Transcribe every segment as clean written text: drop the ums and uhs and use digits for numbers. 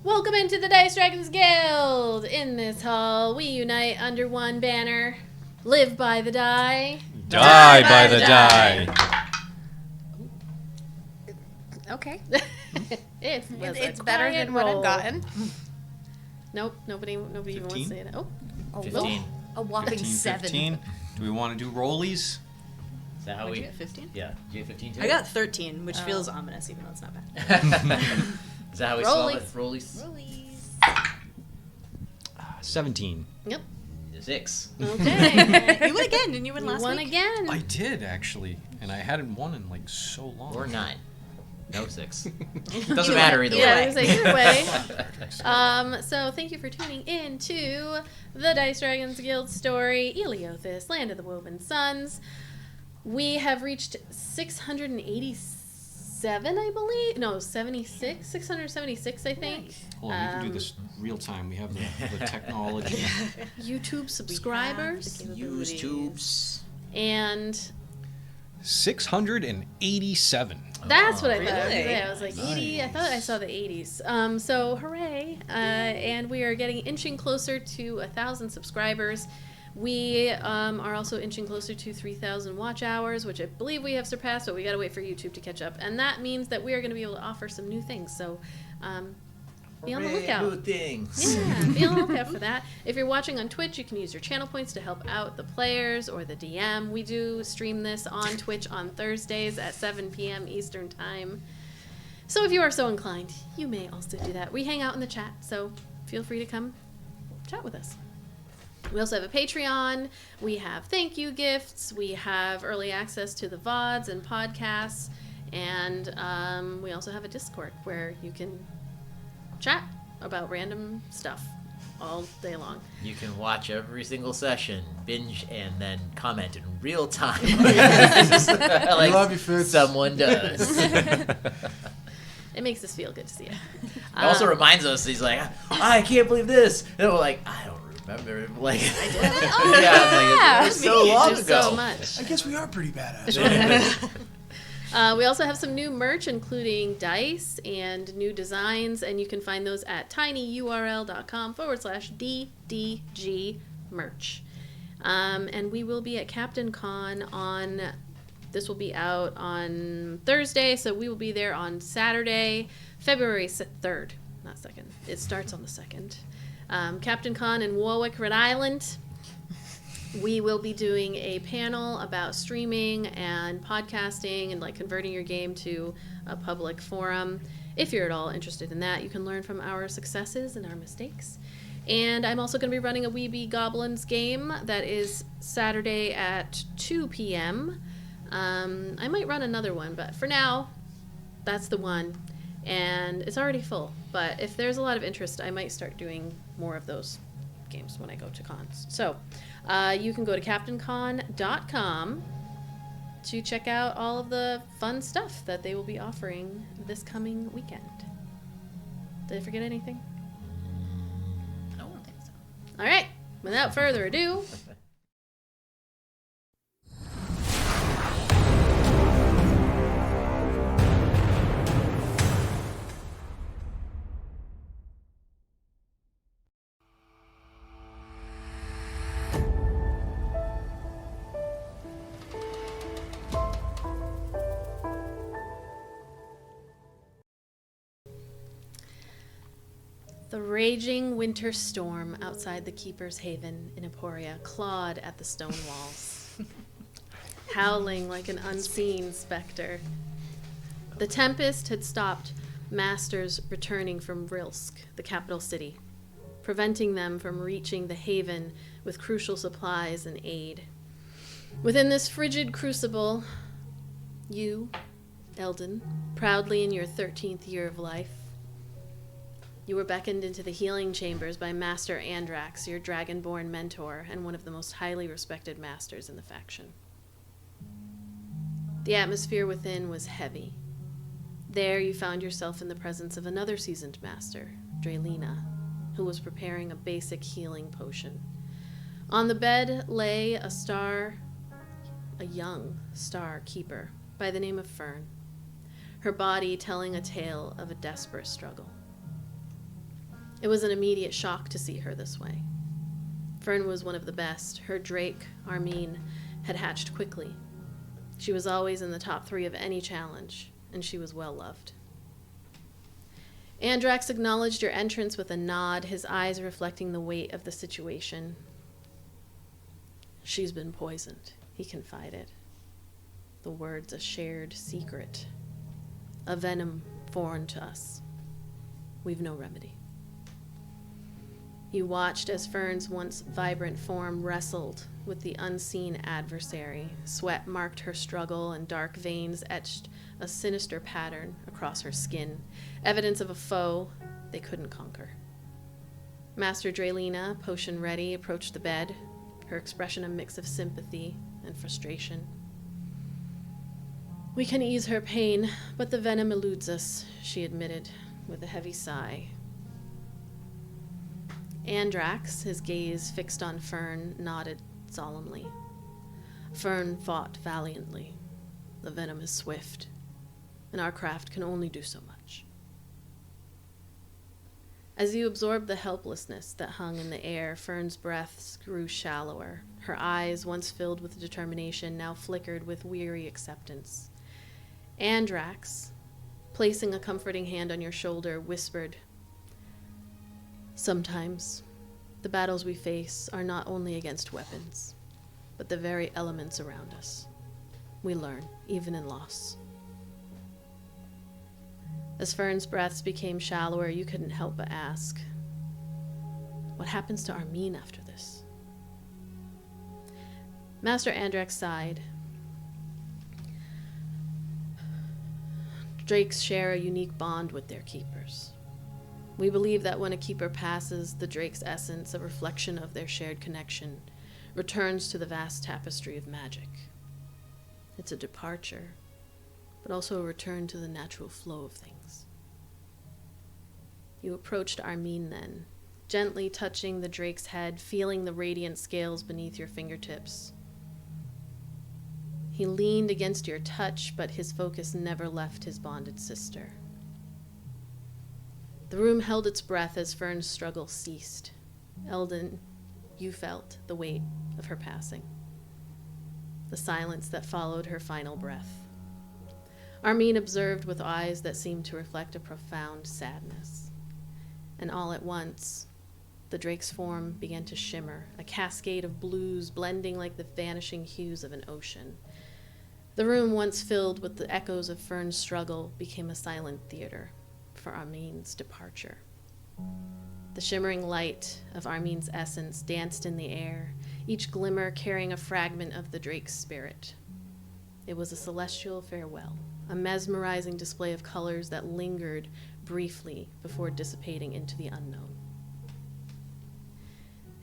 Welcome into the Dice Dragons Guild! In this hall, we unite under one banner. Live by the die. Die by the die. Okay. It's better than what I've gotten. Nope, nobody even wants to say it. Oh, 15. A whopping 7. 15. Do we want to do rollies? Is that how we... You get 15? Yeah, you get 15 too? I got 13, which feels ominous, even though it's not bad. Is that how we spell it? Rollies. Rollies. 17. Yep. 6. Okay. You win again, didn't you win last won week? again. I did, actually. And I hadn't won in, like, so long. Or 9. No 6. Doesn't matter either Yeah, way. I was like, either way. So thank you for tuning in to the Dice Dragons Guild story, Eleothis, Land of the Woven Suns. We have reached 687, I believe. No, 76. 676, I think. Hold on, we can do this real time. We have the technology. YouTube subscribers. Use tubes. And 687. that's what I thought. really? I was like, 80. I thought I saw the 80s. So hooray. And we are inching closer to 1,000 subscribers. We are also inching closer to 3,000 watch hours, which I believe we have surpassed, but we got to wait for YouTube to catch up. And that means that we are going to be able to offer some new things. So be on the lookout. New things. Yeah, be on the lookout for that. If you're watching on Twitch, you can use your channel points to help out the players or the DM. We do stream this on Twitch on Thursdays at 7 p.m. Eastern Time. So if you are so inclined, you may also do that. We hang out in the chat, so feel free to come chat with us. We also have a Patreon. We have thank you gifts. We have early access to the VODs and podcasts. And we also have a Discord where you can chat about random stuff all day long. You can watch every single session, binge, and then comment in real time. Like love you, Fitz. someone does. It makes us feel good to see it. It also reminds us, he's like, I can't believe this. And we're like, I don't remember. Like, I did. yeah. It was so long There's ago. so much. I guess we are pretty badass. We also have some new merch, including dice and new designs, and you can find those at tinyurl.com/DDG merch. And we will be at CaptainCon on, this will be out on Thursday, so we will be there on Saturday, February 3rd, not 2nd. It starts on the 2nd. CaptainCon in Warwick, Rhode Island. We will be doing a panel about streaming and podcasting and like converting your game to a public forum. If you're at all interested in that, you can learn from our successes and our mistakes. And I'm also going to be running a Weeby Goblins game that is Saturday at 2 p.m. I might run another one, but for now, that's the one. And it's already full. But if there's a lot of interest, I might start doing more of those games when I go to cons. So you can go to CaptainCon.com to check out all of the fun stuff that they will be offering this coming weekend. Did I forget anything? I don't think so. All right, without further ado, the raging winter storm outside the Keeper's Haven in Emporia clawed at the stone walls, howling like an unseen specter. The tempest had stopped masters returning from Rilsk, the capital city, preventing them from reaching the haven with crucial supplies and aid. Within this frigid crucible, you, Eldon, proudly in your 13th year of life, you were beckoned into the healing chambers by Master Andrax, your dragonborn mentor and one of the most highly respected masters in the faction. The atmosphere within was heavy. There you found yourself in the presence of another seasoned master, Draylina, who was preparing a basic healing potion. On the bed lay a young star keeper by the name of Fern, her body telling a tale of a desperate struggle. It was an immediate shock to see her this way. Fern was one of the best. Her drake, Armine, had hatched quickly. She was always in the top 3 of any challenge, and she was well loved. Andrax acknowledged your entrance with a nod, his eyes reflecting the weight of the situation. She's been poisoned, he confided. The words a shared secret. A venom foreign to us. We've no remedy. You watched as Fern's once vibrant form wrestled with the unseen adversary. Sweat marked her struggle, and dark veins etched a sinister pattern across her skin, evidence of a foe they couldn't conquer. Master Draylina, potion ready, approached the bed, her expression a mix of sympathy and frustration. We can ease her pain, but the venom eludes us, she admitted, with a heavy sigh. Andrax, his gaze fixed on Fern, nodded solemnly. Fern fought valiantly. The venom is swift, and our craft can only do so much. As you absorbed the helplessness that hung in the air, Fern's breaths grew shallower. Her eyes, once filled with determination, now flickered with weary acceptance. Andrax, placing a comforting hand on your shoulder, whispered, "Sometimes, the battles we face are not only against weapons, but the very elements around us. We learn, even in loss." As Fern's breaths became shallower, you couldn't help but ask, what happens to Armine after this? Master Andrax sighed. Drakes share a unique bond with their keepers. We believe that when a keeper passes, the drake's essence, a reflection of their shared connection, returns to the vast tapestry of magic. It's a departure, but also a return to the natural flow of things. You approached Armine then, gently touching the drake's head, feeling the radiant scales beneath your fingertips. He leaned against your touch, but his focus never left his bonded sister. The room held its breath as Fern's struggle ceased. Eldon, you felt the weight of her passing, the silence that followed her final breath. Armine observed with eyes that seemed to reflect a profound sadness. And all at once, the drake's form began to shimmer, a cascade of blues blending like the vanishing hues of an ocean. The room, once filled with the echoes of Fern's struggle, became a silent theater for Armine's departure. The shimmering light of Armine's essence danced in the air, each glimmer carrying a fragment of the drake's spirit. It was a celestial farewell, a mesmerizing display of colors that lingered briefly before dissipating into the unknown.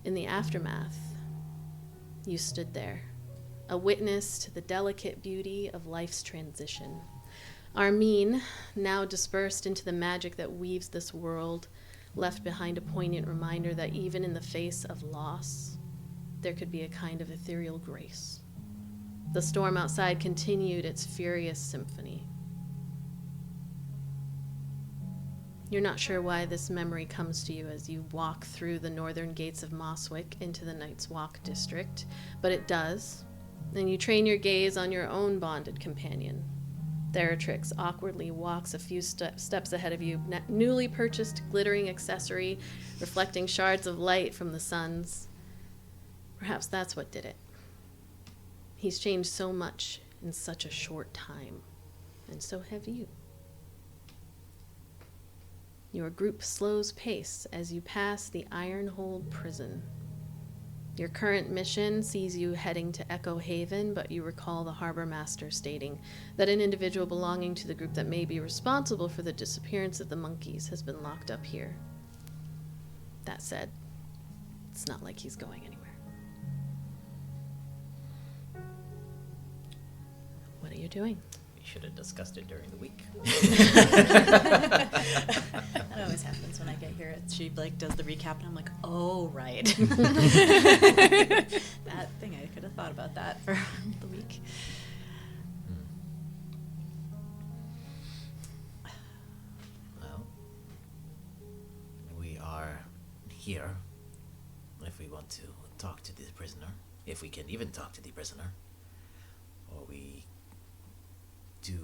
In the aftermath, you stood there, a witness to the delicate beauty of life's transition. Armine, now dispersed into the magic that weaves this world, left behind a poignant reminder that even in the face of loss, there could be a kind of ethereal grace. The storm outside continued its furious symphony. You're not sure why this memory comes to you as you walk through the northern gates of Mosswick into the Night's Walk district, but it does, and you train your gaze on your own bonded companion. Theratrix awkwardly walks a few steps ahead of you, newly purchased glittering accessory reflecting shards of light from the suns. Perhaps that's what did it. He's changed so much in such a short time, and so have you. Your group slows pace as you pass the Ironhold prison. Your current mission sees you heading to Echo Haven, but you recall the harbor master stating that an individual belonging to the group that may be responsible for the disappearance of the monkeys has been locked up here. That said, it's not like he's going anywhere. What are you doing? We should have discussed it during the week. That always happens when I get here. She does the recap, and I'm like, oh, right. That thing, I could have thought about that for the week. Well, we are here if we want to talk to the prisoner, if we can even talk to the prisoner, or we do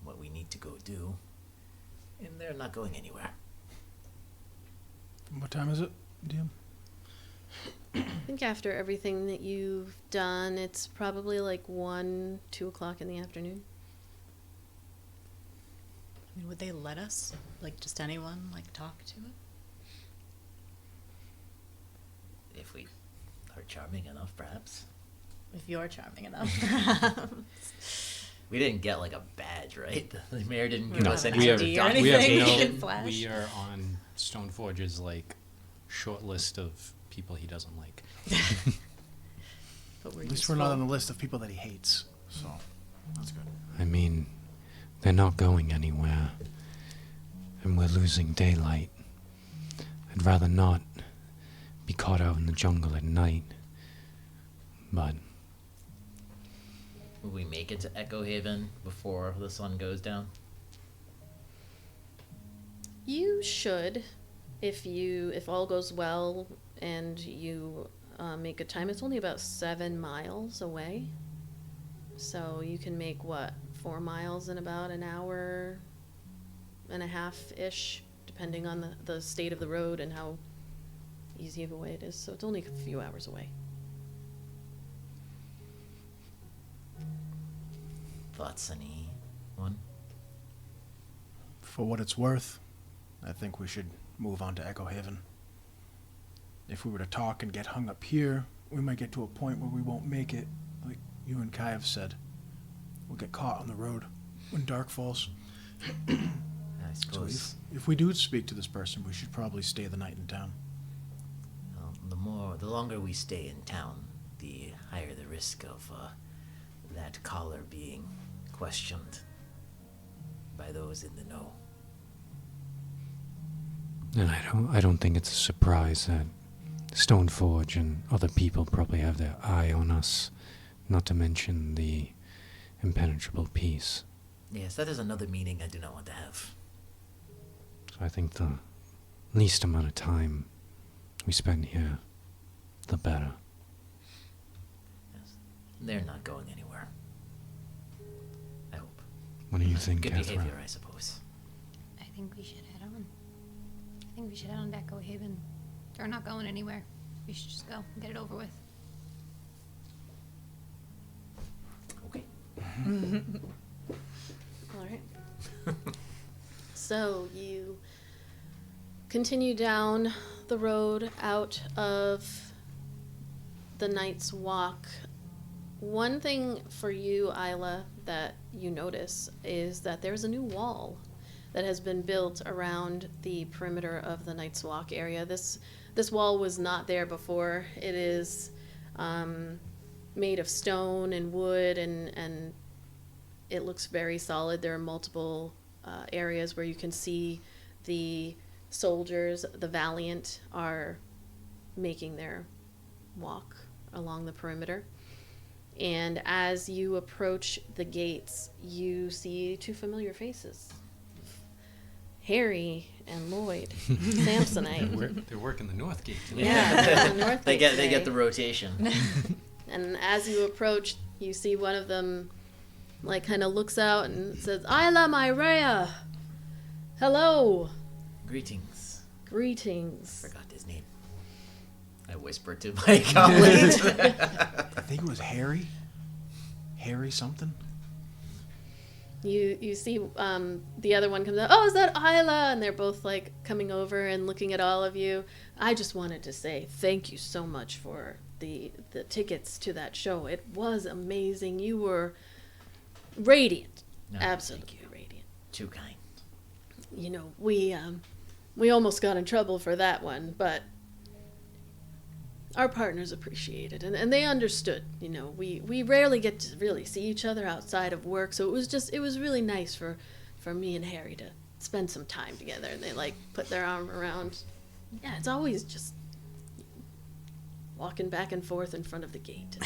what we need to go do, and they're not going anywhere. What time is it, DM? I think after everything that you've done, it's probably like 1, 2 o'clock in the afternoon. I mean, would they let us, like, just anyone, like, talk to it? If we are charming enough, perhaps. If you're charming enough. We didn't get like a badge, right? The mayor didn't give No. us any We sort have, of ID or we have anything. no, Can flash. we are on Stoneforge's like short list of people he doesn't like. But we're At least we're not on the list of people that he hates. So that's good. I mean, they're not going anywhere. And we're losing daylight. I'd rather not be caught out in the jungle at night. But Will we make it to Echo Haven before the sun goes down? You should, if all goes well and you make good time. It's only about 7 miles away, so you can make 4 miles in about an hour and a half ish, depending on the state of the road and how easy of a way it is. So it's only a few hours away. Thoughts, anyone? For what it's worth, I think we should move on to Echo Haven. If we were to talk and get hung up here, we might get to a point where we won't make it, like you and Kai have said. We'll get caught on the road when dark falls. I So suppose if we do speak to this person, we should probably stay the night in town. the longer we stay in town, the higher the risk of that collar being questioned by those in the know. and I don't think it's a surprise that Stoneforge and other people probably have their eye on us, not to mention the impenetrable peace. Yes, that is another meeting I do not want to have. So I think the least amount of time we spend here, the better. Yes. They're not going anywhere. I hope. What do you think, Good Kethra? behavior, I suppose. I think we should head on. I think we should head on to Echo Haven. They're not going anywhere. We should just go and get it over with. Okay. All right. So you continue down the road out of the Night's Walk. One thing for you, Ayla, that you notice is that there's a new wall that has been built around the perimeter of the Night's Walk area. This wall was not there before. It is made of stone and wood, and it looks very solid. There are multiple areas where you can see the soldiers, the Valiant, are making their walk along the perimeter. And as you approach the gates, you see 2 familiar faces. Harry and Lloyd, Samsonite. They're working the North Gate today. Yeah, the North They Gate get today. the rotation. And as you approach, you see one of them, like, kind of looks out and says, "Ayla, my Rhea! Hello! Greetings. Greetings." Forgot his name. I whispered to my colleagues. I think it was Harry. Harry something. You see the other one comes out, "Oh, is that Ayla?" And they're both, like, coming over and looking at all of you. I just wanted to say thank you so much for the tickets to that show. It was amazing. You were radiant. No, Absolutely thank you. radiant. Too kind. You know, we almost got in trouble for that one, but our partners appreciated and they understood. You know, we rarely get to really see each other outside of work, so it was really nice for me and Harry to spend some time together. And they, like, put their arm around. Yeah, it's always just walking back and forth in front of the gate.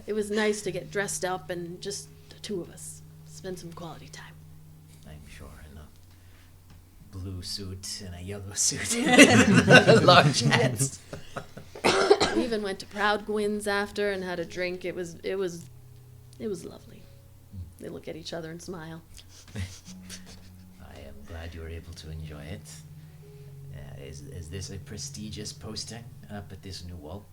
It was nice to get dressed up and just the 2 of us spend some quality time. I'm sure. And blue suit and a yellow suit with large hats. We even went to Proud Gwyn's after and had a drink. It was lovely. They look at each other and smile. I am glad you were able to enjoy it. Is this a prestigious posting up at this new wall?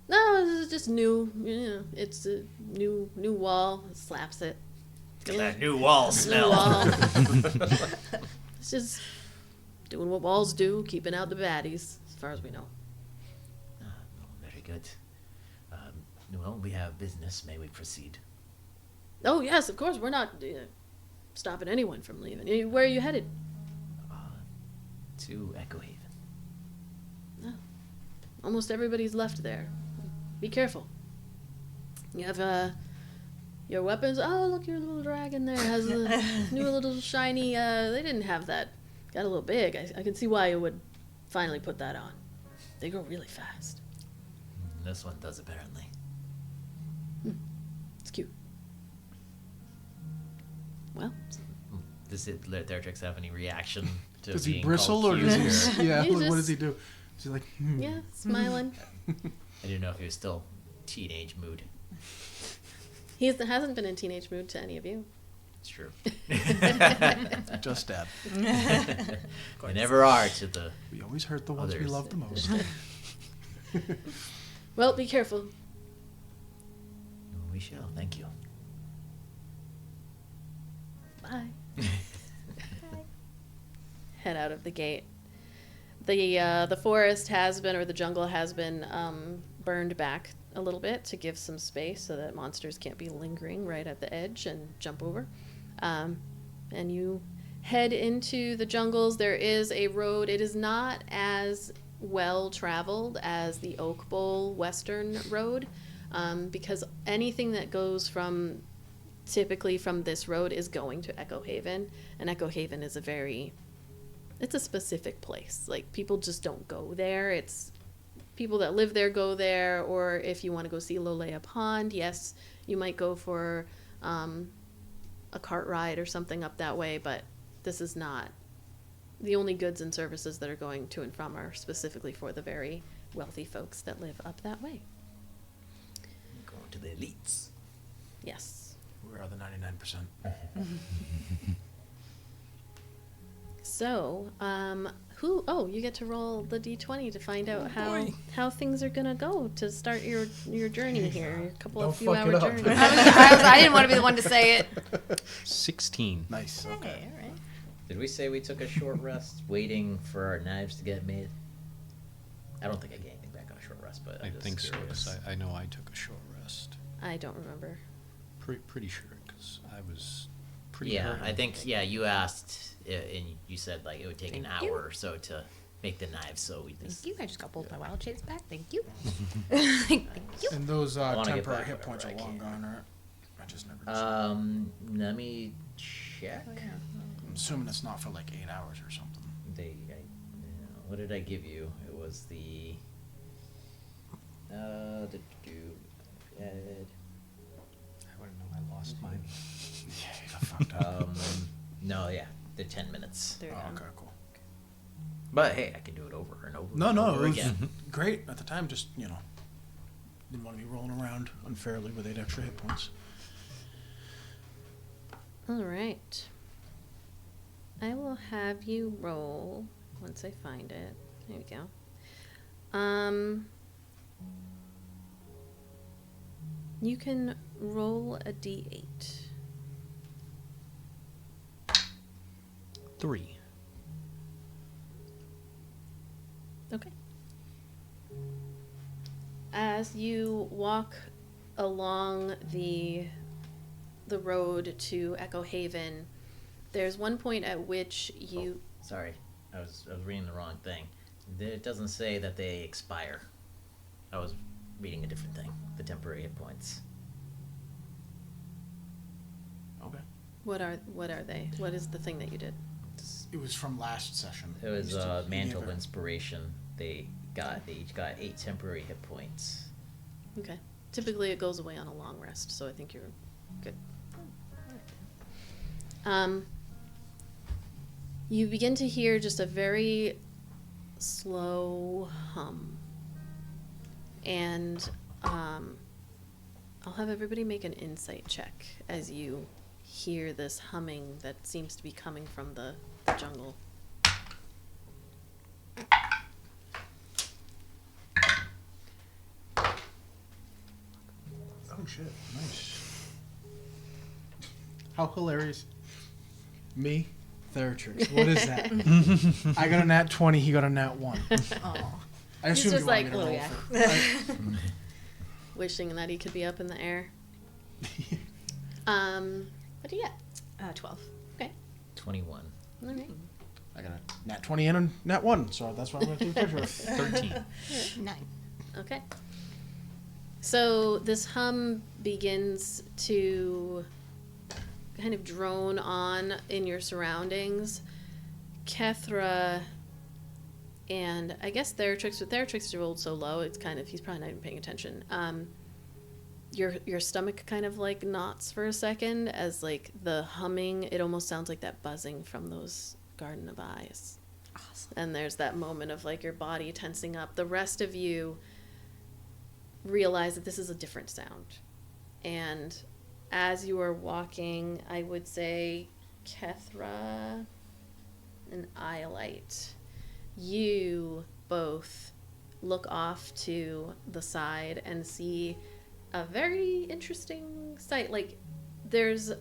No, it's just new. You know, it's a new wall. Slaps it. Look at that new wall New smell. wall. It's just doing what walls do, keeping out the baddies, as far as we know. Very good. Well, we have business. May we proceed? Oh yes, of course. We're not stopping anyone from leaving. Where are you headed? To Echo Haven. Almost everybody's left there. Be careful. You have your weapons. Oh, look, your little dragon there has a new little shiny. They didn't have that. Got a little big. I can see why you would finally put that on. They grow really fast. This one does, apparently. It's cute. Well, Does Thertrix have any reaction to Does being he bristle called or cute, does he? Yeah. He What does just- he do? Is he like? yeah, smiling. I didn't know if he was still teenage mood. He hasn't been in teenage mood to any of you. It's true. Just dad. We never are to the... We always hurt the ones we Others. love the most. Well, be careful. We shall, thank you. Bye. Head out of the gate. The forest has been, or the jungle has been, burned back a little bit to give some space so that monsters can't be lingering right at the edge and jump over. And you head into the jungles. There is a road. It is not as well traveled as the Oak Bowl Western Road, because anything that goes typically from this road is going to Echo Haven, and Echo Haven is it's a specific place. Like, people just don't go there. It's people that live there go there, or if you want to go see Lolea Pond, yes, you might go for a cart ride or something up that way, but this is not. The only goods and services that are going to and from are specifically for the very wealthy folks that live up that way. Going to the elites. Yes. Where are the 99%? So, you get to roll the d20 to find out how things are gonna go to start your journey here, your couple Don't of few fuck hour it up. journey. I didn't want to be the one to say it. 16. Nice. Okay. Okay, all right. Did we say we took a short rest waiting for our knives to get made? I don't think I get anything back on a short rest, but I I'm just think so, curious. because I know I took a short rest. I don't remember. Pretty sure, because I was pretty Yeah, hurt. I think, you asked, and you said, like, it would take an Thank hour you. or so to make the knives, so we just... Thank you. I just got both my wild shades back. Thank you. Thank you. And those I wanna get temporary back hit whatever points are I long can. gone, right? I just never. decided. Let me check. I'm assuming it's not for like 8 hours or something. What did I give you? It was the... I wouldn't know. I lost mine. Yeah, you got fucked up. No, yeah, the 10 minutes. There you Oh, go. okay, cool. But hey, I can do it over and over. No, and no, over it was again. great at the time. Just didn't want to be rolling around unfairly with 8 extra hit points. All right. I will have you roll once I find it. There we go. You can roll a d8. 3. Okay. As you walk along the road to Echo Haven, there's one point at which you... Sorry, I was reading the wrong thing. It doesn't say that they expire. I was reading a different thing. The temporary hit points. Okay. What are they? What is the thing that you did? It was from last session. It was Used to- Mantle of never- Inspiration. They each got 8 temporary hit points. Okay. Typically it goes away on a long rest, so I think you're good. You begin to hear just a very slow hum. And I'll have everybody make an insight check as you hear this humming that seems to be coming from the jungle. Oh shit, nice. How hilarious. Me? Theratrix. What is that? I got a nat 20, he got a nat 1. Oh. I He's assumed just you wanted like, me to oh roll yeah. for Wishing that he could be up in the air. What do you get? 12. Okay. 21. All right. I got a nat 20 and a nat 1, so that's what I'm going to take a picture of. 13. 9. Okay. So this hum begins to kind of drone on in your surroundings. Kethra and I guess Theratrix, but Theratrix rolled so low, it's kind of, he's probably not even paying attention. Your stomach kind of like knots for a second as like the humming, it almost sounds like that buzzing from those Garden of Eyes. Awesome. And there's that moment of like your body tensing up. The rest of you realize that this is a different sound. And as you are walking, I would say Kethra and Iolite, you both look off to the side and see a very interesting sight. Like there's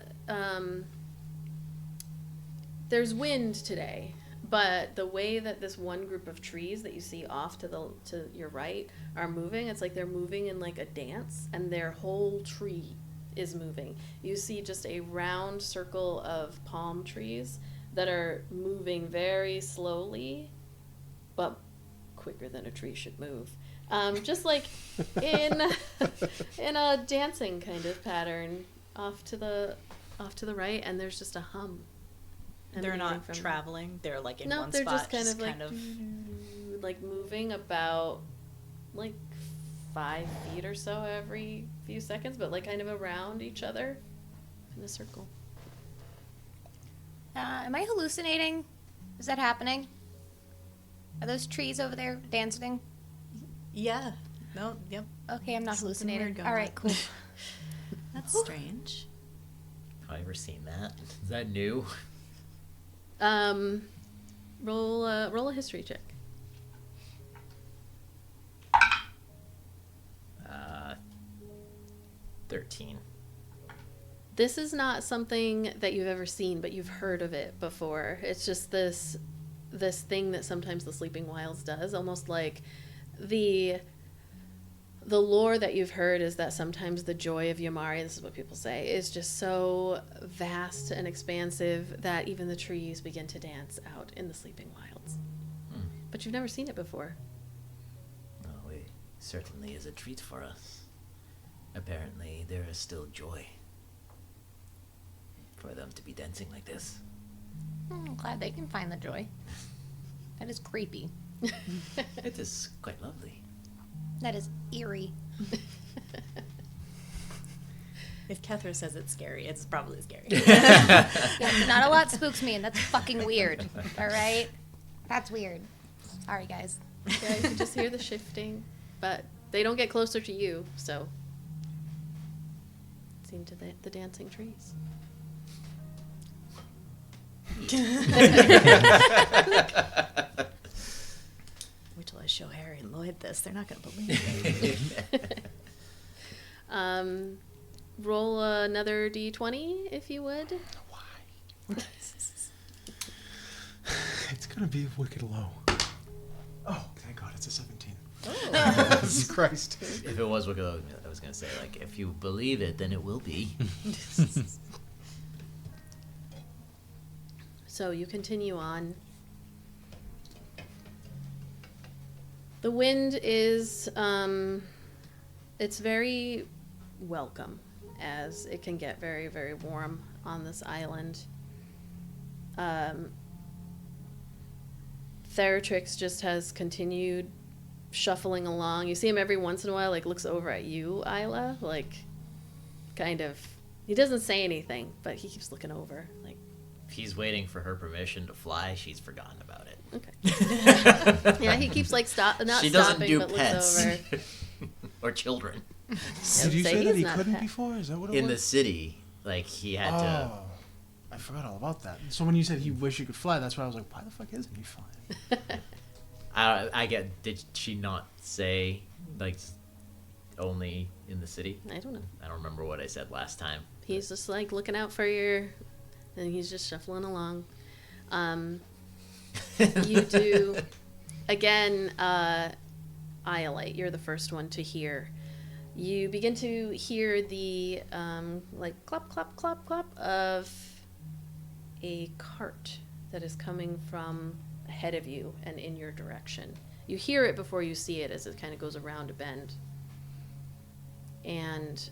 wind today, but the way that this one group of trees that you see off to your right are moving, it's like they're moving in like a dance, and their whole tree is moving. You see just a round circle of palm trees that are moving very slowly, but quicker than a tree should move. Just like in a dancing kind of pattern off to the right, and there's just a hum. They're emanating not from them. traveling. They're like in No, one they're spot. just kind of like moving about like 5 feet or so every few seconds, but like kind of around each other in a circle. Am I hallucinating? Is that happening? Are those trees over there dancing? Yeah. No. Yep. Okay, I'm not Something hallucinating. weird going All right, on. cool. That's strange. Have I ever seen that? Is that new? Roll a history check. 13. This is not something that you've ever seen, but you've heard of it before. It's just this thing that sometimes the Sleeping Wilds does, almost like the lore that you've heard is that sometimes the joy of Yamari, this is what people say, is just so vast and expansive that even the trees begin to dance out in the Sleeping Wilds. But you've never seen it before. Oh, it certainly is a treat for us. Apparently, there is still joy for them to be dancing like this. I'm glad they can find the joy. That is creepy. It is quite lovely. That is eerie. If Kethra says it's scary, it's probably scary. Yeah, not a lot spooks me, and that's fucking weird. All right? That's weird. Sorry, guys. Yeah, you can just hear the shifting, but they don't get closer to you, so it seemed to the dancing trees. Wait till I show Harry and Lloyd this. They're not going to believe it. Roll another d20, if you would. Why? It's gonna be wicked low. Oh, thank God, it's a 17. Oh. Jesus Christ. If it was wicked, I was going to say, like, if you believe it, then it will be. So you continue on. The wind is, it's very welcome, as it can get very, very warm on this island. Theratrix just has continued shuffling along. You see him every once in a while, like, looks over at you, Ayla, like, kind of, he doesn't say anything, but he keeps looking over, like, If he's waiting for her permission to fly, she's forgotten about it. Okay. Yeah, he keeps like not She doesn't stopping, do but pets looks over. or children. Did you say say he's that he not a couldn't pet. before? Is that what it In was? the city, like he had to. Oh, I forgot all about that. So when you said he wished he could fly, that's why I was like, why the fuck isn't he flying? I get. Did she not say like only in the city? I don't know. I don't remember what I said last time. He's just like looking out for your, and he's just shuffling along. You do, again, Iolite, you're the first one to hear. You begin to hear the, like, clop, clop, clop, clop of a cart that is coming from ahead of you and in your direction. You hear it before you see it as it kind of goes around a bend. And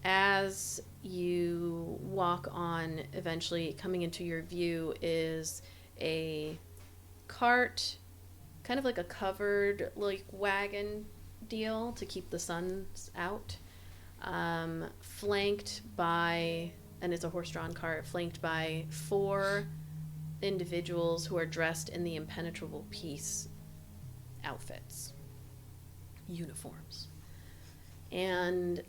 as you walk on, eventually coming into your view is a cart, kind of like a covered like wagon deal to keep the sun out, flanked by, and it's a horse-drawn cart, flanked by 4 individuals who are dressed in the impenetrable peace outfits, uniforms. And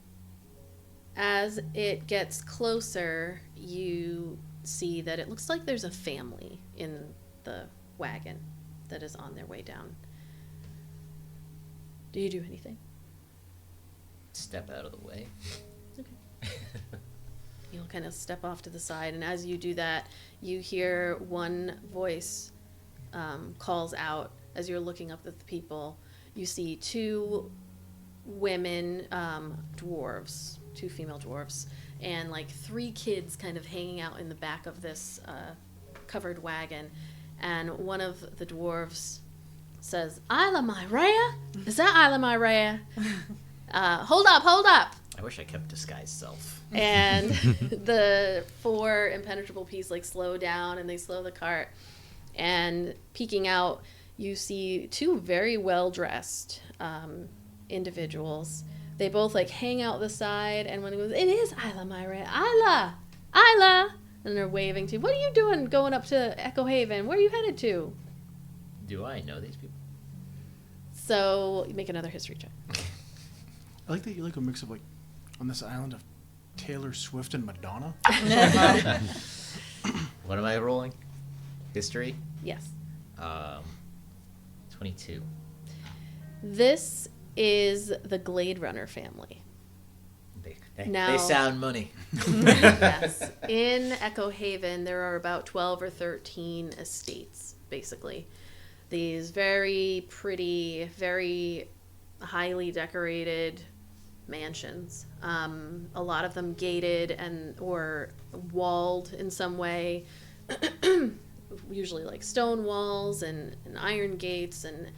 as it gets closer, you see that it looks like there's a family in the wagon that is on their way down. Do you do anything? Step out of the way. Okay. You'll kind of step off to the side, and as you do that, you hear one voice calls out as you're looking up at the people. You see 2 women, dwarves, 2 female dwarves, and like 3 kids kind of hanging out in the back of this covered wagon. And one of the dwarves says, Ayla, my Rhea? Is that Ayla, my Rhea? Hold up. I wish I kept disguised self. And the 4 impenetrable peace like slow down, and they slow the cart. And peeking out, you see 2 very well-dressed individuals. They both like hang out the side, and when it goes, it is Ayla, my Rhea. Ayla! And they're waving to you. What are you doing going up to Echo Haven? Where are you headed to? Do I know these people? So make another history check. I like that you like a mix of like on this island of Taylor Swift and Madonna. What am I rolling? History? Yes. 22. This is the Glade Runner family. They sound money. Yes. In Echo Haven, there are about 12 or 13 estates, basically. These very pretty, very highly decorated mansions. A lot of them gated and or walled in some way. Usually like stone walls and iron gates, and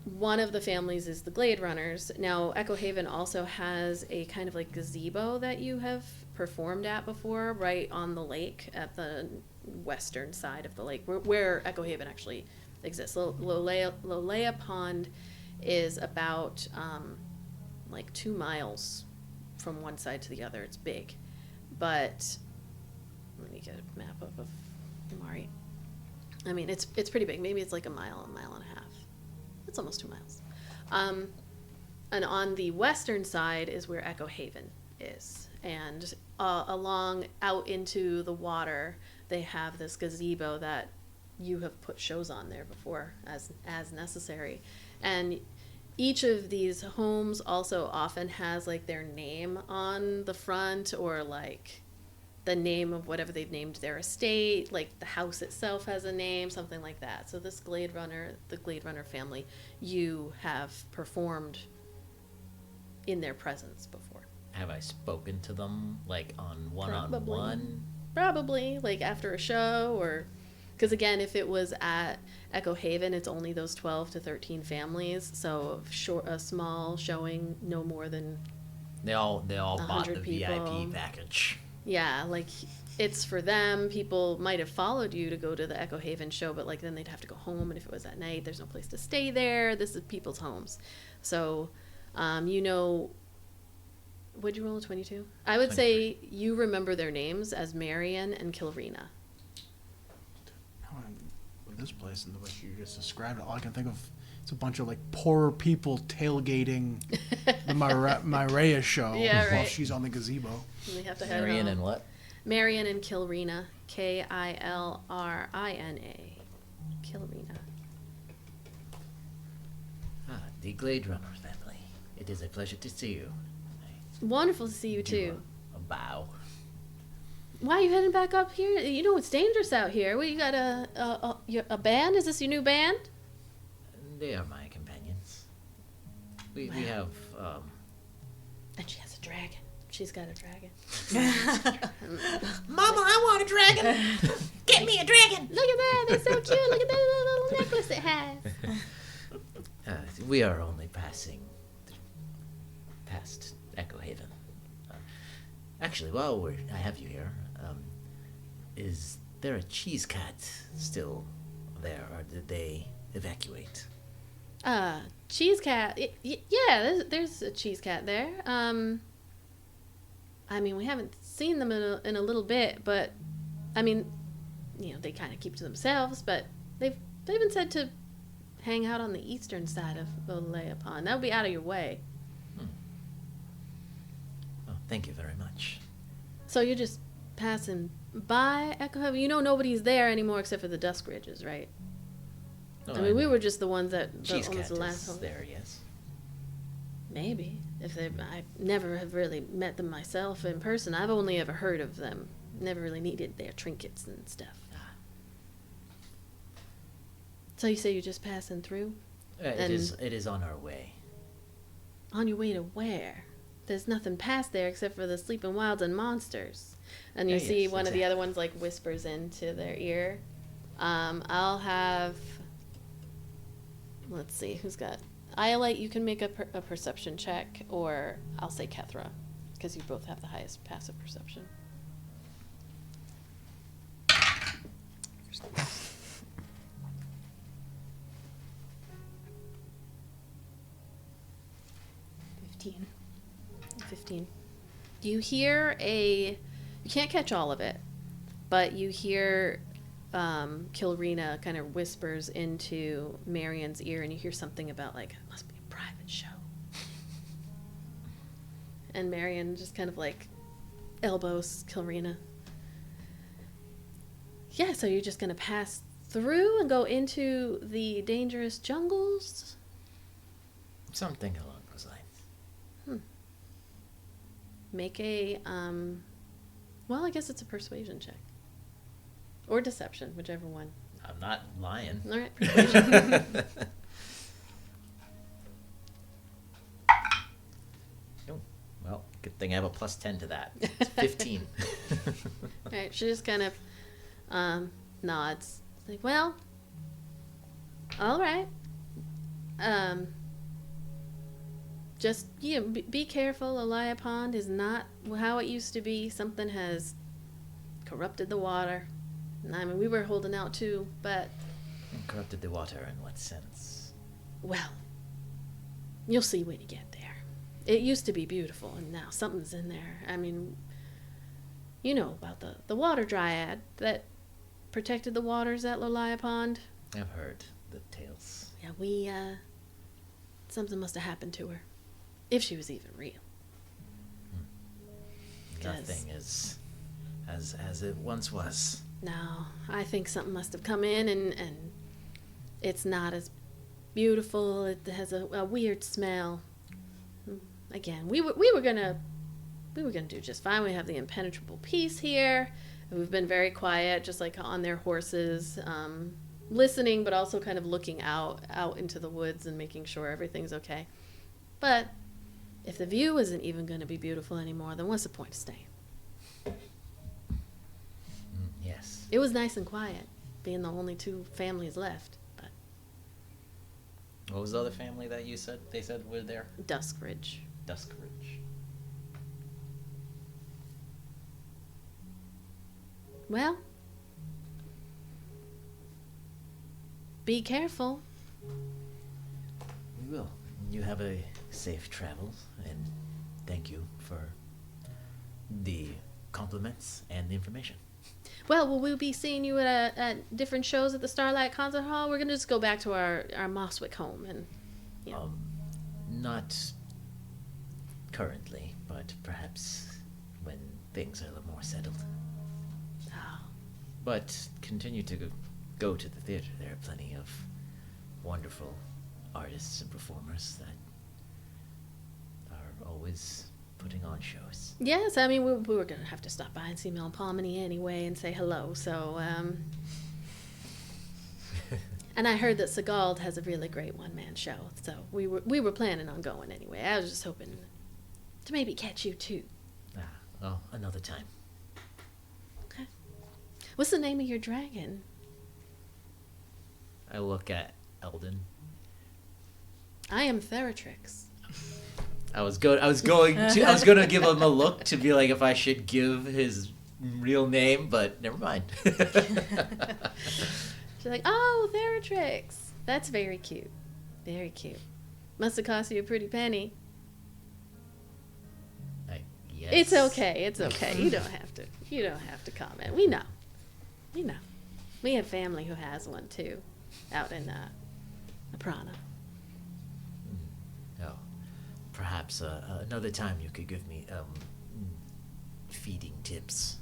one of the families is the Glade Runners. Now, Echo Haven also has a kind of like gazebo that you have performed at before, right on the lake at the western side of the lake, where Echo Haven actually exists. Lolea Pond is about like 2 miles from one side to the other. It's big, but let me get a map up of Mari. I mean, it's pretty big. Maybe it's like a mile and a half. It's almost 2 miles. And on the western side is where Echo Haven is. And along out into the water, they have this gazebo that you have put shows on there before as necessary. And each of these homes also often has like their name on the front, or like the name of whatever they've named their estate, like the house itself has a name, something like that. So this Glade Runner, the Glade Runner family, you have performed in their presence before. Have I spoken to them like on one-on-one? Probably, like after a show, or because again, if it was at Echo Haven, it's only those 12 to 13 families. So a small showing, no more than They all bought the 100 people. VIP package. Yeah, like it's for them. People might have followed you to go to the Echo Haven show, but like then they'd have to go home, and if it was at night, there's no place to stay there. This is people's homes. So, you know Would you roll a 22? I would say you remember their names as Marion and Kilrina. With this place and the way you just described it, all I can think of is a bunch of like poor people tailgating the Myrea show Yeah, while right. she's on the gazebo. And they have to head Marion home. and what? Marion and Kilrina. Kilrina. Kilrina. Ah, the Glade Runner family. It is a pleasure to see you. Wonderful to see you Do too. a bow. Why are you heading back up here? You know it's dangerous out here. What, you got a band? Is this your new band? They are my companions. We have And she has a dragon. She's got a dragon. Mama, I want a dragon. Get me a dragon. Look at that! They're so cute. Look at that little necklace it has. we are only passing past Echo Haven. Actually, while I have you here, is there a cheese cat still there, or did they evacuate? Cheese cat. Yeah, there's a cheese cat there. I mean, we haven't seen them in a little bit, but I mean, you know, they kind of keep to themselves. But they've been said to hang out on the eastern side of Olea Pond. That would be out of your way. Oh, thank you very much. So you're just passing by Echo Haven. You know nobody's there anymore except for the Dusk Ridges, right? Oh, I mean, we were just the ones that cheese almost cat the last is one. there, yes. Maybe. I never have really met them myself in person. I've only ever heard of them. Never really needed their trinkets and stuff. So you say you're just passing through? It is on our way. On your way to where? There's nothing past there except for the sleeping wilds and monsters. And you see yes, one of the exactly. other ones like whispers into their ear. I'll have... Let's see, who's got... Iolite, you can make a perception check, or I'll say Kethra, because you both have the highest passive perception. $15. 15. You hear you can't catch all of it, but you hear Kilrina kind of whispers into Marion's ear, and you hear something about, like, it must be a private show. And Marion just kind of, like, elbows Kilrina. Yeah, so you're just going to pass through and go into the dangerous jungles? Something along those lines. Make a, well, I guess it's a persuasion check. Or deception, whichever one. I'm not lying. All right, persuasion. Oh, well, good thing I have a plus 10 to that. It's 15. All right, she just kind of nods. Like, well, all right. Just, be careful. Olea Pond is not how it used to be. Something has corrupted the water. I mean, we were holding out too, but, Corrupted the water in what sense? well, you'll see when you get there. It used to be beautiful, and now something's in there. I mean, you know about the water dryad that protected the waters at Olea Pond. I've heard the tales. Yeah, something must have happened to her. If she was even real. Nothing is as it once was. No, I think something must have come in and it's not as beautiful. It has a weird smell. Again, we were gonna do just fine. We have the impenetrable peace here. We've been very quiet, just like on their horses, listening, but also kind of looking out into the woods and making sure everything's okay. But if the view isn't even going to be beautiful anymore, then what's the point of staying? Yes. It was nice and quiet, being the only two families left. But What was the other family that you said they said were there? Dusk Ridge. Dusk Ridge. Well, be careful. We will. You have a safe travel, and thank you for the compliments and the information. Well, we'll be seeing you at different shows at the Starlight Concert Hall. We're gonna just go back to our Mosswick home and. Yeah. Not currently, but perhaps when things are a little more settled. Oh. But continue to go to the theater. There are plenty of wonderful artists and performers that are always putting on shows. Yes, I mean, we were going to have to stop by and see Melpomene anyway and say hello, so, And I heard that Segald has a really great one-man show, so we were planning on going anyway. I was just hoping to maybe catch you, too. Well, another time. Okay. What's the name of your dragon? I look at Eldon. I am Theratrix. I was gonna give him a look to be like if I should give his real name, but never mind. She's like, oh, Theratrix. That's very cute. Very cute. Must have cost you a pretty penny. Yes. It's okay. It's okay. You don't have to. You don't have to comment. We know. We know. We have family who has one too, out in Prana. Oh, perhaps another time you could give me feeding tips.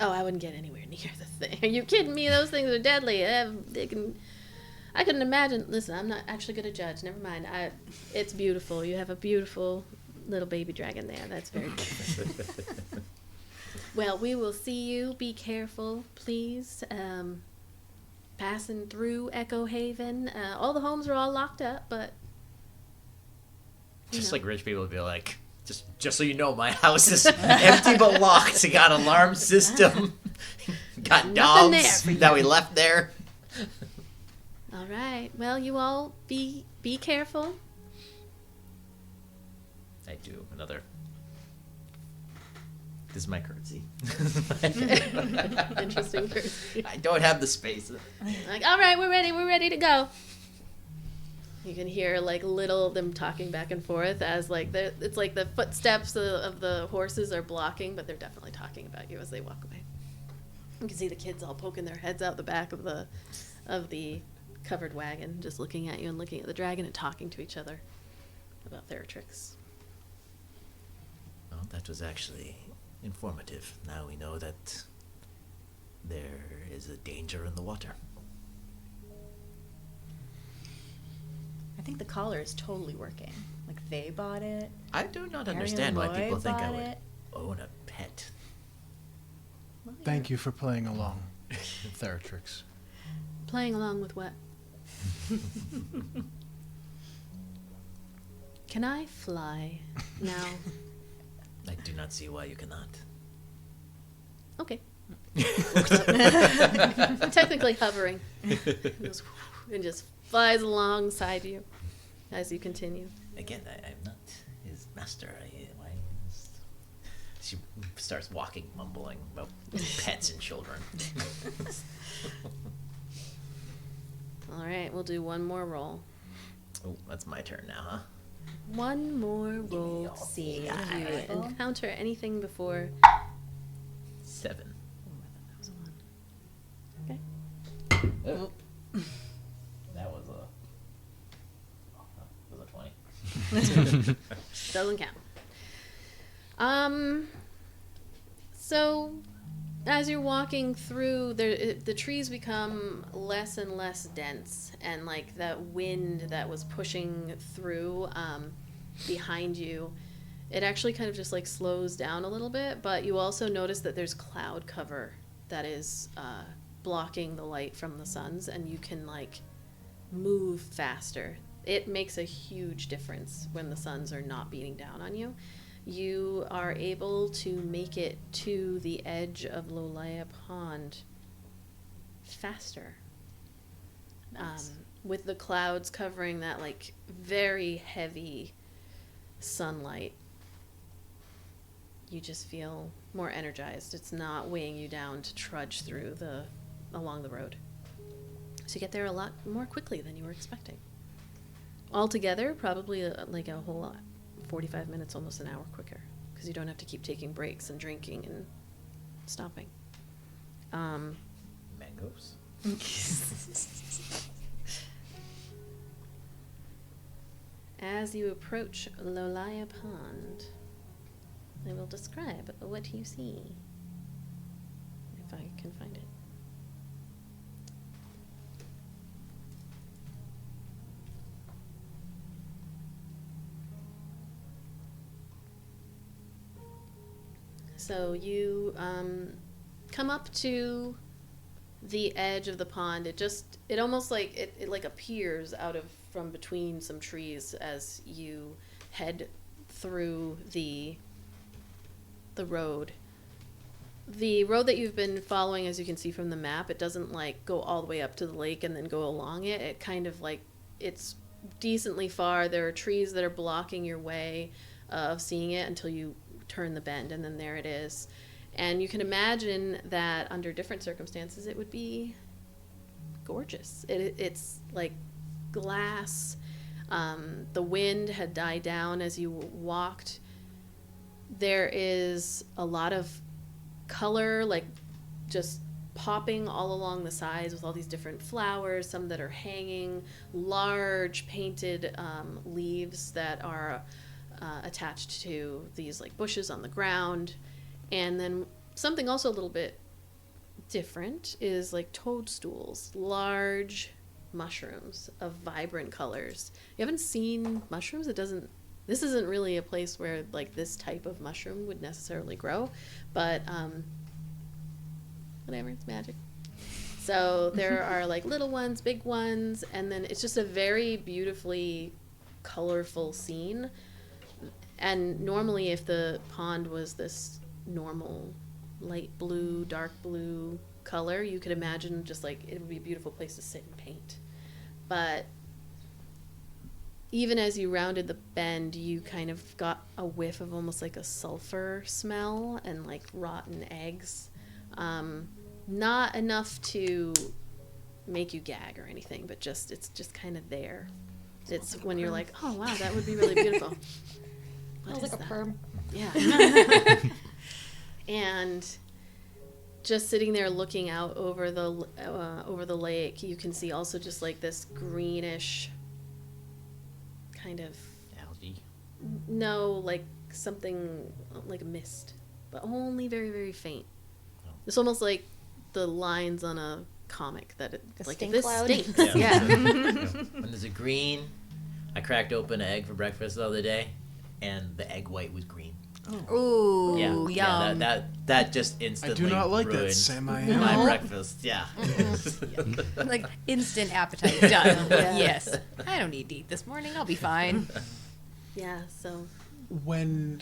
Oh, I wouldn't get anywhere near the thing. Are you kidding me? Those things are deadly. They can. I couldn't imagine. Listen, I'm not actually going to judge. Never mind. It's beautiful. You have a beautiful little baby dragon there. That's very good. Well, we will see you. Be careful, please. Passing through Echo Haven. All the homes are all locked up, but Just like rich people would be like, just so you know, my house is empty but locked. It got alarm system. Got Nothing dogs there. that we left there. all right. Well, you all be careful. I do another. This is my curtsy. Interesting person. I don't have the space. Like, all right, we're ready to go. You can hear like little of them talking back and forth as like it's like the footsteps of the horses are blocking, but they're definitely talking about you as they walk away. You can see the kids all poking their heads out the back of the covered wagon, just looking at you and looking at the dragon and talking to each other about Theratrix. Well, that was actually informative. Now we know that there is a danger in the water. I think the collar is totally working. Like they bought it. I do not Harry understand why and people Lloyd think I bought would it. own a pet. Well, yeah. Thank you for playing along, Theratrix. Playing along with what? Can I fly now? I do not see why you cannot. Okay. Technically hovering. Goes and just flies alongside you as you continue. Again, I'm not his master. She starts walking, mumbling about pets and children. All right, we'll do one more roll. Oh, that's my turn now, huh? One more roll to all see the if you eyeball. encounter anything before. 7. Okay. Oh. That was a 20. Doesn't count. So as you're walking through, the trees become less and less dense, and like that wind that was pushing through behind you, it actually kind of just like slows down a little bit, but you also notice that there's cloud cover that is blocking the light from the suns, and you can like move faster. It makes a huge difference when the suns are not beating down on you. You are able to make it to the edge of Lolaya Pond faster. Nice. With the clouds covering that like very heavy sunlight. You just feel more energized. It's not weighing you down to trudge through along the road. So you get there a lot more quickly than you were expecting. Altogether, probably like a whole lot 45 minutes, almost an hour quicker, because you don't have to keep taking breaks and drinking and stopping. Mangoes. As you approach Lolaya Pond, I will describe what you see, if I can find it. So you come up to the edge of the pond. It almost like it like appears out of from between some trees as you head through the road. The road that you've been following, as you can see from the map, it doesn't like go all the way up to the lake and then go along it. It kind of like, it's decently far. There are trees that are blocking your way of seeing it until you turn the bend, and then there it is. And you can imagine that under different circumstances it would be gorgeous. It's like glass. The wind had died down as you walked. There is a lot of color, like just popping all along the sides with all these different flowers, some that are hanging, large painted leaves that are attached to these like bushes on the ground. And then something also a little bit different is like toadstools, large mushrooms of vibrant colors. You haven't seen mushrooms? This isn't really a place where like this type of mushroom would necessarily grow, but whatever, it's magic. So there are like little ones, big ones, and then it's just a very beautifully colorful scene. And normally if the pond was this normal light blue, dark blue color, you could imagine just like it would be a beautiful place to sit and paint. But even as you rounded the bend, you kind of got a whiff of almost like a sulfur smell and like rotten eggs. Not enough to make you gag or anything, but it's just kind of there. It's when you're like, oh wow, that would be really beautiful. What Smells is like a that? perm. Yeah. And just sitting there looking out over the lake, you can see also just like this greenish kind of Algae. no, like something like a mist, but only very, very faint. Oh. It's almost like the lines on a comic that it A like stink this cloud? stinks. Yeah. When there's a green, I cracked open an egg for breakfast the other day, and the egg white was green. Ooh, Yeah, yum. that just I instantly do not like that, ruined Sam. I my am. breakfast. Yeah. Like instant appetite done. Yeah. Yes. I don't need to eat this morning. I'll be fine. Yeah, so When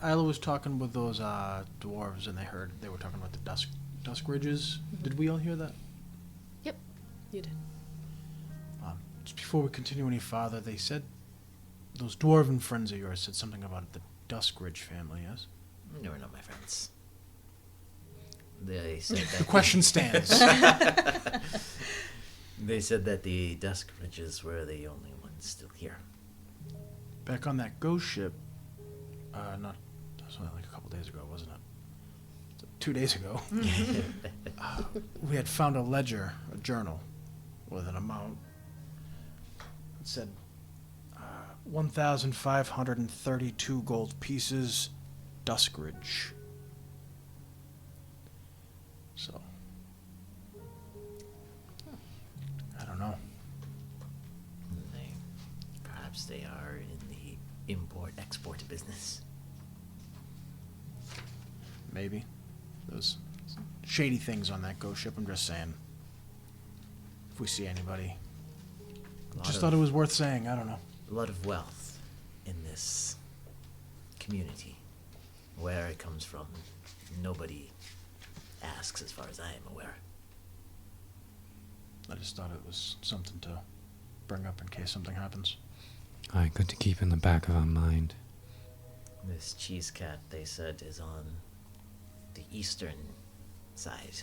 Ayla was talking with those dwarves and they were talking about the dusk ridges, did we all hear that? yep, you did. Just before we continue any farther, they said those dwarven friends of yours said something about the Dusk Ridge family, yes? They were not my friends. They said that The question stands. They said that the Dusk Ridges were the only ones still here. Back on that ghost ship, that was only like a couple days ago, wasn't it? 2 days ago. We had found a journal, with an amount. It said 1,532 gold pieces, Dusk Ridge. So, I don't know. Perhaps they are in the import-export business. Maybe. Those shady things on that ghost ship, I'm just saying. If we see anybody. Just thought it was worth saying, I don't know. A lot of wealth in this community. Where it comes from, nobody asks as far as I am aware. I just thought it was something to bring up in case something happens. Aye, good to keep in the back of our mind. This cheese cat, they said, is on the eastern side.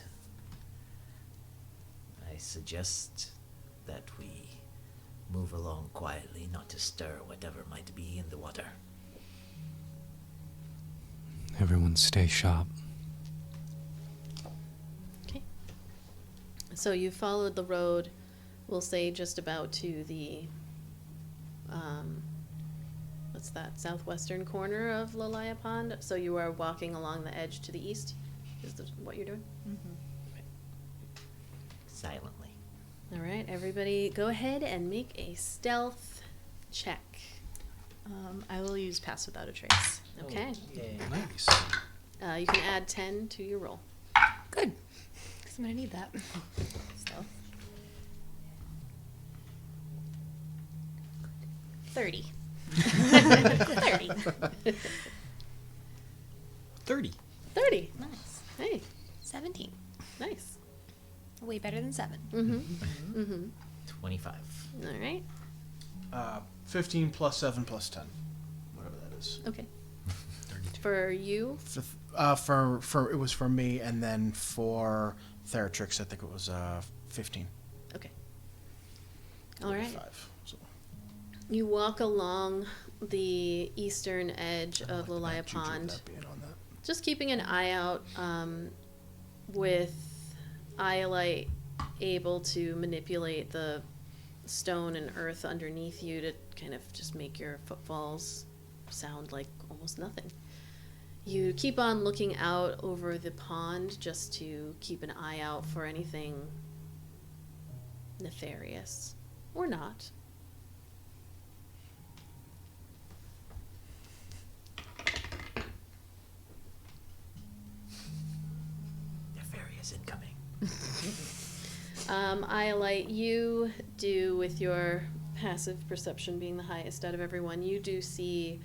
I suggest that we move along quietly, not to stir whatever might be in the water. Everyone stay sharp. Okay. So you followed the road, we'll say just about to the, what's that, southwestern corner of Lalaya Pond. So you are walking along the edge to the east, is what you're doing? Silently. All right, everybody go ahead and make a stealth check. I will use pass without a trace. Okay. Nice. You can add 10 to your roll. Good. Because I'm going to need that. Stealth. 30. 30. 30. 30. Nice. Hey, 17. nice. Way better than 7. Mm-hmm. Mm-hmm. 25. All right. 15 plus 7 plus 10. Whatever that is. Okay. 32. For you, For it was for me, and then for Theratrix, I think it was 15. okay. All right. 5, so. You walk along the eastern edge of I like Lalaya the juju of Pond, that being on that. just keeping an eye out with Iolite able to manipulate the stone and earth underneath you to kind of just make your footfalls sound like almost nothing. You keep on looking out over the pond just to keep an eye out for anything nefarious or not. Nefarious incoming. Iolite, you do, with your passive perception being the highest out of everyone, you do see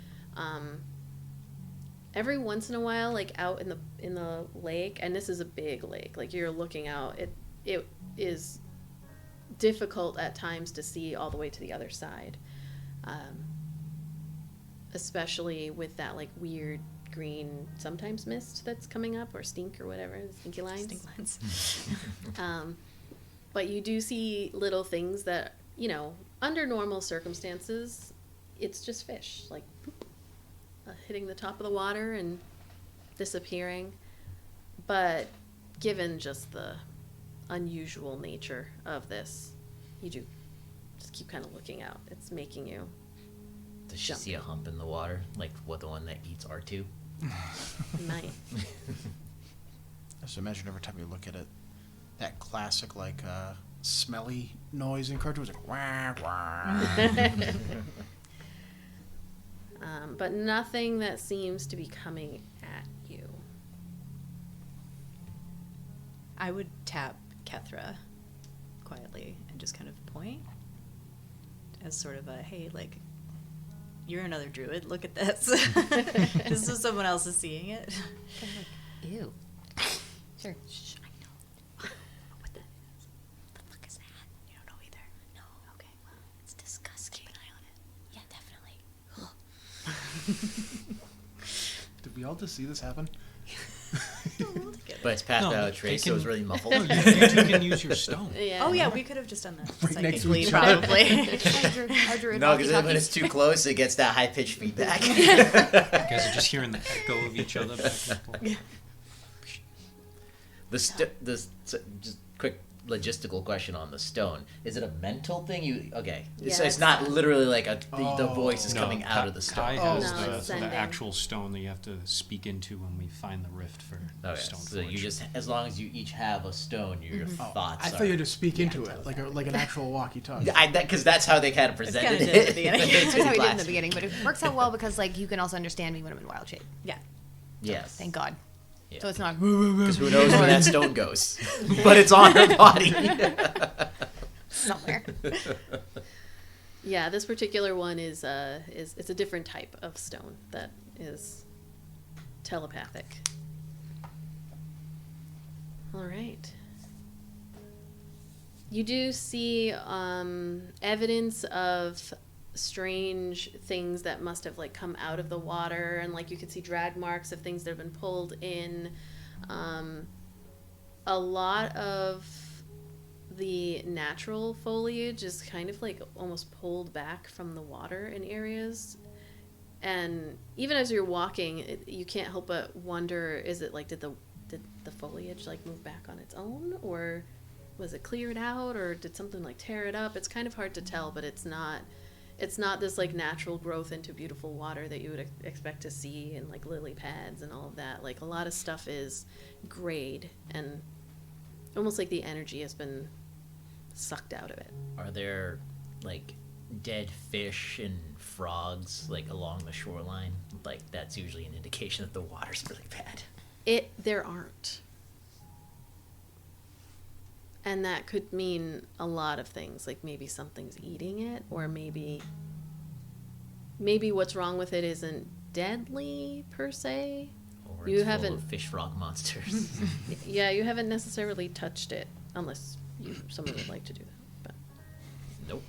every once in a while, like out in the lake, and this is a big lake, like you're looking out, it is difficult at times to see all the way to the other side, especially with that like weird green sometimes mist that's coming up, or stink or whatever, stinky lines. Stink lines. But you do see little things that, you know, under normal circumstances, it's just fish, like hitting the top of the water and disappearing. But given just the unusual nature of this, you do just keep kind of looking out. It's making you Does she jump. see a hump in the water? Like what, the one that eats R2? Might. Just imagine every time you look at it, that classic like smelly noise in cartoons, like wah wah. But nothing that seems to be coming at you. I would tap Kethra quietly and just kind of point as sort of a, hey, like, you're another druid, look at this. This is someone else is seeing it. Kind of like, ew. Sure. Shh, I know. What that is. What the fuck is that? You don't know either. No. Okay, well, It's disgusting. keep an eye on it. Yeah, definitely. Did we all just see this happen? But it's passed No, out they trace, so can- it's really muffled. No, you two can use your stone. Yeah. Oh yeah, we could have just done that Right next to psychically, each other. probably. Our druid No, because when walkie-talkie. it's too close, it gets that high pitched feedback. You guys are just hearing the echo of each other back and forth. Just quick logistical question on the stone. Is it a mental thing? Yeah, So it's it's not not. literally like the voice is No, coming out of the Kai stone. has No, it's the sending. actual stone that you have to speak into when we find the rift for Okay, stone so you forge. just, as long as you each have a stone, your thoughts I are. thought you had to speak into it, like an actual walkie-talkie. Because that's how they kind of presented kinda it. did at the beginning. when they That's how we did in class. the beginning, but it works out well because like you can also understand me when I'm in wild shape. Yeah. Yes. Thank God. Yeah. So it's not Because who knows where that stone goes? But it's on her body. somewhere. Yeah, this particular one is it's a different type of stone that is telepathic. All right. You do see evidence of strange things that must have like come out of the water, and like you could see drag marks of things that have been pulled in. A lot of the natural foliage is kind of like almost pulled back from the water in areas, And even as you're walking, you can't help but wonder, is it like, did the foliage like move back on its own, or was it cleared out, or did something like tear it up? It's kind of hard to tell, but it's not this like natural growth into beautiful water that you would expect to see in like lily pads and all of that. Like a lot of stuff is grayed and almost like the energy has been sucked out of it. Are there like dead fish and frogs like along the shoreline? Like that's usually an indication that the water's really bad. There aren't. And that could mean a lot of things, like maybe something's eating it, or maybe what's wrong with it isn't deadly per se. Or You it's full haven't- of fish frog monsters. Yeah, you haven't necessarily touched it, unless someone would like to do that. Nope.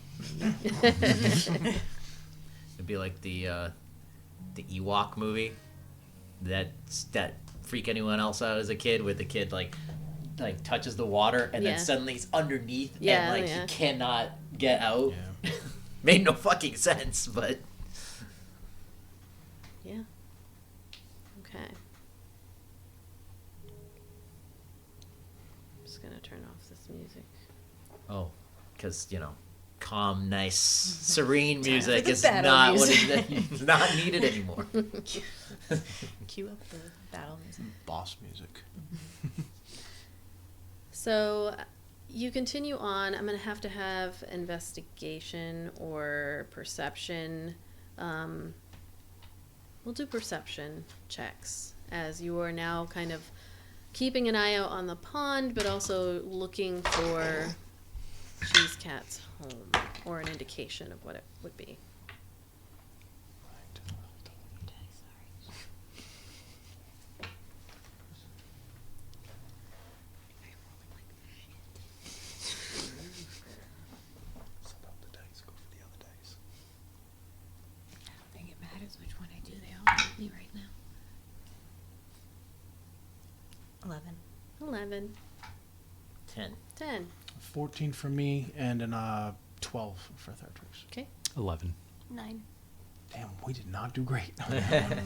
It'd be like the Ewok movie that freak anyone else out as a kid, where the kid like touches the water and Yeah. then suddenly he's underneath Yeah, and yeah. he cannot get out. Yeah. Made no fucking sense, but Yeah. Okay. I'm just gonna turn off this music. oh, because calm, nice, serene music the is battle not music. what is not needed anymore. Cue up the battle music. Boss music. So you continue on. I'm going to have investigation or perception. We'll do perception checks, as you are now kind of keeping an eye out on the pond, but also looking for Cheese Cat's home, or an indication of what it would be. I don't think it matters which one I do. They all hate me right now. 11. 11. 10. 10. 14 for me, and an 12 for Thertrix. Okay. 11. 9. Damn, we did not do great on that one.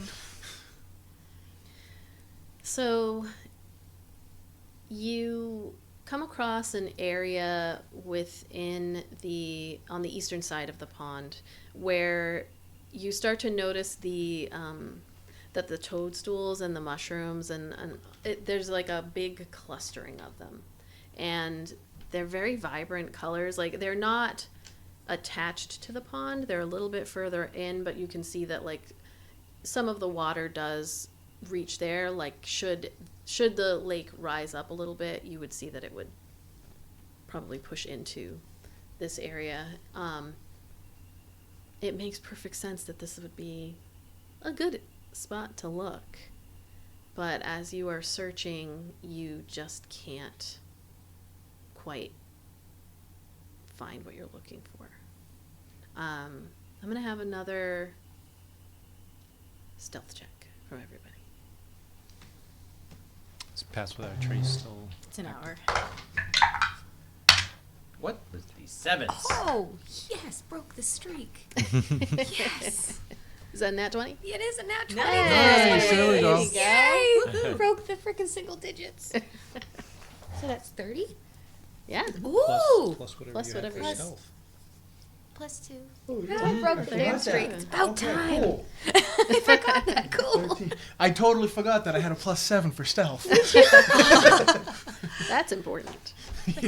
So you come across an area on the eastern side of the pond where you start to notice that the toadstools and the mushrooms there's like a big clustering of them, and they're very vibrant colors. Like they're not attached to the pond, they're a little bit further in, but you can see that like some of the water does reach there. Like should the lake rise up a little bit, you would see that it would probably push into this area. It makes perfect sense that this would be a good spot to look, but as you are searching, you just can't quite find what you're looking for. I'm gonna have another stealth check from everybody. Is Pass Without a Trace still? It's an hour. What was these sevens? Oh, yes, broke the streak. Yes. Is that a nat 20? It is a nat 20. Nice. There we go. Yay! Woohoo! Broke the freaking single digits. So that's 30? Yeah. Ooh! Plus whatever Plus you have whatever for you- stealth. Plus 2. Oh, I broke the damn streak. It's about time. Cool. I forgot that. Cool. 13. I totally forgot that I had a +7 for stealth. That's important.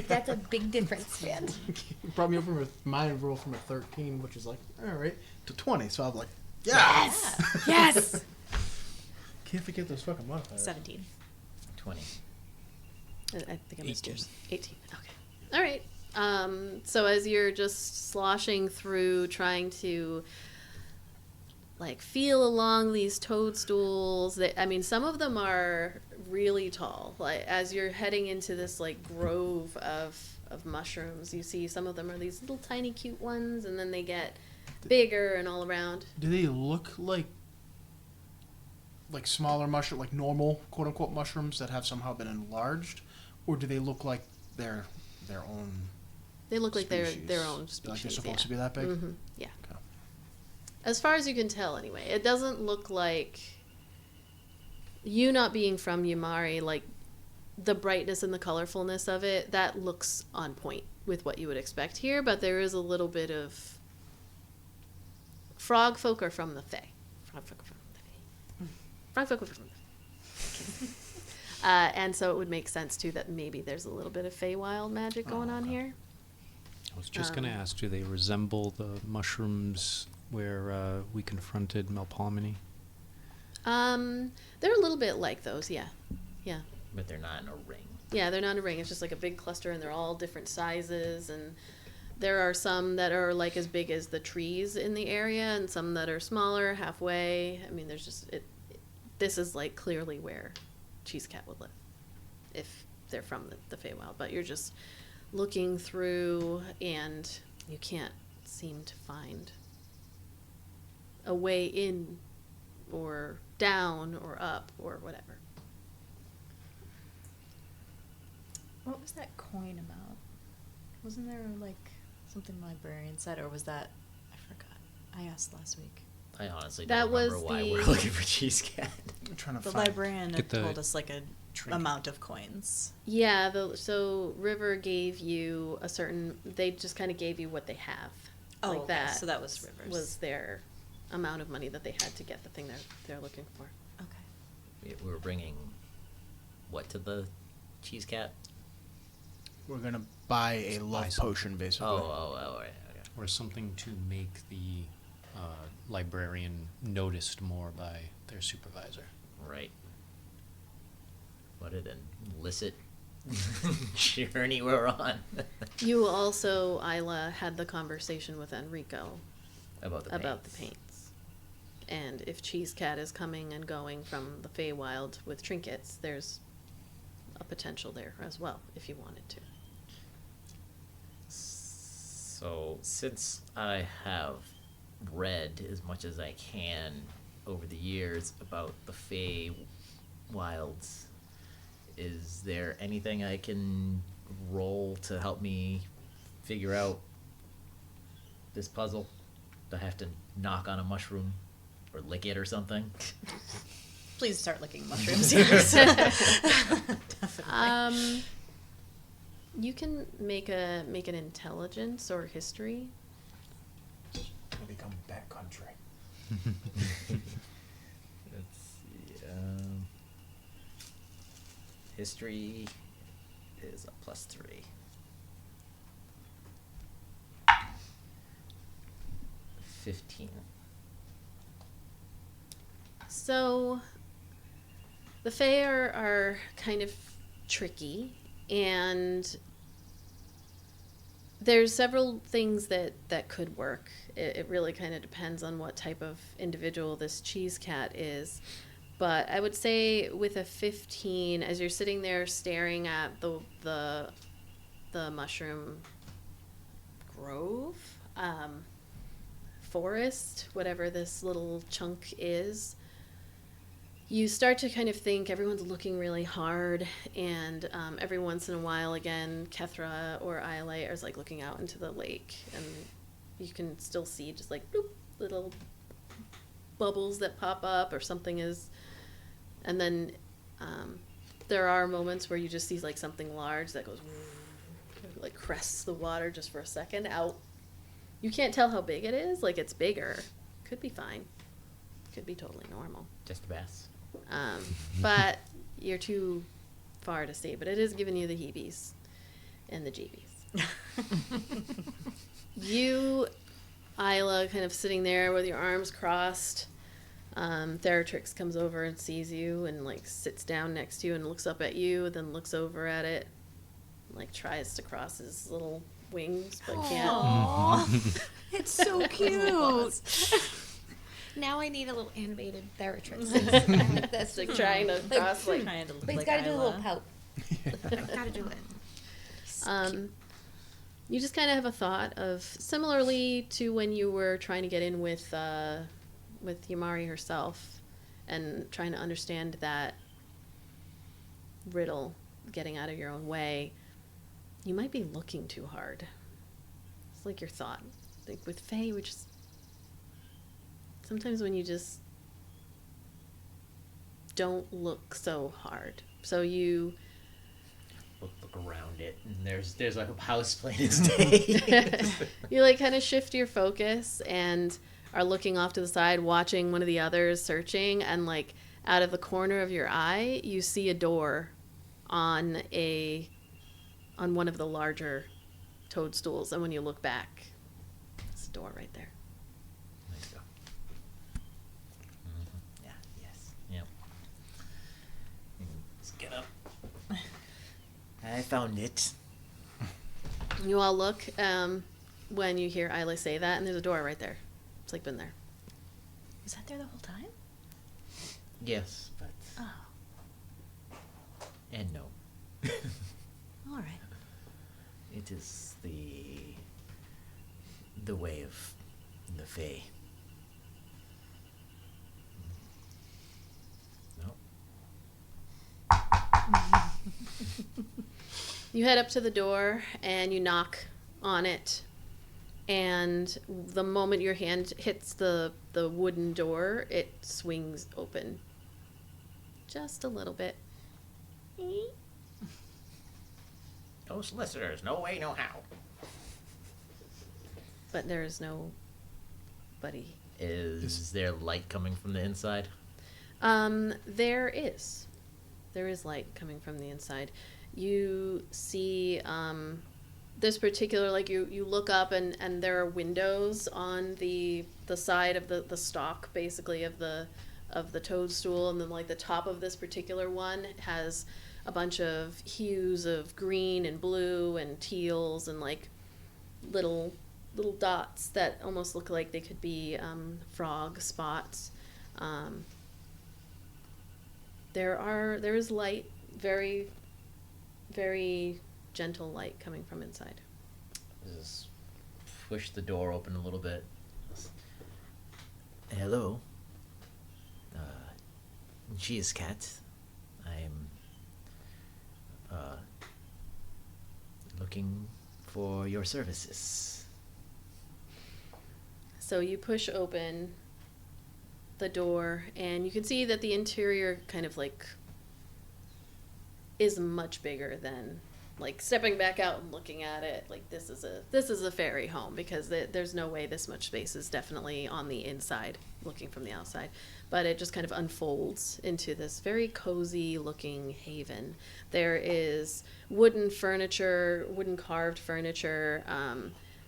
That's a big difference, man. Brought me up from mine roll from a 13, which is like, all right, to 20. So I was like, yes! Yes! Can't forget those fucking modifiers. 17. 20. I think I missed yours. 18. Okay. All right. So as you're just sloshing through, trying to like feel along these toadstools, some of them are really tall. Like as you're heading into this like grove of mushrooms, you see some of them are these little tiny cute ones, and then they get bigger and all around. Do they look like smaller mushroom, like normal quote unquote mushrooms that have somehow been enlarged, or do they look like they're their own? They look like they're species? their own species. Like they're supposed yeah. to be that big. Mm-hmm. Yeah. Okay. As far as you can tell, anyway. It doesn't look like... You not being from Yamari, like, the brightness and the colorfulness of it, that looks on point with what you would expect here, but there is a little bit of... Frog folk are from the Fae. Frog folk are from the Fae. Frog folk are from the Fae. And so it would make sense, too, that maybe there's a little bit of Feywild magic going on here. I was just going to ask, do they resemble the mushrooms where we confronted Melpomene? They're a little bit like those, yeah. Yeah. But they're not in a ring. Yeah, they're not in a ring. It's just like a big cluster, and they're all different sizes, and there are some that are like as big as the trees in the area, and some that are smaller, halfway. I mean, there's just... This is like clearly where Cheesecat would live, if they're from the Feywild. But you're just looking through, and you can't seem to find a way in, or down, or up, or whatever. What was that coin about? Wasn't there like something the librarian said, or was that... I forgot. I asked last week. I honestly That don't remember was why the- we're looking for Cheesecat. I'm trying to The find. librarian Get had the told us like a trinket. amount of coins. Yeah, so River gave you a certain... They just kind of gave you what they have. Oh, like okay, that so that was River's. was their amount of money that they had to get the thing they're looking for. Okay. We were bringing what to the Cheesecat? We're gonna buy a Buy love something. potion, basically. Oh, right. Okay. Or something to make the librarian noticed more by their supervisor. Right. What an illicit journey we're on. You also, Ayla, had the conversation with Enrico About the paints. paints. And if Cheesecat is coming and going from the Feywild with trinkets, there's a potential there as well, if you wanted to. So, since I have read as much as I can over the years about the Fey Wilds, is there anything I can roll to help me figure out this puzzle? Do I have to knock on a mushroom or lick it or something? Please start licking mushrooms. Yes. Definitely. You can make an intelligence or history. It'll become backcountry. Let's see. History is a +3. $15. So, the Fae are kind of tricky, and there's several things that could work. It really kind of depends on what type of individual this Cheesecat is. But I would say with a 15, as you're sitting there staring at the mushroom grove, forest, whatever this little chunk is, you start to kind of think everyone's looking really hard, and every once in a while, again, Kethra or Iolite is like looking out into the lake, and you can still see just like bloop, little bubbles that pop up, or something is, and then there are moments where you just see like something large that goes like crests the water just for a second out. You can't tell how big it is. Like, it's bigger. Could be fine. Could be totally normal. Just a bass. But you're too far to see. But it is giving you the heebies and the jeebies. You, Ayla, kind of sitting there with your arms crossed. Theratrix comes over and sees you and, like, sits down next to you and looks up at you, then looks over at it, like, tries to cross his little wings, but can't. Aww. It's so cute. Now I need a little animated Theratrix. That's like trying to cross, like, Trying to But he's lick got to do a little Ayla. pout. Got to do it. you just kind of have a thought of, similarly to when you were trying to get in with Yamari herself and trying to understand that riddle, getting out of your own way, you might be looking too hard. It's like your thought. Like with Faye, sometimes when you just don't look so hard. So you Look around it, and there's like a house plain as day. you like kind of shift your focus and are looking off to the side, watching one of the others searching, and like out of the corner of your eye, you see a door on one of the larger toadstools, and when you look back, there's a door right there. There you go. Yeah. Yes. Yep. Let's get up. I found it. You all look when you hear Ayla say that, and there's a door right there. It's like been there. Was that there the whole time? Yes, but Oh. and no. All right. It is the way of the Fae. No. You head up to the door and you knock on it, and the moment your hand hits the wooden door, it swings open just a little bit. Those listeners, no way, no how. But there is nobody. Is there light coming from the inside? There is light coming from the inside. You see this particular, like you look up and there are windows on the side of the stalk, basically, of the toadstool, and then like the top of this particular one has a bunch of hues of green and blue and teals and like little dots that almost look like they could be frog spots. There is light, very, very gentle light coming from inside. Just push the door open a little bit. Hello. She is Cat. I'm looking for your services. So you push open the door, and you can see that the interior kind of like is much bigger than, like, stepping back out and looking at it, like this is a fairy home, because there's no way this much space is definitely on the inside looking from the outside, but it just kind of unfolds into this very cozy looking haven. There is wooden carved furniture,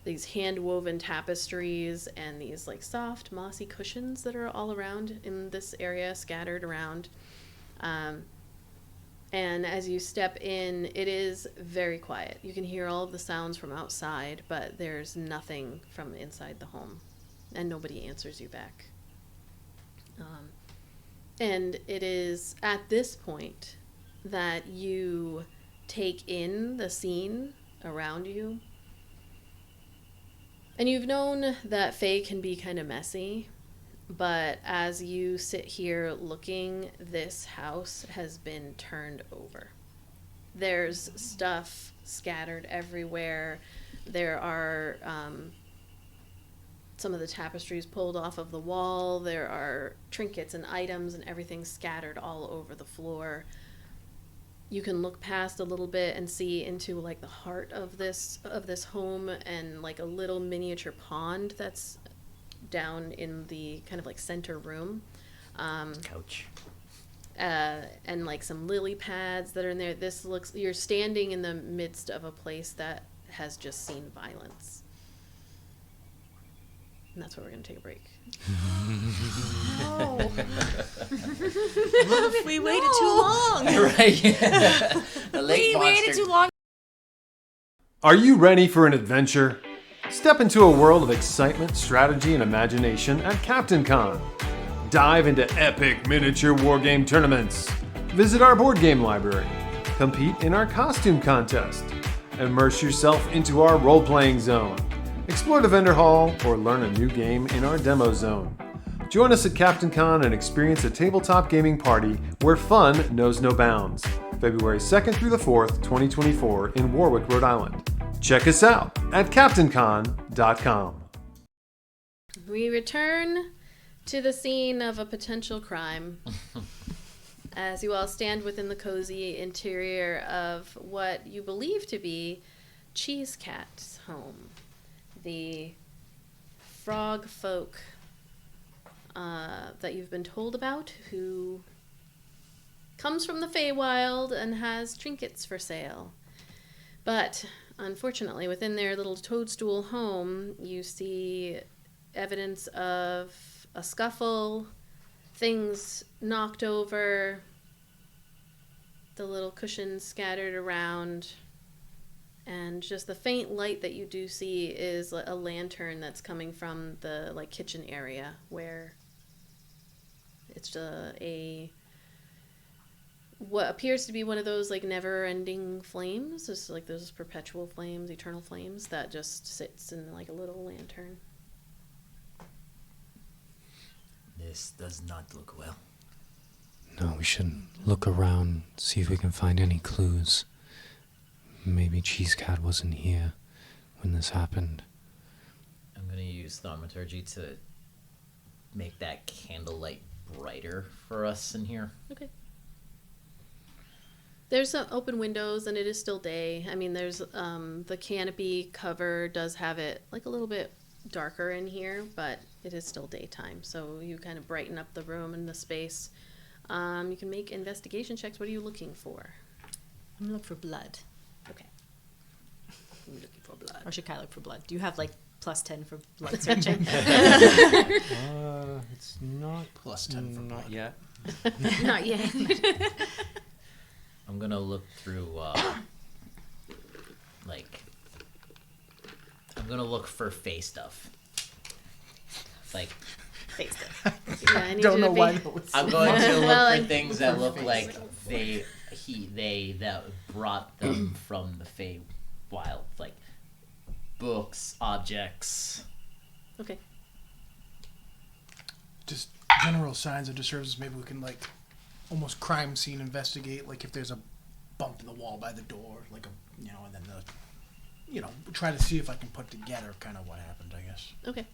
these hand woven tapestries, and these like soft mossy cushions that are all around in this area, scattered around. And as you step in, it is very quiet. You can hear all of the sounds from outside, but there's nothing from inside the home, and nobody answers you back. And it is at this point that you take in the scene around you. And you've known that Fae can be kind of messy, but as you sit here looking, this house has been turned over. There's stuff scattered everywhere. There are some of the tapestries pulled off of the wall. There are trinkets and items and everything scattered all over the floor. You can look past a little bit and see into like the heart of this home, and like a little miniature pond that's down in the kind of like center room. Couch. And like some lily pads that are in there. You're standing in the midst of a place that has just seen violence. And that's where we're going to take a break. No. We waited too long. Right. We waited too long. Are you ready for an adventure? Step into a world of excitement, strategy, and imagination at CaptainCon. Dive into epic miniature wargame tournaments. Visit our board game library. Compete in our costume contest. Immerse yourself into our role-playing zone. Explore the vendor hall or learn a new game in our demo zone. Join us at CaptainCon and experience a tabletop gaming party where fun knows no bounds. February 2nd through the 4th, 2024 in Warwick, Rhode Island. Check us out at CaptainCon.com. We return to the scene of a potential crime as you all stand within the cozy interior of what you believe to be Cheese Cat's home. The frog folk that you've been told about, who comes from the Feywild and has trinkets for sale. But unfortunately, within their little toadstool home, you see evidence of a scuffle, things knocked over, the little cushions scattered around, and just the faint light that you do see is a lantern that's coming from the kitchen area, where it's what appears to be one of those never-ending flames, just those perpetual flames, eternal flames, that just sits in a little lantern. This does not look well. No, we should look around, see if we can find any clues. Maybe Cheese Cat wasn't here when this happened. I'm going to use thaumaturgy to make that candlelight brighter for us in here. Okay. There's some open windows, and it is still day. I mean, there's the canopy cover does have it a little bit darker in here, but it is still daytime, so you kind of brighten up the room and the space. You can make investigation checks. What are you looking for? I'm looking for blood. Okay. I'm looking for blood. Or should Kai look for blood? Do you have +10 for blood searching? It's not +10 for not blood. yet. Not yet. I'm going to look through, I'm going to look for Fey stuff. Face it. Yeah, I need Don't you know to be... why that was. I'm going to look Well, for things that look like they that brought them from the Fey wild, like books, objects. Okay. Just general signs of disturbance. Maybe we can almost crime scene investigate. If there's a bump in the wall by the door, and then try to see if I can put together kind of what happened. I guess. Okay.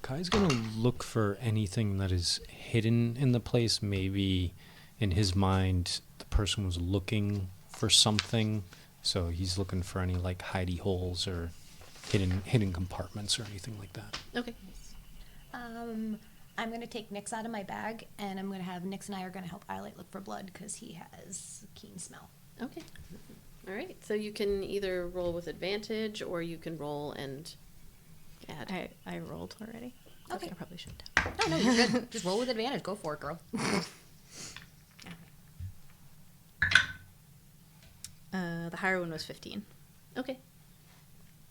Kai's gonna look for anything that is hidden in the place. Maybe in his mind, the person was looking for something, so he's looking for any hidey holes or hidden compartments or anything like that. Okay. I'm gonna take Nyx out of my bag, and I'm gonna have Nyx and I are gonna help Iolite look for blood because he has a keen smell. Okay. All right. So you can either roll with advantage, or you can roll and add. I rolled already. Okay. I probably shouldn't. Oh no, you're good. Just roll with advantage. Go for it, girl. The higher one was 15. Okay.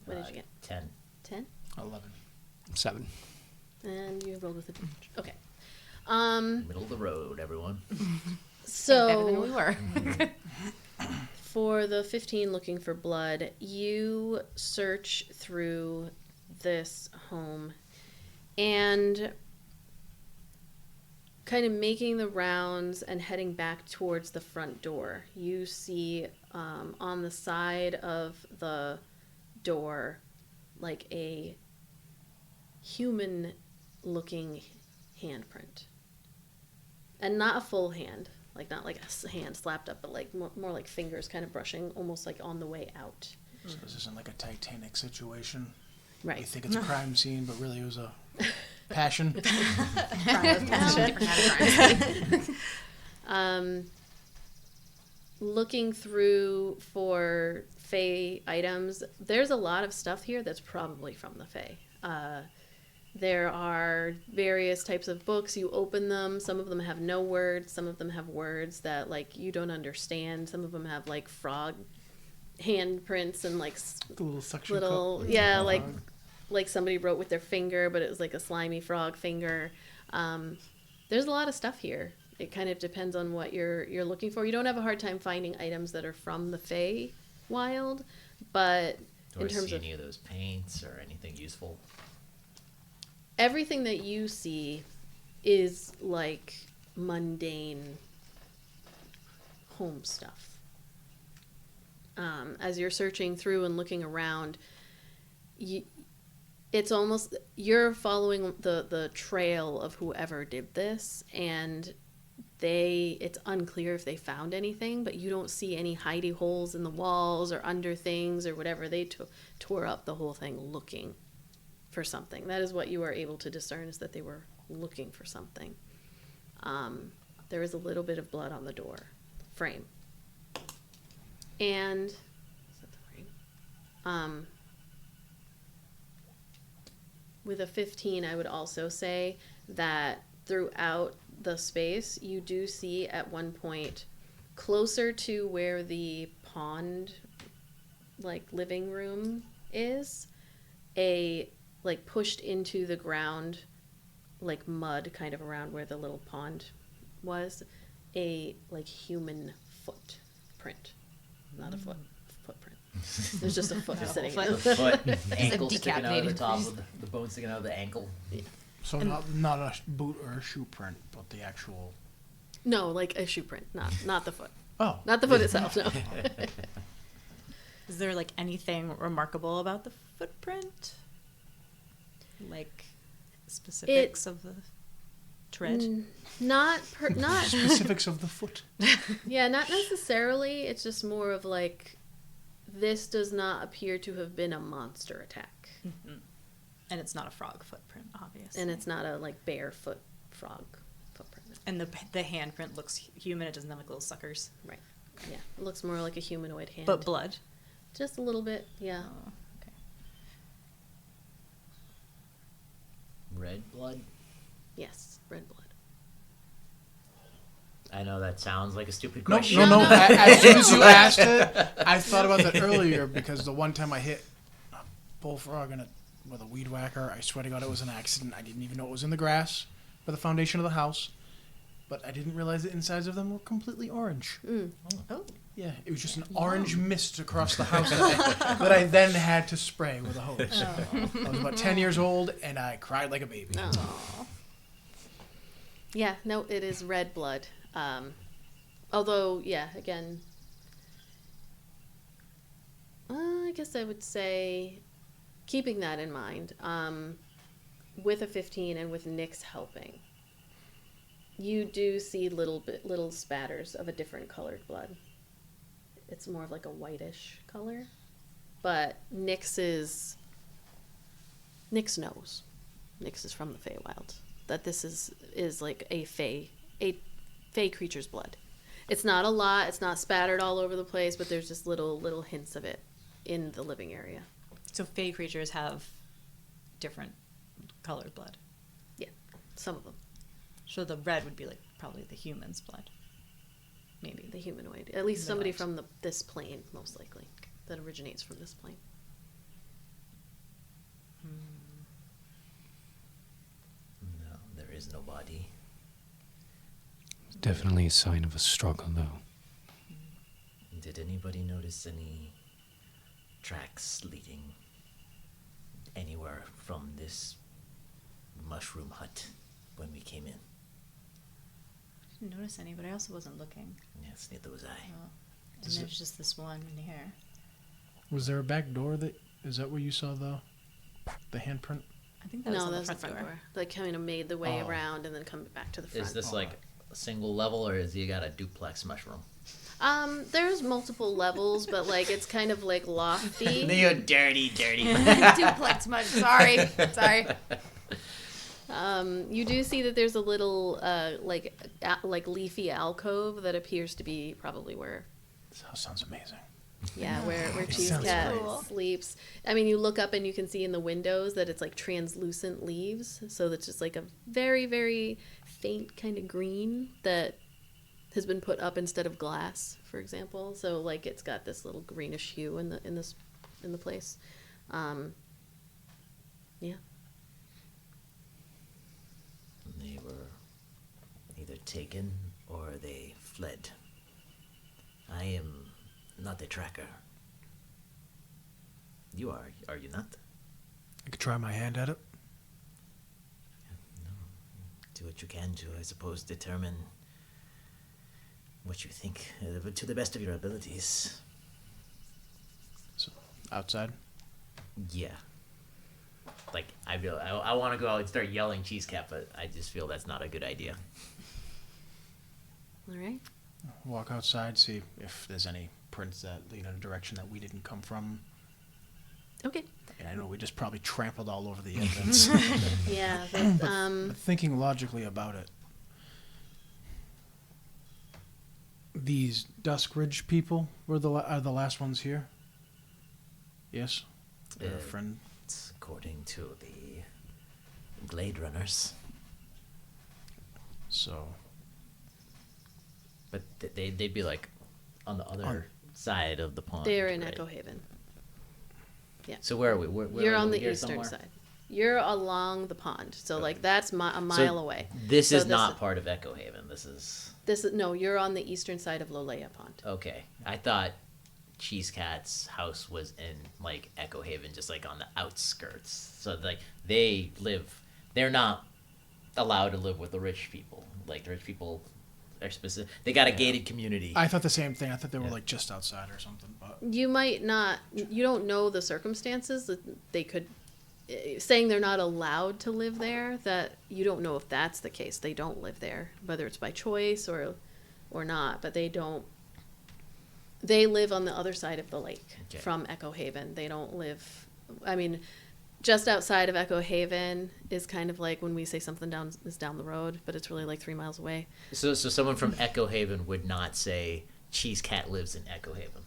What did you get? 10. 10? 11. 7. And you rolled with advantage. Okay. Middle of the road, everyone. Better than we So were. for the 15 looking for blood, you search through this home and kind of making the rounds and heading back towards the front door. You see on the side of the door a human looking handprint, and not a full hand, not a hand slapped up, but more like fingers kind of brushing, almost on the way out. So this isn't a Titanic situation. You Right. think it's a crime scene, but really it was a passion. Different kind of crime. Looking through for Fae items, there's a lot of stuff here that's probably from the Fae. There are various types of books. You open them. Some of them have no words. Some of them have words that you don't understand. Some of them have frog handprints and The little suction little cup. yeah like somebody wrote with their finger, but it was a slimy frog finger. There's a lot of stuff here. It kind of depends on what you're looking for. You don't have a hard time finding items that are from the Fey wild, but Do in I terms see of any of those paints or anything useful? everything that you see is mundane home stuff. As you're searching through and looking around, it's almost you're following the trail of whoever did this, and it's unclear if they found anything, but you don't see any hidey holes in the walls or under things or whatever. They tore up the whole thing looking for something. That is what you are able to discern, is that they were looking for something. There is a little bit of blood on the door frame. And is that the frame? With a 15, I would also say that throughout the space, you do see at one point, closer to where the pond, like, living room is, like, pushed into the ground, like, mud kind of around where the little pond was, a, like, human footprint. Not a footprint. There's just a foot sitting in The foot, the ankle It's a sticking out of the decapitated top of the bone sticking out of the ankle. So not a boot or a shoe print, but the actual. No, like a shoe print, not the foot. Oh. Not the foot itself, no. Is there like anything remarkable about the footprint? Like specifics of the tread? Not Specifics of the foot. yeah, not necessarily. It's just more of like, this does not appear to have been a monster attack. Mm-hmm. And it's not a frog footprint, obviously. And it's not a like barefoot frog footprint. And the handprint looks human. It doesn't have like little suckers. Right. Yeah. It looks more like a humanoid hand. But blood. Just a little bit, yeah. Oh, okay. Red blood? Yes, red blood. I know that sounds like a stupid No, question. no. As soon as you asked it, I thought about that earlier because the one time I hit a bullfrog with a weed whacker, I swear to God it was an accident. I didn't even know it was in the grass by the foundation of the house. But I didn't realize the insides of them were completely orange. Oh. Yeah, it was just an orange mist across the house that I then had to spray with a hose. I was about 10 years old, and I cried like a baby. Aww. Yeah, no, it is red blood. Although, yeah, again, I guess I would say, keeping that in mind, with a 15 and with Nyx helping, you do see little spatters of a different colored blood. It's more of like a whitish color, but Nyx knows. Nyx is from the Feywild. That this is like a fey creature's blood. It's not a lot. It's not spattered all over the place, but there's just little hints of it in the living area. So fey creatures have different colored blood. Yeah, some of them. So the red would be like probably the human's blood. Maybe. The humanoid. At least somebody Humanoid. from this plane, most likely, that originates from this plane. No, there is no body. Definitely a sign of a struggle, though. Did anybody notice any tracks leading anywhere from this mushroom hut when we came in? I didn't notice any, but I also wasn't looking. Yes, neither was I. Oh. And there's just this one in here. Was there a back door is that where you saw the handprint? I think that was No, on that's the front door. They kind of made the way Oh. around and then come back to the front. Is this like a single level, or is you got a duplex mushroom? There's multiple levels, but like it's kind of like lofty. You dirty. Duplex much. Sorry. You do see that there's a little like leafy alcove that appears to be probably where This house sounds amazing. where Cheese sounds Cat cool. sleeps. I mean, you look up and you can see in the windows that it's like translucent leaves, so that's just like a very, very faint kind of green that has been put up instead of glass, for example. So like it's got this little greenish hue in the place. Yeah. They were either taken or they fled. I am not a tracker. You are you not? I could try my hand at it. Do what you can to, I suppose, determine what you think to the best of your abilities. So, outside. Yeah. like I want to go out and start yelling cheese cat, but I just feel that's not a good idea. All right. Walk outside, see if there's any prints that lead in a direction that we didn't come from. Okay. And I know we just probably trampled all over the evidence. Yeah. But thinking logically about it, these Dusk Ridge people are the last ones here. Yes, their friend. It's according to the Glade Runners. So, but they'd be like on the other side of the pond. They're in right? Echo Haven. Yeah. So where are we? We're You're on over the here eastern somewhere? side. You're along the pond, so like that's a mile So away. This So is not part of Echo Haven. This is No, you're on the eastern side of Lolea Pond. okay. I thought Cheese Cat's house was in like Echo Haven, just like on the outskirts. So like they're not allowed to live with the rich people. Like the rich people are specific. They got a gated community. I thought the same thing. I thought they were like just outside or something. But You might not. You don't know the circumstances that they could. Saying they're not allowed to live there. That you don't know if that's the case. They don't live there, whether it's by choice or not. But they don't. They live on the other side of the lake from Echo Haven. They don't live. I mean, just outside of Echo Haven is kind of like when we say something is down the road, but it's really like 3 miles away. So someone from Echo Haven would not say Cheese Cat lives in Echo Haven.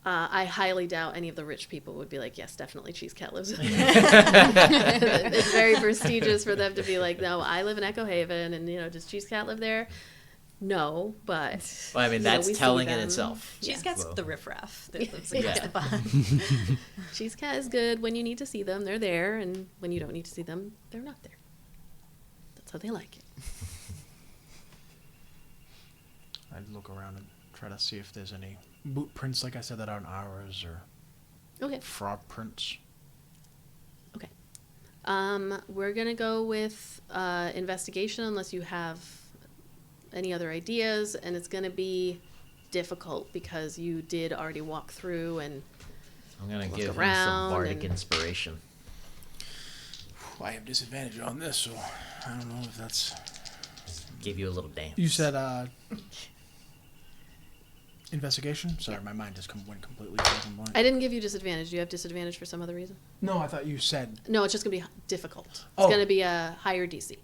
I highly doubt any of the rich people would be like, yes, definitely Cheese Cat lives. It's very prestigious for them to be like, no, I live in Echo Haven, and does Cheese Cat live there? No, but Well, I mean, that's we see telling in them. itself. Cheese Yeah. Cat's Well. the riffraff that lives Yeah. across the pond. Cheese Cat is good when you need to see them. They're there, and when you don't need to see them, they're not there. That's how they like it. I'd look around and try to see if there's any boot prints, like I said, that aren't ours, or Okay. frog prints. Okay. We're gonna go with investigation unless you have any other ideas, and it's gonna be difficult because you did already walk through and I'm gonna Look give him around some bardic and- inspiration. I have disadvantage on this, so I don't know if that's. Give you a little dance. You said investigation. Sorry, my mind just went completely blank. I didn't give you disadvantage. Do you have disadvantage for some other reason? No, I thought you said. No, it's just gonna be difficult. It's Oh. gonna be a higher DC.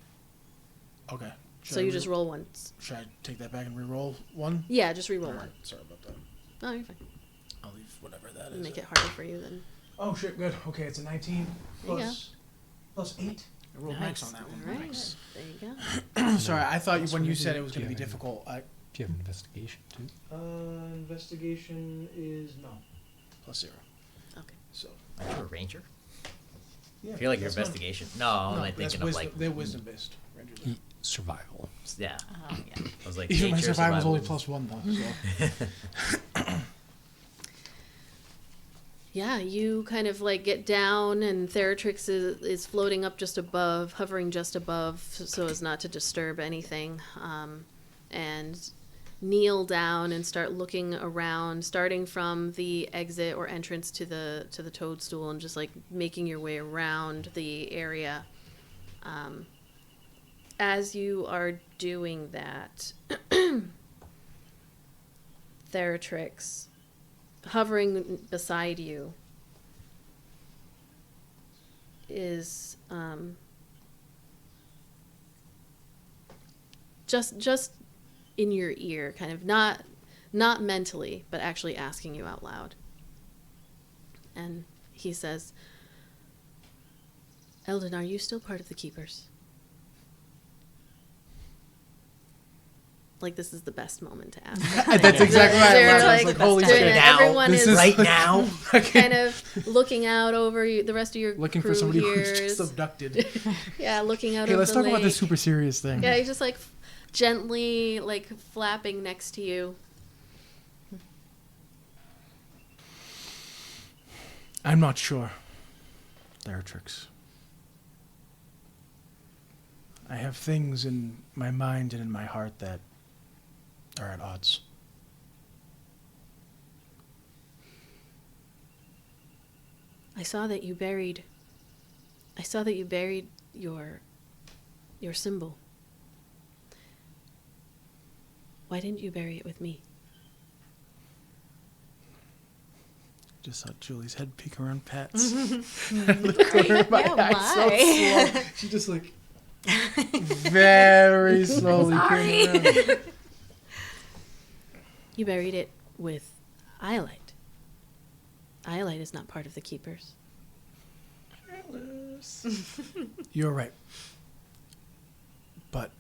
Okay. So you just roll once. Should I take that back and re-roll one? Yeah, just re-roll Alright, one. sorry about that. Oh, you're fine. I'll leave whatever that It'll is. make it harder for you then. Oh shit! Good. Okay, it's a 19 There you plus 8. I rolled max on that All one. right. There you go. Sorry, I thought Plus when you whatever said it was going to be yeah. difficult. Do you have investigation too? Investigation is no. Plus 0. Okay. So. Aren't you a ranger? Yeah, I feel like your that's not- investigation. No, I'm No, like that's thinking of wisdom, like they're wisdom based. Rangers are. Survival. yeah. Yeah. I was like Even my nature, survival's only survival. +1 though. So. Yeah, you kind of like get down, and Theratrix is floating up just above, hovering just above, so as not to disturb anything, and kneel down and start looking around, starting from the exit or entrance to the toadstool, and just like making your way around the area. As you are doing that, Theratrix, hovering beside you, is just in your ear, kind of not mentally, but actually asking you out loud. And he says, "Eldon, are you still part of the Keepers?" Like, this is the best moment to ask. That's exactly right. They're I was like, like, holy doing shit. it. Now, Everyone this is right now. kind of looking out over you, the rest of your Looking crew for somebody hears. who's just abducted. Yeah, looking out Hey, over let's the talk lake. about this super serious thing. Yeah, he's just like gently like flapping next to you. I'm not sure. Theratrix. I have things in my mind and in my heart that are at odds. I saw that you buried I saw that you buried your symbol. Why didn't you bury it with me? Just saw Julie's head peek around Pat's. The corner of my eye so slow. She just like very slowly came around. You buried it with Iolite. Iolite is not part of the Keepers. You're right. But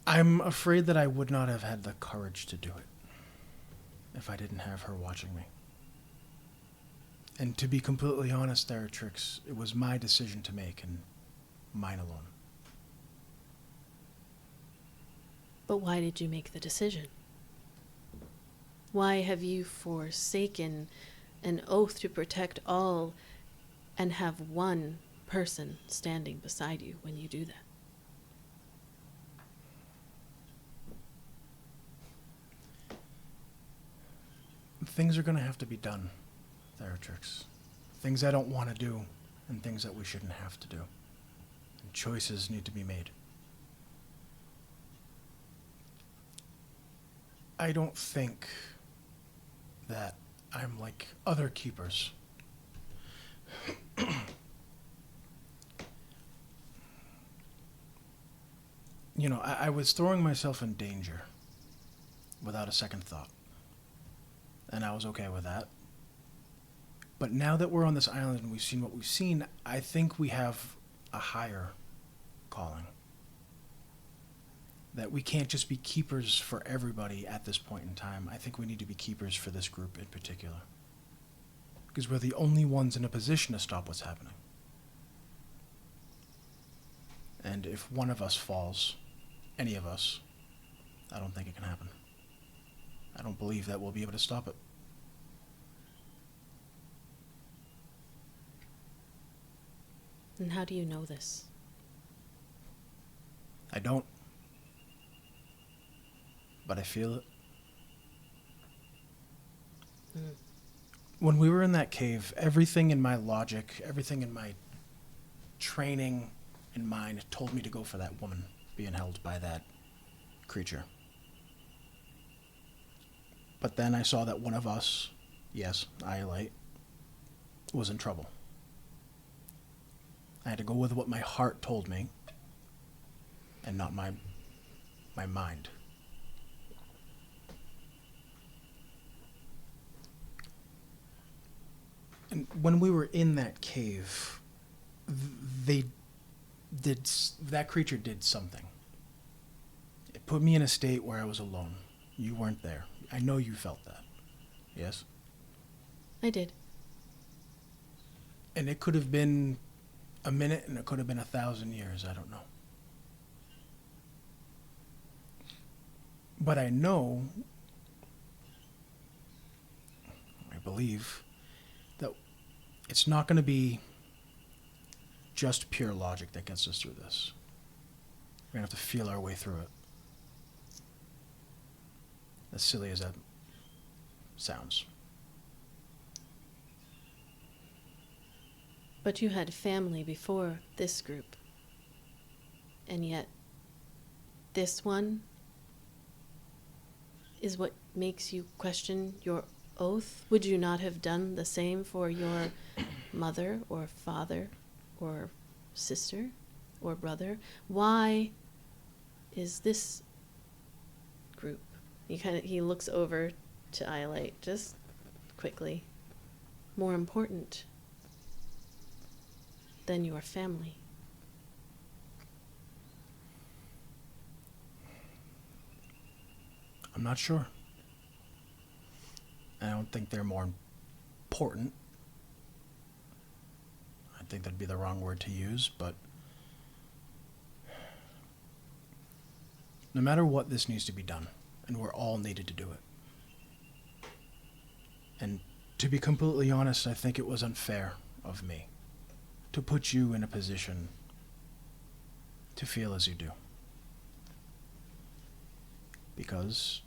I'm afraid that I would not have had the courage to do it if I didn't have her watching me. And to be completely honest, Theratrix, it was my decision to make, and mine alone. But why did you make the decision? Why have you forsaken an oath to protect all and have one person standing beside you when you do that? Things are going to have to be done, Theratrix. Things I don't want to do, and things that we shouldn't have to do. And choices need to be made. I don't think that I'm like other keepers. You know, I was throwing myself in danger without a second thought. And I was okay with that. But now that we're on this island and we've seen what we've seen, I think we have a higher calling. That we can't just be keepers for everybody at this point in time. I think we need to be keepers for this group in particular. Because we're the only ones in a position to stop what's happening. And if one of us falls, any of us, I don't think it can happen. I don't believe that we'll be able to stop it. And how do you know this? I don't. But I feel it. When we were in that cave, everything in my logic, everything in my training in mind told me to go for that woman being held by that creature. But then I saw that one of us, yes, Iolite, was in trouble. I had to go with what my heart told me and not my mind. And when we were in that cave, that creature did something. It put me in a state where I was alone. You weren't there. I know you felt that. Yes? I did. And it could have been a minute and it could have been 1,000 years. I don't know. But I know, I believe, that it's not going to be just pure logic that gets us through this. We're going to have to feel our way through it. As silly as that sounds. But you had family before this group. And yet, this one is what makes you question your oath? Would you not have done the same for your mother or father or sister or brother? Why is this group? He looks over to Iolite just quickly. More important than your family. I'm not sure. I don't think they're more important. I think that'd be the wrong word to use, but no matter what, this needs to be done, and we're all needed to do it. And to be completely honest, I think it was unfair of me to put you in a position to feel as you do. Because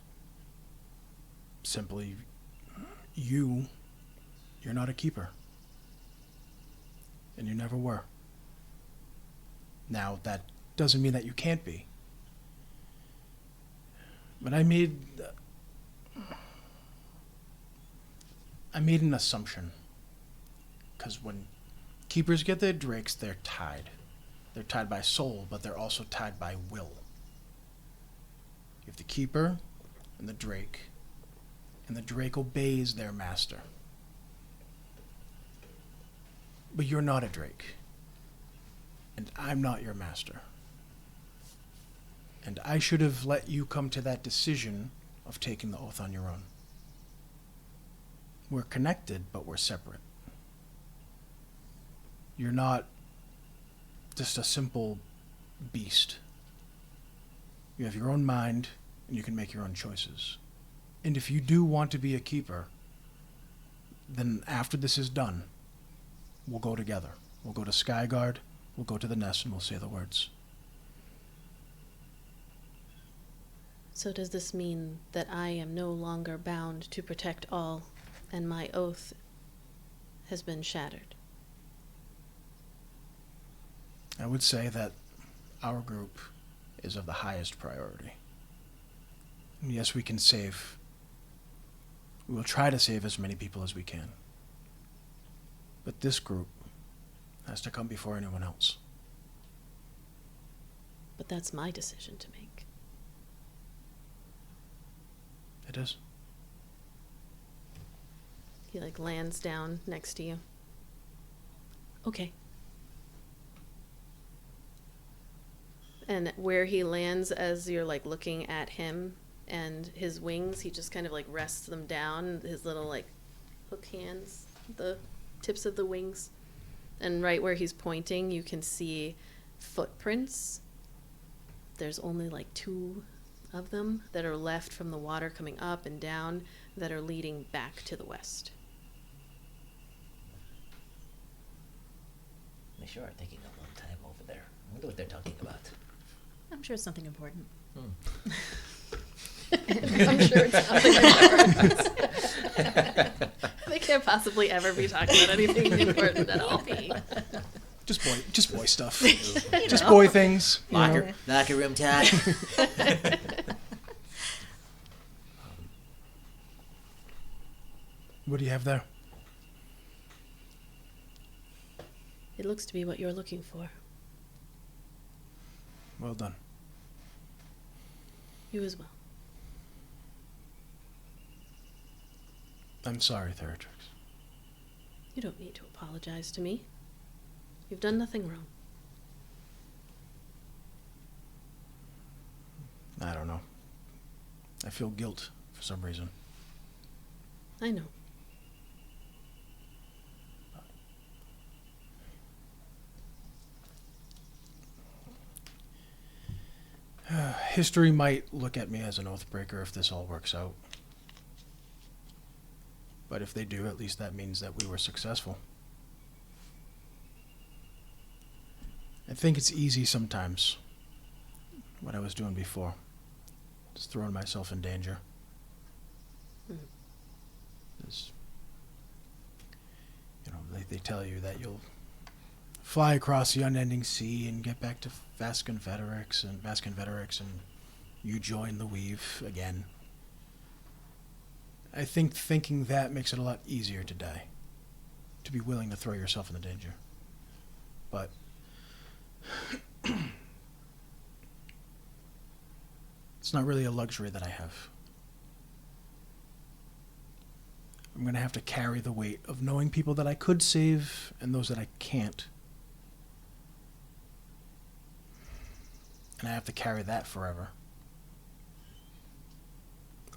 simply, you're not a keeper. And you never were. Now, that doesn't mean that you can't be. But I made an assumption. Because when keepers get their drakes, they're tied. They're tied by soul, but they're also tied by will. You have the keeper and the drake obeys their master. But you're not a drake. And I'm not your master. And I should have let you come to that decision of taking the oath on your own. We're connected, but we're separate. You're not just a simple beast. You have your own mind, and you can make your own choices. And if you do want to be a keeper, then after this is done, we'll go together. We'll go to Skyguard, we'll go to the nest, and we'll say the words. So does this mean that I am no longer bound to protect all, and my oath has been shattered? I would say that our group is of the highest priority. And yes, we can save. We will try to save as many people as we can. But this group has to come before anyone else. But that's my decision to make. It is. He lands down next to you. Okay. And where he lands as you're looking at him and his wings, he just kind of rests them down, his little hook hands, the tips of the wings. And right where he's pointing, you can see footprints. There's only 2 of them that are left from the water coming up and down that are leading back to the west. They sure are taking a long time over there. I wonder what they're talking about. I'm sure it's something important. I'm sure it's something important. They can't possibly ever be talking about anything important at all. Just boy stuff. Just boy things. Locker room talk. What do you have there? It looks to be what you're looking for. Well done. You as well. I'm sorry, Theratrix. You don't need to apologize to me. You've done nothing wrong. I don't know. I feel guilt for some reason. I know. History might look at me as an oathbreaker if this all works out. But if they do, at least that means that we were successful. I think it's easy sometimes, what I was doing before. Just throwing myself in danger. It's, they tell you that you'll fly across the unending sea and get back to Vasconveterix, and you join the Weave again. I think thinking that makes it a lot easier to die. To be willing to throw yourself in the danger. But it's not really a luxury that I have. I'm going to have to carry the weight of knowing people that I could save and those that I can't. And I have to carry that forever.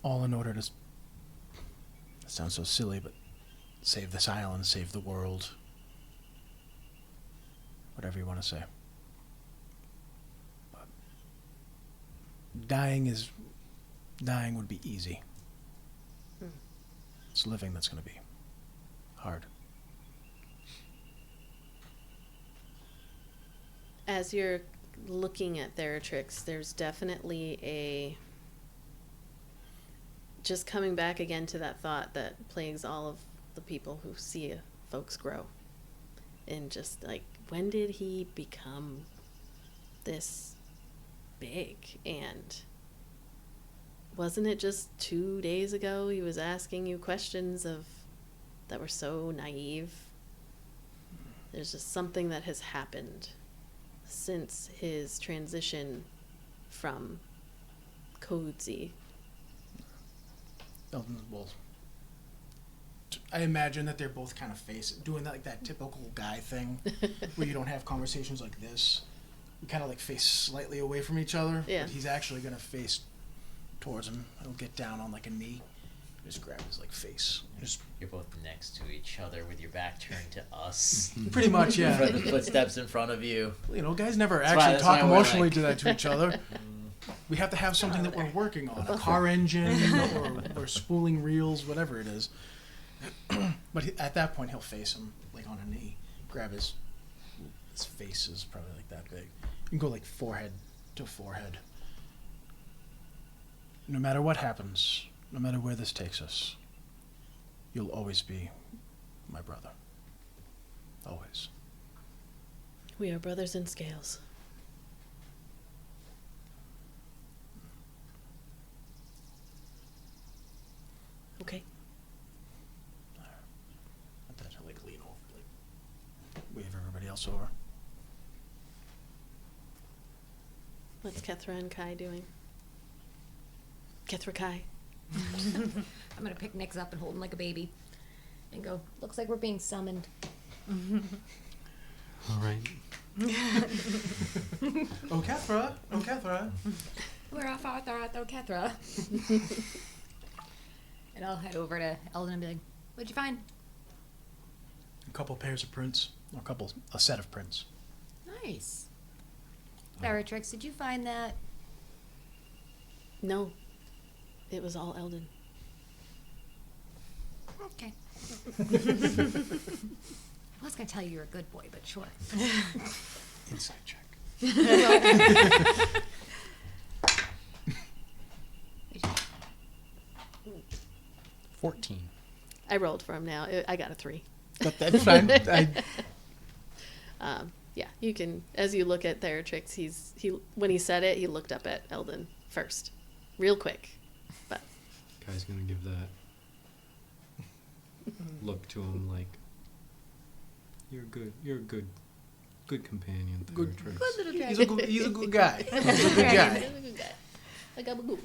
All in order to, that sounds so silly, but save this island, save the world. Whatever you want to say. But dying would be easy. It's living that's going to be hard. As you're looking at Theratrix, there's definitely just coming back again to that thought that plagues all of the people who see folks grow. And just like, when did he become this big? And wasn't it just 2 days ago he was asking you questions that were so naive? There's just something that has happened since his transition from Kodzi. Eldon will. I imagine that they're both kind of doing that, like that typical guy thing, where you don't have conversations like this. You kind of like face slightly away from each other. Yeah. But he's actually gonna face towards him. He'll get down on like a knee, just grab his like face. Just You're both next to each other with your back turned to us. pretty much, yeah. For the footsteps in front of you. You know, guys never That's actually talk why we're emotionally like- to that to each other. We have to have something that we're working on, a car engine, or spooling reels, whatever it is. But at that point, he'll face him like on a knee, grab his face is probably like that big. You can go like forehead to forehead. No matter what happens, no matter where this takes us, you'll always be my brother. Always. We are brothers in scales. Okay. At that, he'll like lean over, like wave everybody else over. What's Kethra and Kai doing? Kethra Kai. I'm gonna pick Nix up and hold him like a baby, and go. Looks like we're being summoned. All right. Oh, Kethra! Oh, Kethra! We're off Arthur, Kethra. And I'll head over to Eldon and be like, "What'd you find?" A couple pairs of prints, or a set of prints. Nice. Bellatrix, did you find that? No. It was all Eldon. Okay. I was gonna tell you you're a good boy, but sure. Inside check. 14. I rolled for him now. I got a 3. But that's fine. Yeah, you can, as you look at Theratrix, he when he said it, he looked up at Eldon first. Real quick. But Guy's gonna give that look to him like, you're a good companion. Good- Theratrix." good little dragon. He's a good guy. He's a good He's guy. a good guy. Like a bagoo.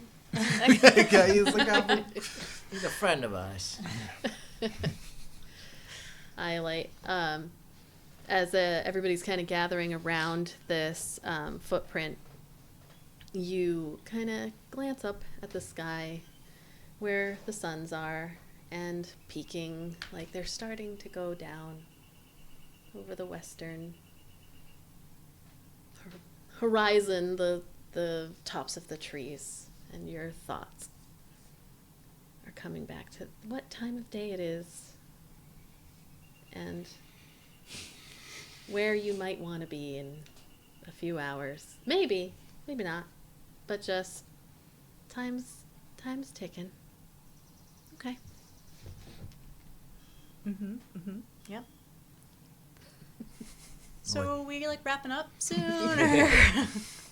He's like a He's a friend of ours. Iolite. As everybody's kind of gathering around this footprint, you kind of glance up at the sky where the suns are and peeking, like they're starting to go down over the western horizon, the tops of the trees, and your thoughts are coming back to what time of day it is and where you might want to be in a few hours. Maybe not, but just time's ticking. Okay. Yep. So we like wrapping up soon? Or? Off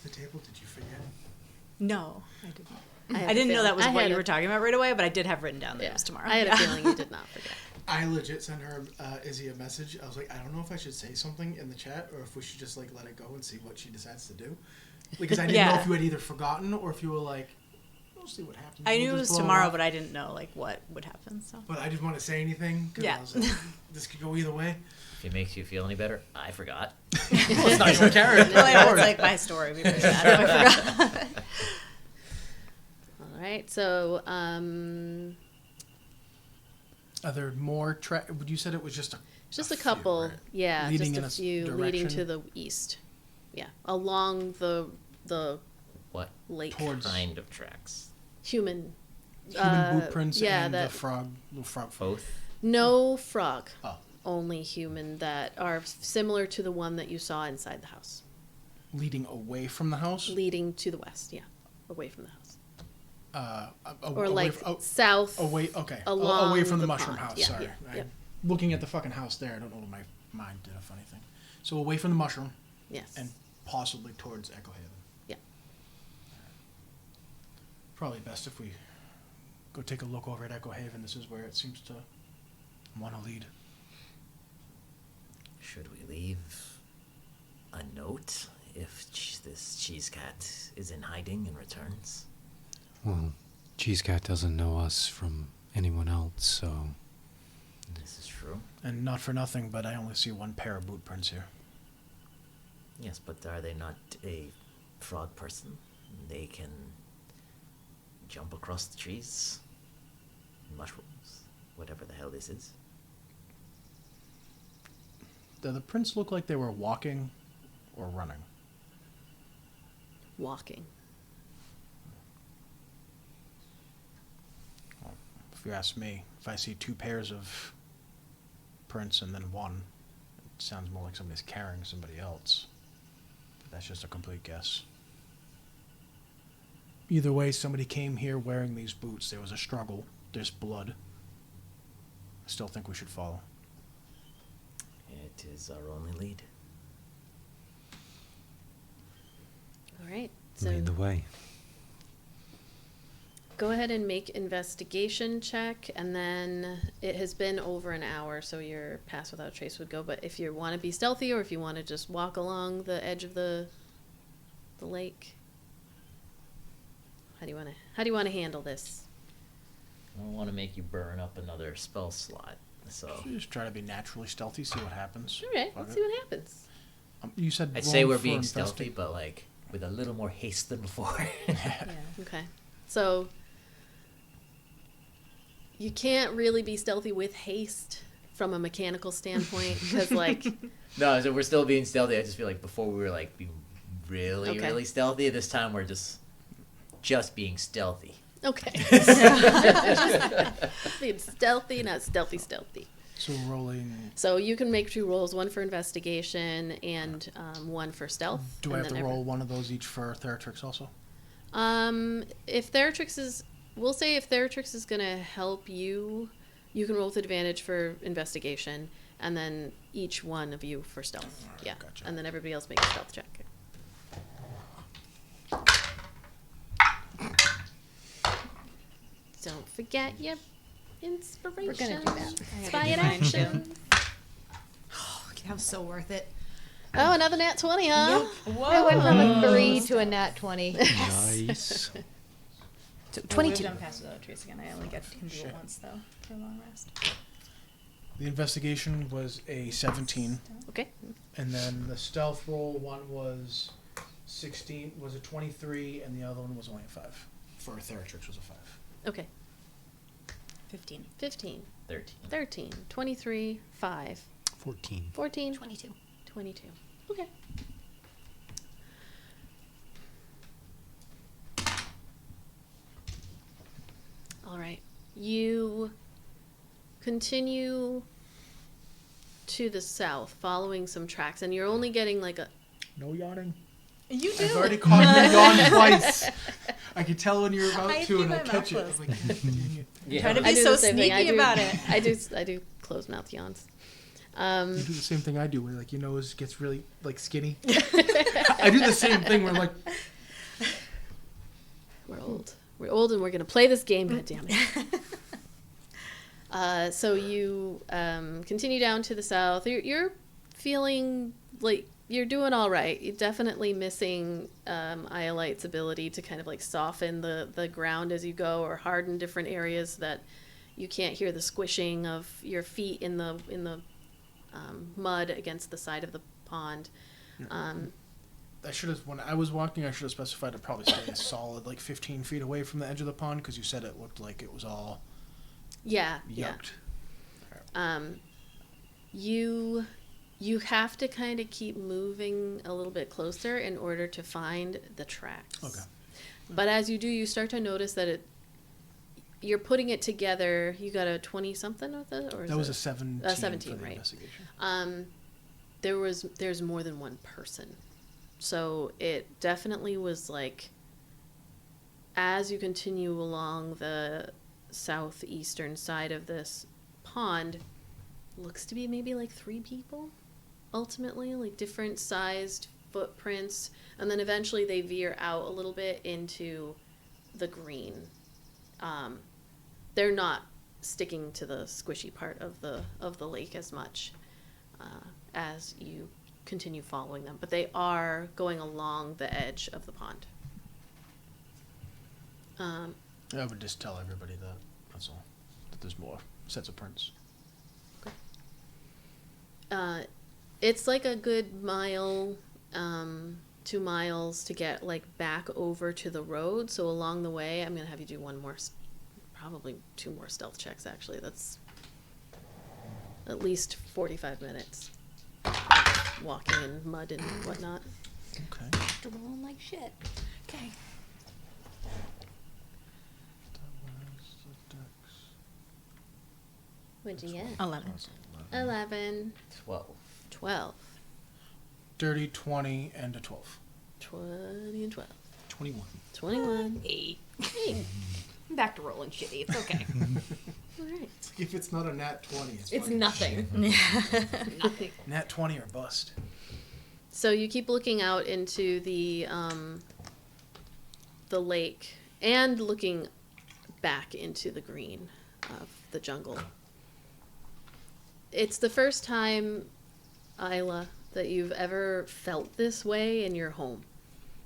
the table, did you forget? No, I didn't. had I a didn't know feeling- that was I what had you a- were talking about right away, but I did have written down that Yeah, it was tomorrow. I had Yeah. a feeling you did not forget. I legit sent her, Izzy, a message. I was like, I don't know if I should say something in the chat or if we should just like let it go and see what she decides to do. Because I didn't know Yeah. if you had either forgotten or if you were like, we'll see what happens. I We'll knew it just was blow tomorrow, off. but I didn't know like what would happen. So But I didn't want to say anything because Yeah. I was like, this could go either way. If it makes you feel any better, I forgot. Well, it's not your character. well, it's like my story. Would be really bad if I forgot. All right. So, Are there more you said it was just just a a few, couple. right? Yeah, Leading in just a a few leading to direction? the east. Yeah, along the What lake. Towards kind of tracks? Human. human blueprints yeah, and that- the little frog. Both? No frog. Oh, Only human that are similar to the one that you saw inside the house. leading away from the house. Leading to the west, yeah. Away from the house. or like south. Away, okay. Along Away from the the mushroom pond. house. Yeah, Sorry. yeah, yep. Looking at the fucking house there, I don't know what my mind did a funny thing. So away from the mushroom. Yes. And possibly towards Echo Haven. Yeah. Probably best if we go take a look over at Echo Haven. This is where it seems to want to lead. Should we leave a note if this cheese cat is in hiding and returns? Well, Cheese Cat doesn't know us from anyone else, so... This is true. And not for nothing, but I only see one pair of boot prints here. Yes, but are they not a frog person? They can jump across the trees, mushrooms, whatever the hell this is. Do the prints look like they were walking or running? Walking. Well, if you ask me, if I see two pairs of prints and then one, it sounds more like somebody's carrying somebody else. But that's just a complete guess. Either way, somebody came here wearing these boots. There was a struggle. There's blood. I still think we should follow. It is our only lead. All right. So Lead the way. go ahead and make investigation check, and then it has been over an hour, so your pass without a trace would go. But if you want to be stealthy, or if you want to just walk along the edge of the lake, how do you want to handle this? I don't want to make you burn up another spell slot, so Just try to be naturally stealthy, see what happens. All right, Fuck let's it. see what happens. You said I'd say roll we're for being investi- stealthy, but like with a little more haste than before. Yeah. Okay, so you can't really be stealthy with haste from a mechanical standpoint, because like No, so we're still being stealthy. I just feel like before we were like being really, Okay. really stealthy. This time we're just being stealthy. okay, being stealthy, not stealthy. So rolling. So you can make 2 rolls, one for investigation and one for stealth. Do I and have to then roll one of those each for Theratrix also? If Theratrix is, we'll say if Theratrix is gonna help you, you can roll with advantage for investigation, and then each one of you for stealth. Alright, Yeah, gotcha. and then everybody else makes a stealth check. Don't forget your inspiration. We're gonna do that. Inspired action. That was so worth it. Oh, another nat 20, huh? I went from a 3 to a nat 20. Nice. 22. We've done pass without a trace again. I only got to do Shit. it once though for a long rest. The investigation was a 17, Okay. and then the stealth roll one was 16, was a 23, and the other one was only a 5. For Theratrix was a 5. Okay. 15. 15, 13. 13, 23, 5, 14. 14, 22. 22. Okay. All right. You continue to the south, following some tracks, and you're only getting like a. No yawning. You do. I've already caught you yawn twice. I could tell when you were about I to, keep and I my catch mouth it. I was like, dang it. Yeah. Trying to I be do so the same thing. sneaky about it. I do closed mouth yawns. You do the same thing I do, where like your nose gets really like skinny. I do the same thing where I'm like, We're old. We're old, and we're gonna play this game. God damn it. So you continue down to the south. You're feeling like you're doing all right. You're definitely missing Iolite's ability to kind of like soften the ground as you go, or harden different areas that you can't hear the squishing of your feet in the mud against the side of the pond. I should have, when I was walking, I should have specified to probably stay a solid like 15 feet away from the edge of the pond, because you said it looked like it was all Yeah. yucked. You have to kind of keep moving a little bit closer in order to find the tracks. Okay. But as you do, you start to notice that you're putting it together. You got a 20-something with it, or is That was it? a 17. 17, for the right. investigation. There's more than one person, so it definitely was like as you continue along the southeastern side of this pond, looks to be maybe like 3 people, ultimately, like different sized footprints, and then eventually they veer out a little bit into the green. They're not sticking to the squishy part of the lake as much as you continue following them, but they are going along the edge of the pond. I would just tell everybody that. That's all. That there's more sets of prints. It's like a good mile, 2 miles to get like back over to the road. So along the way, I'm gonna have you do probably 2 more stealth checks. Actually, that's at least 45 minutes walking in mud and whatnot. Okay. Rolling like shit. Okay. What'd you get? 11. 11. 12. Dirty 20 and a 12. 20 and 12. 21. 21. 8. I'm back to rolling shitty. It's okay. All right. If it's not a nat 20, it's It's fine. nothing. Nothing. Nat 20 or bust. So you keep looking out into the lake and looking back into the green of the jungle. It's the first time, Ayla, that you've ever felt this way in your home.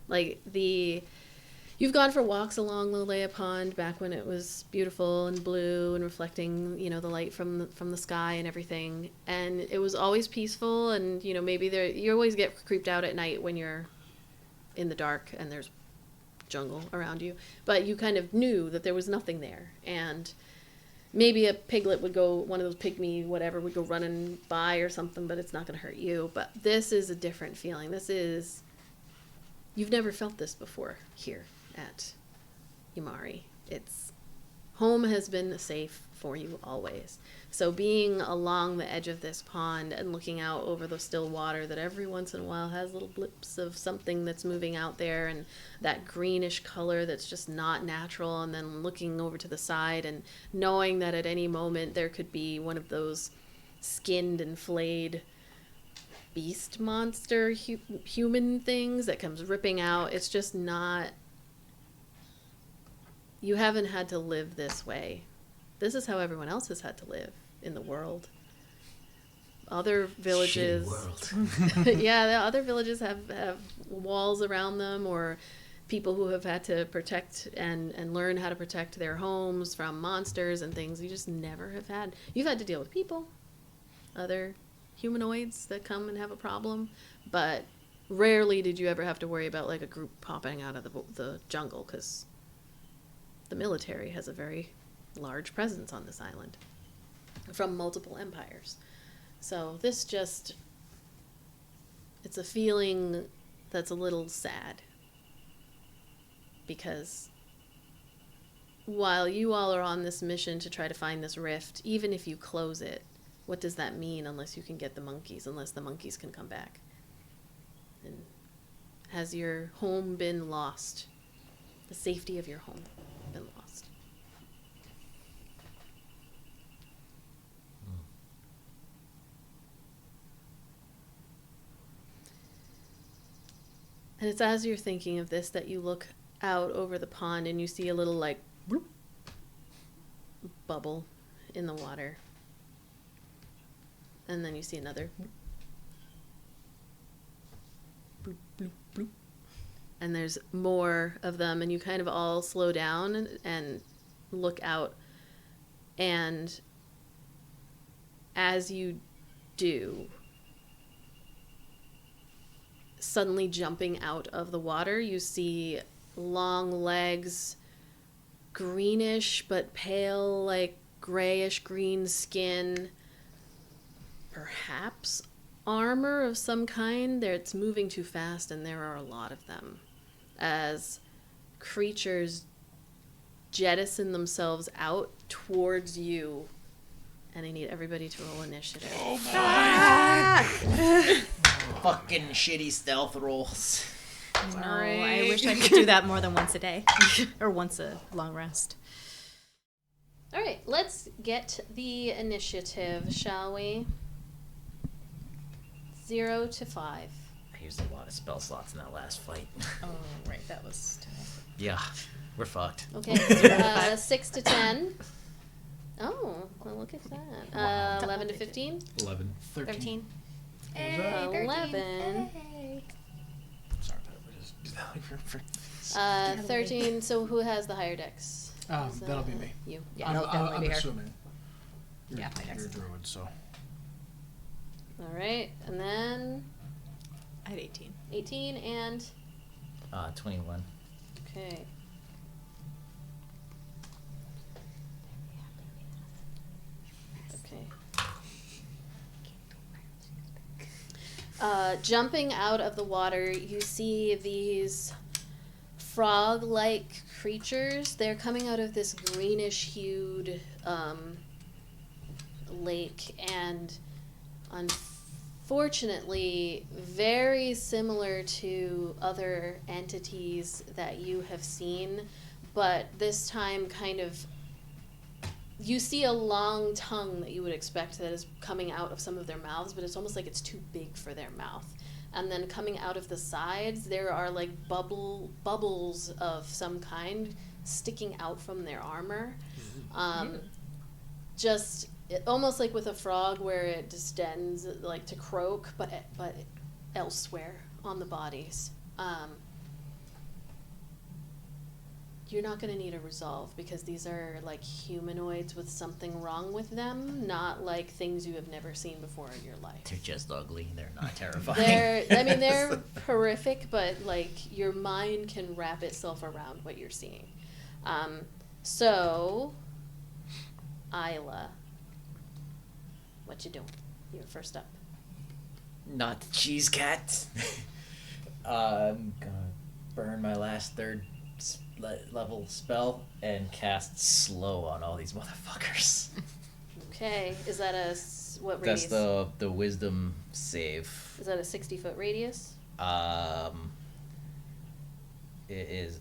Like you've gone for walks along the Lea Pond back when it was beautiful and blue and reflecting, the light from the sky and everything. And it was always peaceful, and maybe you always get creeped out at night when you're in the dark and there's jungle around you. But you kind of knew that there was nothing there, and maybe a piglet would go, one of those pygmy whatever would go running by or something, but it's not going to hurt you. But this is a different feeling. You've never felt this before here at Yamari. Home has been safe for you always. So being along the edge of this pond and looking out over the still water that every once in a while has little blips of something that's moving out there, and that greenish color that's just not natural, and then looking over to the side and knowing that at any moment there could be one of those skinned and flayed beast monster human things that comes ripping out. It's just not... You haven't had to live this way. This is how everyone else has had to live in the world. Other villages... Shitty world. Yeah, the other villages have walls around them, or people who have had to protect and learn how to protect their homes from monsters and things. You just never have had... You've had to deal with people, other humanoids that come and have a problem, but rarely did you ever have to worry about like a group popping out of the jungle, because the military has a very large presence on this island from multiple empires. So this it's a feeling that's a little sad, because while you all are on this mission to try to find this rift, even if you close it, what does that mean unless you can get the monkeys, unless the monkeys can come back? And has your home been lost? The safety of your home been lost? And it's as you're thinking of this that you look out over the pond and you see a little like bloop, bubble in the water. And then you see another bloop, bloop, bloop. And there's more of them, and you kind of all slow down and look out. And as you do, suddenly jumping out of the water, you see long legs, greenish but pale, like grayish green skin, perhaps armor of some kind. It's moving too fast, and there are a lot of them as creatures jettison themselves out towards you. And I need everybody to roll initiative. Fucking shitty stealth rolls. No, Sorry. I wish I could do that more than once a day. Or once a long rest. All right, let's get the initiative, shall we? 0 to 5. I used a lot of spell slots in that last fight. Oh, right, that was... Yeah, we're fucked. Okay, 6 to 10. Oh, well, look at that. Wow. 11 to 15. 11. 13. Hey, 11. Hey. Sorry, that was 13. So who has the higher dex? Is that'll be me. You. Yeah, I'm, you'd definitely I'm be her. assuming. You're, Yeah, my you're a next. druid, so. All right, and then I had 18. 18 and 21. okay. Okay. Jumping out of the water, you see these frog-like creatures. They're coming out of this greenish-hued lake, and unfortunately, very similar to other entities that you have seen, but this time kind of you see a long tongue that you would expect that is coming out of some of their mouths, but it's almost like it's too big for their mouth. And then coming out of the sides, there are like bubbles of some kind sticking out from their armor. Just almost like with a frog where it distends like to croak, but elsewhere on the bodies. You're not going to need a resolve because these are like humanoids with something wrong with them, not like things you have never seen before in your life. They're just ugly. They're not terrifying. They're horrific, but like your mind can wrap itself around what you're seeing. So, Ayla, what you doing? You're first up. Not the cheese cat. I'm gonna burn my last third level spell and cast slow on all these motherfuckers. Okay, is that what radius? That's the wisdom save. Is that a 60-foot radius? It is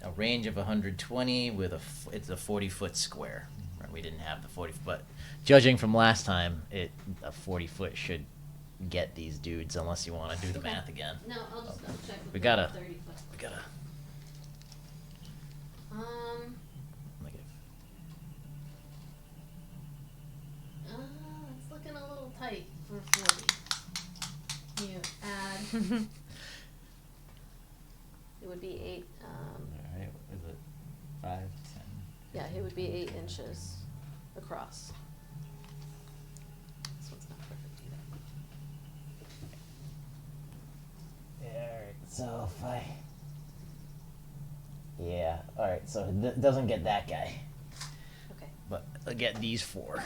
a range of 120 with it's a 40-foot square. Right, we didn't have the 40, but judging from last time, a 40-foot should get these dudes unless you want to do the math again. No, I'll just double check. We gotta- 30 foot. We gotta. Like It's looking a little tight for 40. You add. It would be 8. Alright, is it 5, 10? Yeah, it would be 8 inches across. This one's not perfect either. Yeah, alright, so if I... Yeah, alright, so it doesn't get that guy. Okay. But I'll get these 4. All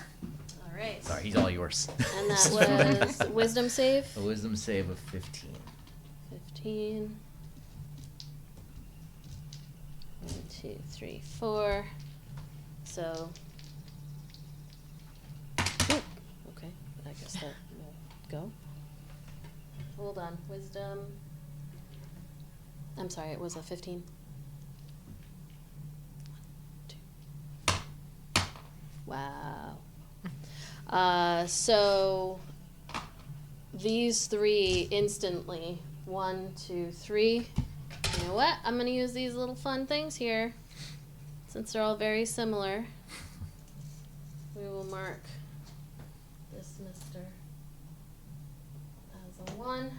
right. Sorry, he's all yours. And that was wisdom save. A wisdom save of 15. 15. 1, 2, 3, 4. So. Ooh, okay, I guess that will go. Hold on, wisdom. I'm sorry, it was a 15. 1, 2. Wow. So these 3 instantly. 1, 2, 3. You know what? I'm going to use these little fun things here. Since they're all very similar, we will mark this mister as a 1.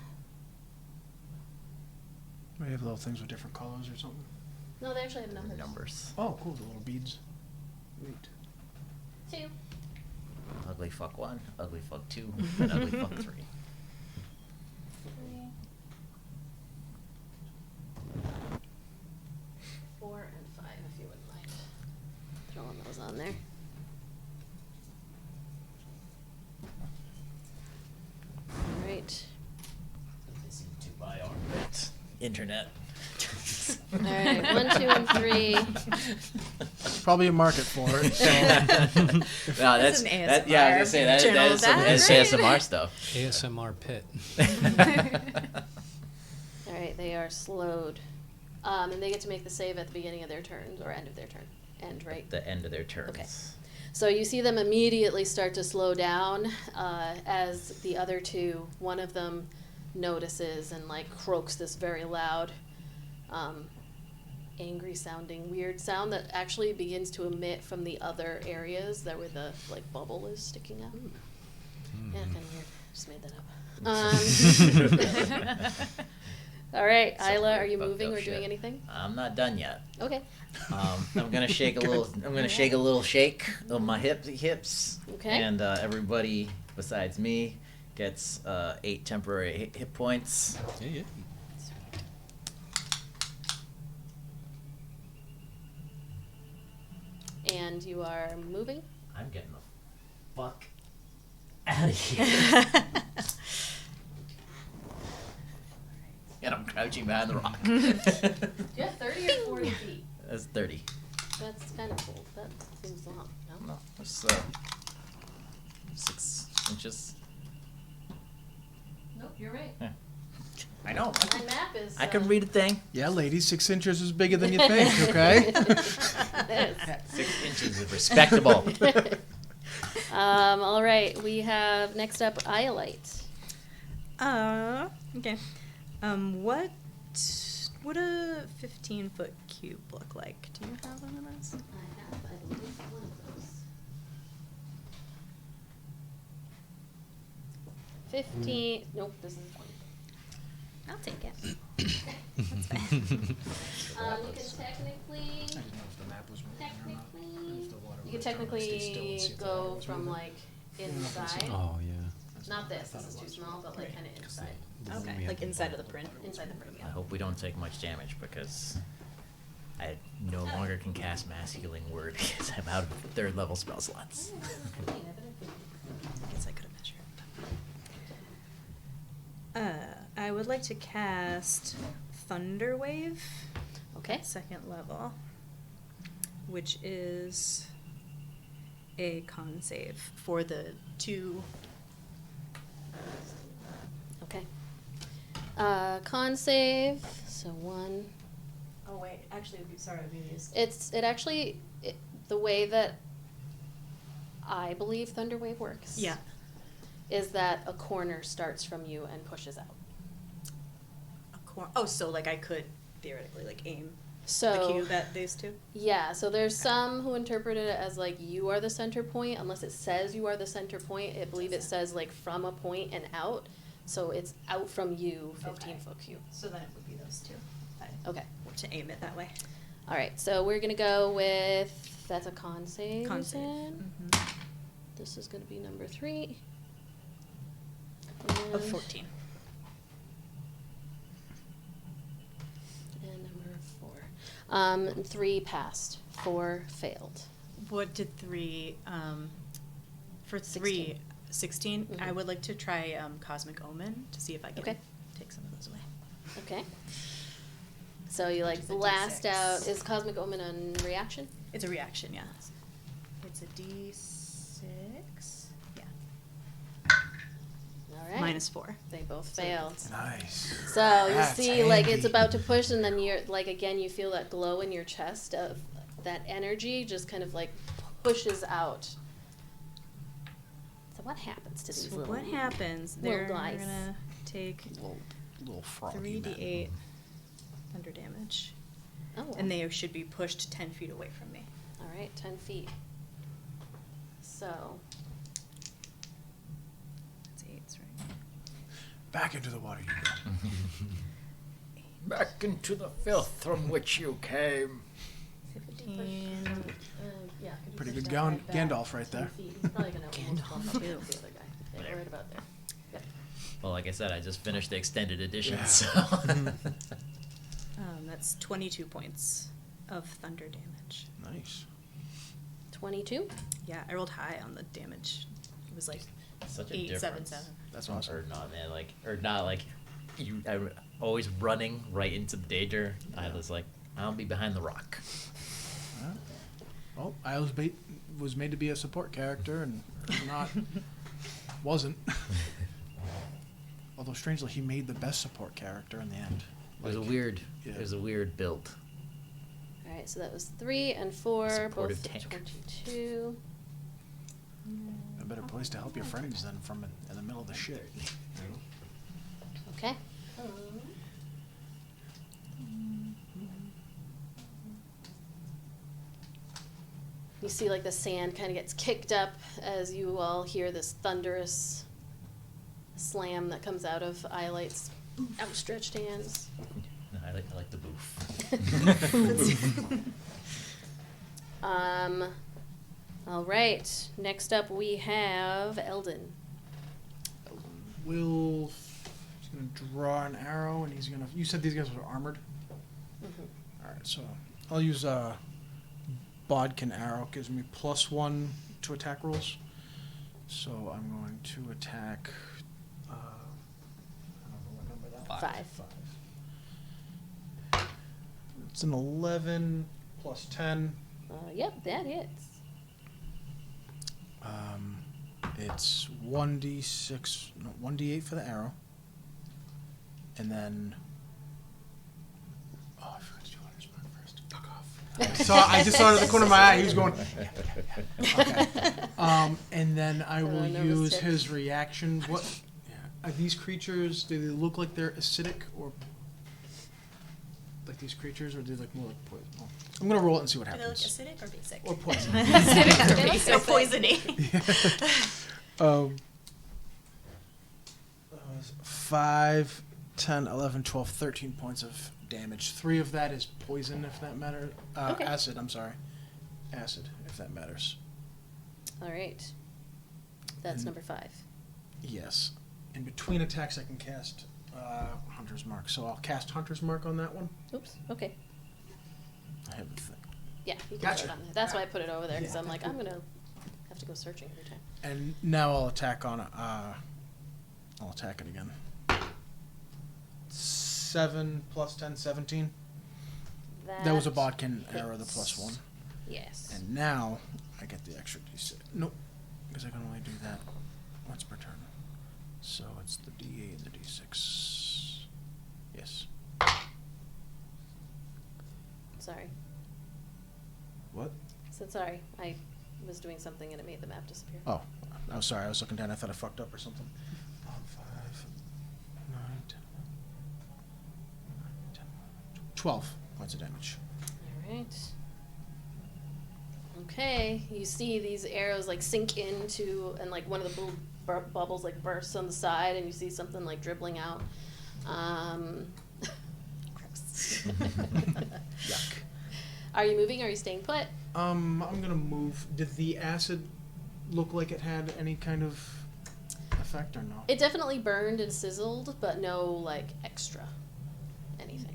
We have little things with different colors or something. No, they actually have numbers. Numbers. Oh, cool, the little beads. Neat. 2. Ugly fuck 1, ugly fuck 2, and ugly fuck 3. 3. 4 and 5, if you wouldn't mind throwing those on there. All right. They seem to buy our bit. Internet. All right. 1, 2, and 3. Probably a market for it. So. No, that's an ASMR that, yeah, I was gonna say channel, that is some that's ASMR stuff. ASMR pit. All right, they are slowed. And they get to make the save at the beginning of their turns, or end of their turn. End, right? At the end of their turns. Okay. So you see them immediately start to slow down as the other two, one of them notices and like croaks this very loud, angry sounding, weird sound that actually begins to emit from the other areas that where the like bubble is sticking out. Yeah, kind of weird. Just made that up. All right, Some Ayla, are weird you fucked moving up or doing shit. anything? I'm not done yet. Okay. I'm gonna shake a little. I'm gonna shake a little shake of my hips. Okay. And everybody besides me gets 8 temporary hit points. Yeah. And you are moving? I'm getting the fuck out of here. And I'm crouching behind the rock. Do you have 30 or 40 feet? That's 30. That's kind of cool. That seems long, no? No, it's 6 inches. Nope, you're right. I know. My map is... I can read a thing. Yeah, ladies, 6 inches is bigger than you think, okay? It 6 inches is respectable. all right, we have next up Iolite. Okay. What would a 15-foot cube look like? Do you have one of those? I believe, one of those. 15... Nope, this is 20. I'll take it. You can technically go from like inside. Oh yeah. Not this is too small, but like kind of inside. Okay, like inside of the print. Inside the frame, I yeah. hope we don't take much damage because I no longer can cast Mass Healing Word because I'm out of 3rd level spell slots. I guess I could have measured. I would like to cast Thunder Wave. Okay. At 2nd level, which is a con save for the 2. Okay. Con save. So 1. Oh wait, actually, sorry, The way that I believe Thunderwave works. Yeah. Is that a corner starts from you and pushes out. So like I could theoretically like aim So the cube at these two? Yeah, so there's some who interpret it as like you are the center point, unless it says you are the center point. I believe it says like from a point and out, so it's out from you, 15-foot cube. So then it would be those two. Okay. To aim it that way. All right, so we're gonna go with that's a con save. Con you save. said? Mm-hmm. This is gonna be number 3. Of And- 14. And number 4. 3 passed. 4 failed. What did 3, for 3, 16, I Mhm. would like to try Cosmic Omen to see if I can Okay. take some of those away. Okay. So you like It's a blast D6. out. Is Cosmic Omen on reaction? It's a reaction, yeah. It's a D6. Yeah. All right. -4. They both failed. Nice. So you That's see, like it's handy. about to push, and then you're like again, you feel that glow in your chest of that energy, just kind of like pushes out. So what happens to these So little? what happens? little They're guys? gonna take Little froggy 3d8 thunder damage, Oh, well. and they should be pushed 10 feet away from me. All right, 10 feet. So That's 8s, right? Back into the water you go. Back into the filth from which you came. 15. yeah, Pretty good Gandalf right there. He's probably gonna almost bump up against the other guy. Yeah, right about there. Yep. Well, like I said, I just finished the extended edition, Yeah. so. That's 22 points of thunder damage. Nice. 22. Yeah, I rolled high on the damage. It was like Such a 8, 7, difference. 7. That's awesome. Or not, man. Or not like you. I'm always running right into the danger. I was like, I'll be behind the rock. Well, I was made to be a support character and wasn't. Although strangely, he made the best support character in the end. There's a Like, weird. yeah. There's a weird build. All right, so that was 3 and 4, Supportive both at tank. 22. A better place to help your friends than from in the middle of the shit. You know? Okay. You see, like, the sand kind of gets kicked up as you all hear this thunderous slam that comes out of Iolite's outstretched hands. No, I like the boof. All right. Next up, we have Eldon. He's gonna draw an arrow, and he's gonna. You said these guys were armored. All right, so I'll use Bodkin arrow. Gives me +1 to attack rolls. So I'm going to attack. I don't know what number that was. 5. It's an 11 plus 10. Yep, that hits. It's 1d6, no, 1d8 for the arrow. And then. Oh, I forgot to do Hunter's Mark first. Fuck off. I just saw it at the corner of my eye. He was going. Okay. And then I will nervous use tick. his reaction. What? Yeah. Are these creatures? Do they look like they're acidic or like these creatures, or do they look more like poison? Oh, I'm gonna roll it and see what Do they look happens. acidic or basic? Or poison. Acidic or basic? Or poisony. 5, 10, 11, 12, 13 points of damage. 3 of that is poison, if that matters. Okay. Acid, I'm sorry. Acid, if that matters. All right. That's And- number 5. Yes. In between attacks, I can cast Hunter's Mark. So I'll cast Hunter's Mark on that one. Oops. Okay. I have a thing. Yeah, you can Gotcha. put it on there. That's why I put it over there, because Yeah. I'm like, I'm going to have to go searching every time. And now I'll attack on I'll attack it again. 7 plus 10, 17. That was a Bodkin arrow, the hits. +1. Yes. And now I get the extra d6. Nope, because I can only do that once per turn. So it's the d8 and the d6. Yes. Sorry. What? I said sorry. I was doing something and it made the map disappear. Oh, I was sorry. I was looking down. I thought I fucked up or something. 5, 9, 10, 12 points of damage. All right. Okay, you see these arrows like sink into, and like one of the little bubbles like bursts on the side, and you see something like dribbling out. Yuck. Are you moving or are you staying put? I'm gonna move. Did the acid look like it had any kind of effect or no? It definitely burned and sizzled, but no like extra anything.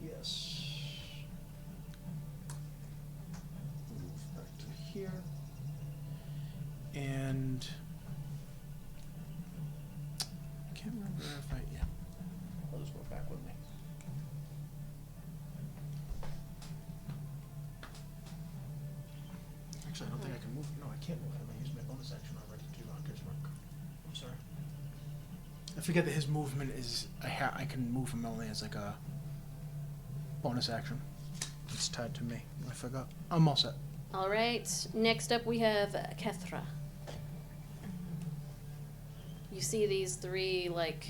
Yes. Move back to here. And I can't remember if yeah. I'll just go back with me. Actually, I don't think I can move. No, I can't move him. I used my bonus action already to do Hunter's Mark. I'm sorry. I forget that his movement is. I can move him only as like a bonus action. It's tied to me. I forgot. I'm all set. All right. Next up, we have Kethra. You see these 3 like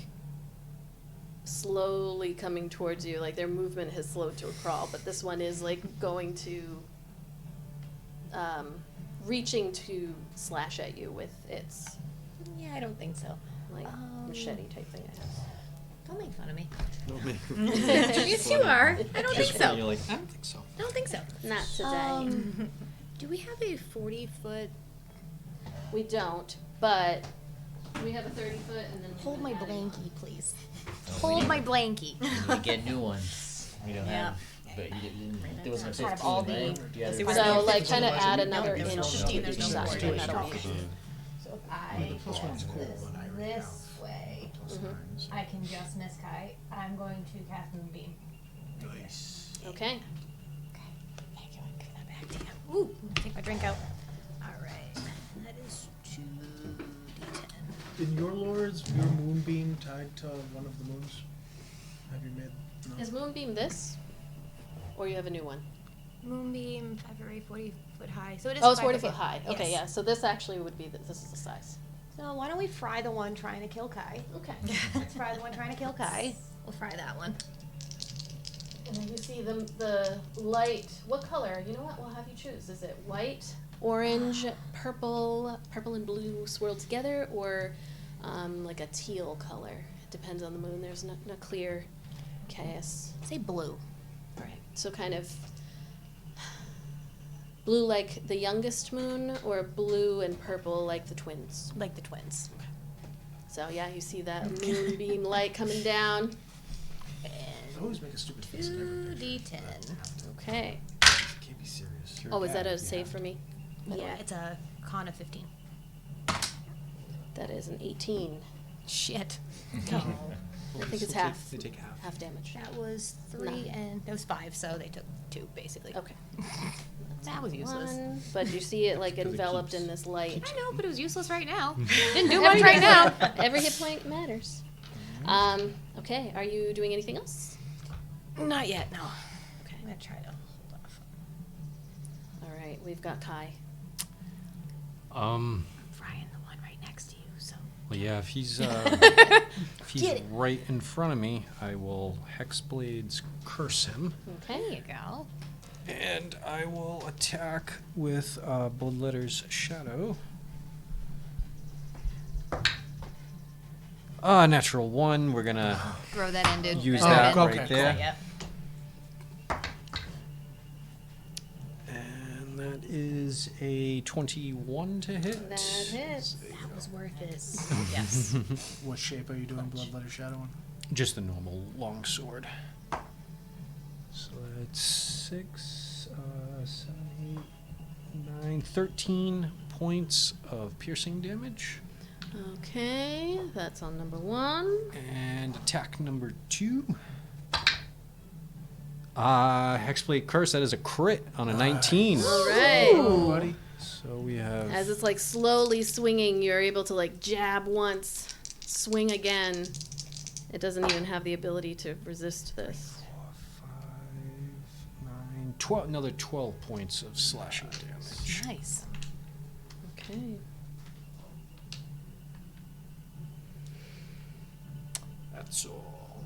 slowly coming towards you. Like their movement has slowed to a crawl, but this one is like going to, reaching to slash at you with its Yeah, I don't think so. like machete type thing. It has. Don't make fun of me. No, man. Yes, you are. I don't think so. You're like, I don't think so. I don't think so. Not today. Do we have a 40-foot? We don't, but we have a 30-foot and then Hold my we added- blankie, please. Oh, we Hold need- my blankie. We get new ones. We don't Yeah. have. But you didn't. There was a Out 15, of all the- right? You Let's added see, five. we're So not- like kind of Otherwise add we- another there's no inch 15, to there's each no side. 40. That'll Okay. be- So if I Plus one's cool, but I already this way, have. I can just miss kite. I'm going to cast Moonbeam. Nice. Okay. Thank you. I'll give that back to you. Ooh, take my drink out. All right. That is 2d10. Did your lords, your moonbeam tied to one of the moons? Have you made? No. Is Moonbeam this? Or you have a new one? Moonbeam, 5 array, 40 foot high. So it is. Oh, it's 5 40 foot foot high. Okay, Yes. yeah. So this actually would be, this is the size. So why don't we fry the one trying to kill Kai? Okay. Let's fry the one trying to kill Kai. We'll fry that one. And then you see the light, what color? You know what, we'll have you choose. Is it white, orange, purple and blue swirled together, or like a teal color? Depends on the moon, there's no clear chaos. Say blue. All right, so kind of blue like the youngest moon, or blue and purple like the twins? Like the twins. So yeah, you see that moonbeam light coming down. I always make a stupid face. at everything. 2d10. Okay. Can't be serious. Oh, is that a save for me? Yeah, it's a con of 15. That is an 18. Shit. I think it's half. They take half. Half damage. That was 3 Nine. and that was 5, so they took 2 basically. Okay. That was useless. One, but you see it like Because it enveloped keeps- in this light. I know, but it was useless right now. Didn't do much right now. Every hit point matters. Okay, are you doing anything else? Not yet, no. Okay. I'm gonna try to hold off. All right, we've got Kai. I'm frying the one right next to you, so. Well, yeah, if he's right in front of me, I will Hexblades curse him. There you go. And I will attack with Bloodletter's Shadow. Natural 1. We're gonna Throw that in, dude. use Throw that it in. right there. Yep. And that is a 21 to hit. That hits. That was worth it. Yes. What shape are you doing Bloodletter Shadowing? Just the normal long sword. So that's 6, 7, 8, 9, 13 points of piercing damage. Okay, that's on number 1. And attack number 2. Hexblade Curse, that is a crit on a 19. All right. Oh, buddy. So we have... As it's like slowly swinging, you're able to like jab once, swing again. It doesn't even have the ability to resist this. 4, 5, 9, 12, another 12 points of slashing damage. Nice. Okay. That's all.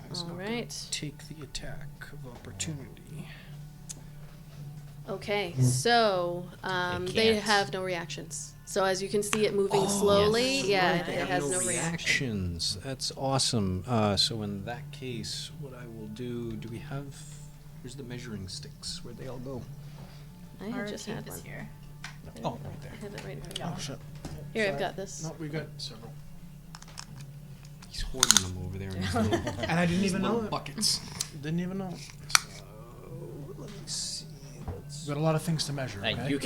Guy's All not gonna right. take the attack of opportunity. Okay, so they can't. have no reactions. So as you can see it moving slowly, yes. yeah, Right. it has no reaction. reactions. That's awesome. So in that case, what I will do we have... Where's the measuring sticks? Where'd they all go? I Our just tape had is one. here. Oh, right there. I have it right in front of me. Oh, shit. Here, I've Sorry. got this. No, we got several. He's hoarding them over there in his little, And I didn't even know it. buckets. Didn't even know. So, let me see. We got a lot of things to measure. Like, Okay? you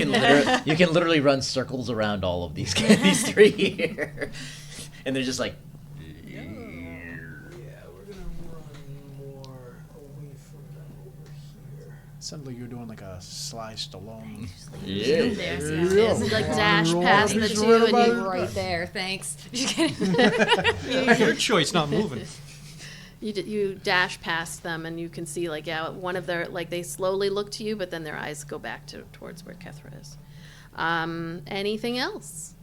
can literally run circles around all of these these 3 here, and they're just like. Yeah, we're gonna run more away from them over here. Sounded like you were doing like a Sly Stallone. Yeah. There you go. You like dash past the He's two right and about you it. Right there, thanks. Just kidding. Your choice, not moving. you dash past them and you can see like one of their like they slowly look to you, but then their eyes go back towards where Kethra is. Anything else?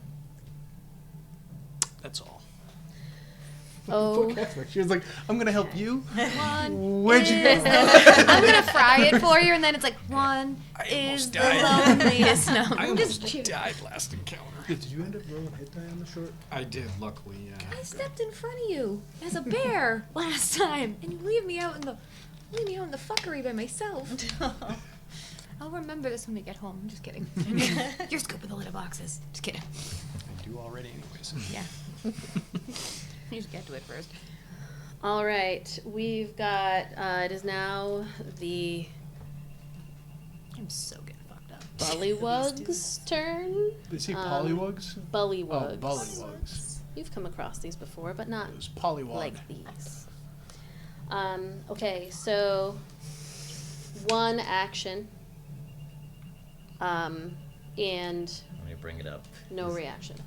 That's all. Oh, She was like, I'm going to help you. One Where'd you is go? I'm gonna fry it for you, and then it's like one I is almost the died. loneliest. No, I I'm just almost kidding. died last encounter. Did you end up rolling hit die on the short? I did, luckily, yeah. I stepped in front of you as a bear last time, and you leave me out in the fuckery by myself. I'll remember this when we get home. I'm just kidding. You're scooping the litter boxes. Just kidding. I do already anyways. Yeah. You just get to it first. all right. We've got. It is now the I'm so getting fucked up. Bullywug's turn. Is he Um, Pollywugs? Bullywugs. Oh, Bullywugs. You've come across these before, but not It was Pollywog. like these. Okay, so one action, and Let me bring it up. no reaction.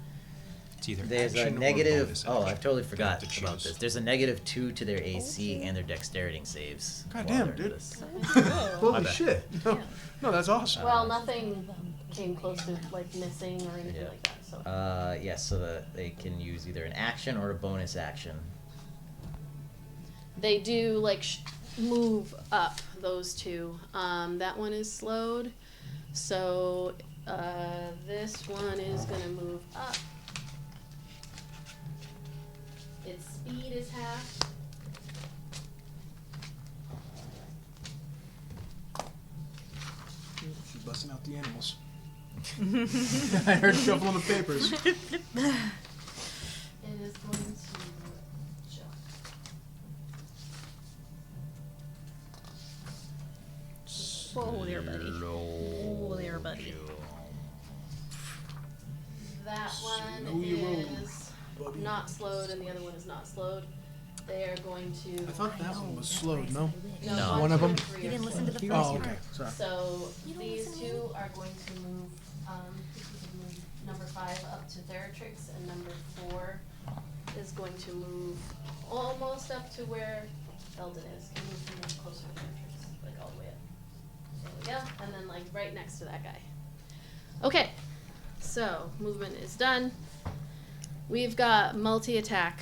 It's either There's a action or negative. bonus Oh, action. I've totally You forgot have to about choose. this. There's a -2 to their AC and their dexterity saves. God while damn, they're in dude. this. Holy bad. shit. No, no, that's awesome. Well, nothing came close to like missing or anything Yeah. like that. So Yes, so that they can use either an action or a bonus action. they do like move up those two. That one is slowed, so this one is gonna move up. Its speed is half. She's busting out the animals. I heard shuffling the papers. It is going to jump. Whoa there, buddy. Whoa there, buddy. That one Slow your roll, is buddy. not slowed, and the other one is not slowed. They are going to. I thought that one was slowed, no? No. One of two, them? and three You are didn't listen to the slowed. first Oh, one. okay. Sorry. So You don't these listen to two are going to move. This is going to move number 5 up to Theratrix, and number 4 is going to move almost up to where Eldon is. Can move closer to Theratrix, like all the way up. There we go, and then like right next to that guy. Okay, so movement is done. We've got multi-attack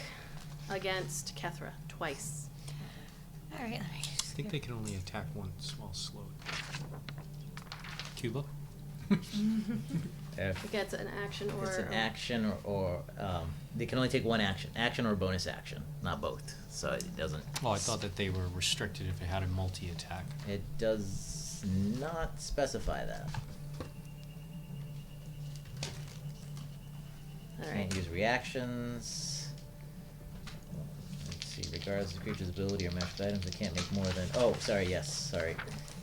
against Kethra twice. All right, let me I just think they can only attack once while slowed. Cuba? If It gets an action or it's an action or they can only take one action or a bonus action, not both. So it doesn't. Well, I thought that they were restricted if it had a multi-attack. It does not specify that. All Can't right. use reactions. Let's see. Regardless of the creature's ability or matched items, it can't make more than. Oh, sorry. Yes, sorry.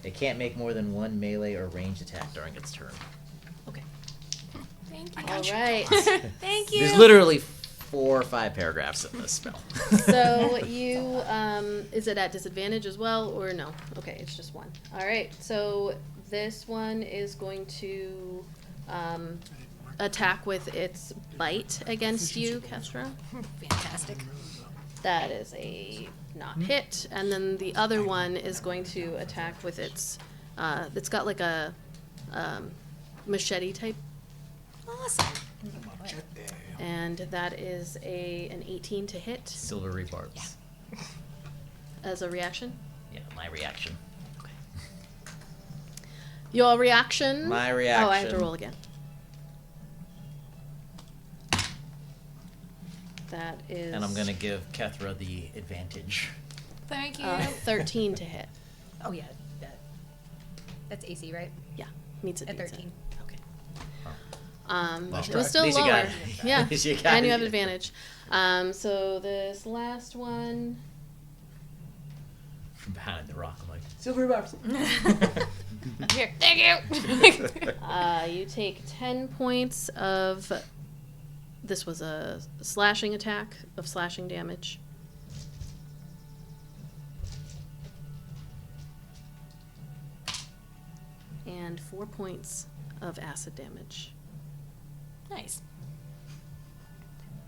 It can't make more than one melee or ranged attack during its turn. Okay. Thank you. All right. Thank you. There's literally 4 or 5 paragraphs in this spell. So you, is it at disadvantage as well, or no? Okay, it's just one. All right, so this one is going to attack with its bite against you, Kethra. Fantastic. That is a not hit, and then the other one is going to attack with its. It's got like a machete type, Awesome. and that is an 18 to hit Silvery barbs. as a reaction. Yeah, my reaction. Your reaction. My Oh, I have to reaction. roll again. That is. And I'm gonna give Kethra the advantage. Thank you. 13 to hit. Oh yeah, that's AC, right? Yeah, meets it. At beats it. 13. Okay. Nice It try. was still At least you lower. got it. Yeah, At least you got and you it. have advantage. So this last one. From behind the rock, I'm like, silvery barbs. Here, thank you. You take 10 points of. This was a slashing attack of slashing damage. And 4 points of acid damage. Nice.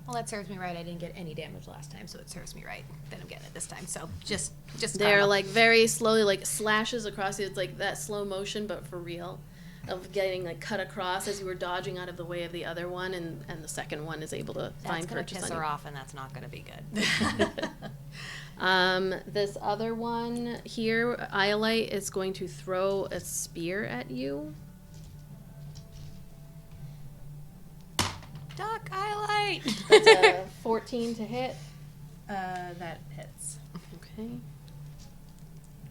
Well, that serves me right. I didn't get any damage last time, so it serves me right that I'm getting it this time. So just They're karma. like very slowly, like slashes across you. It's like that slow motion, but for real, of getting like cut across as you were dodging out of the way of the other one, and the second one is able to That's find gonna purchase piss on her you. off, and that's not gonna be good. This other one here, Iolite, is going to throw a spear at you. Duck, Iolite. That's a 14 to hit. That hits. Okay.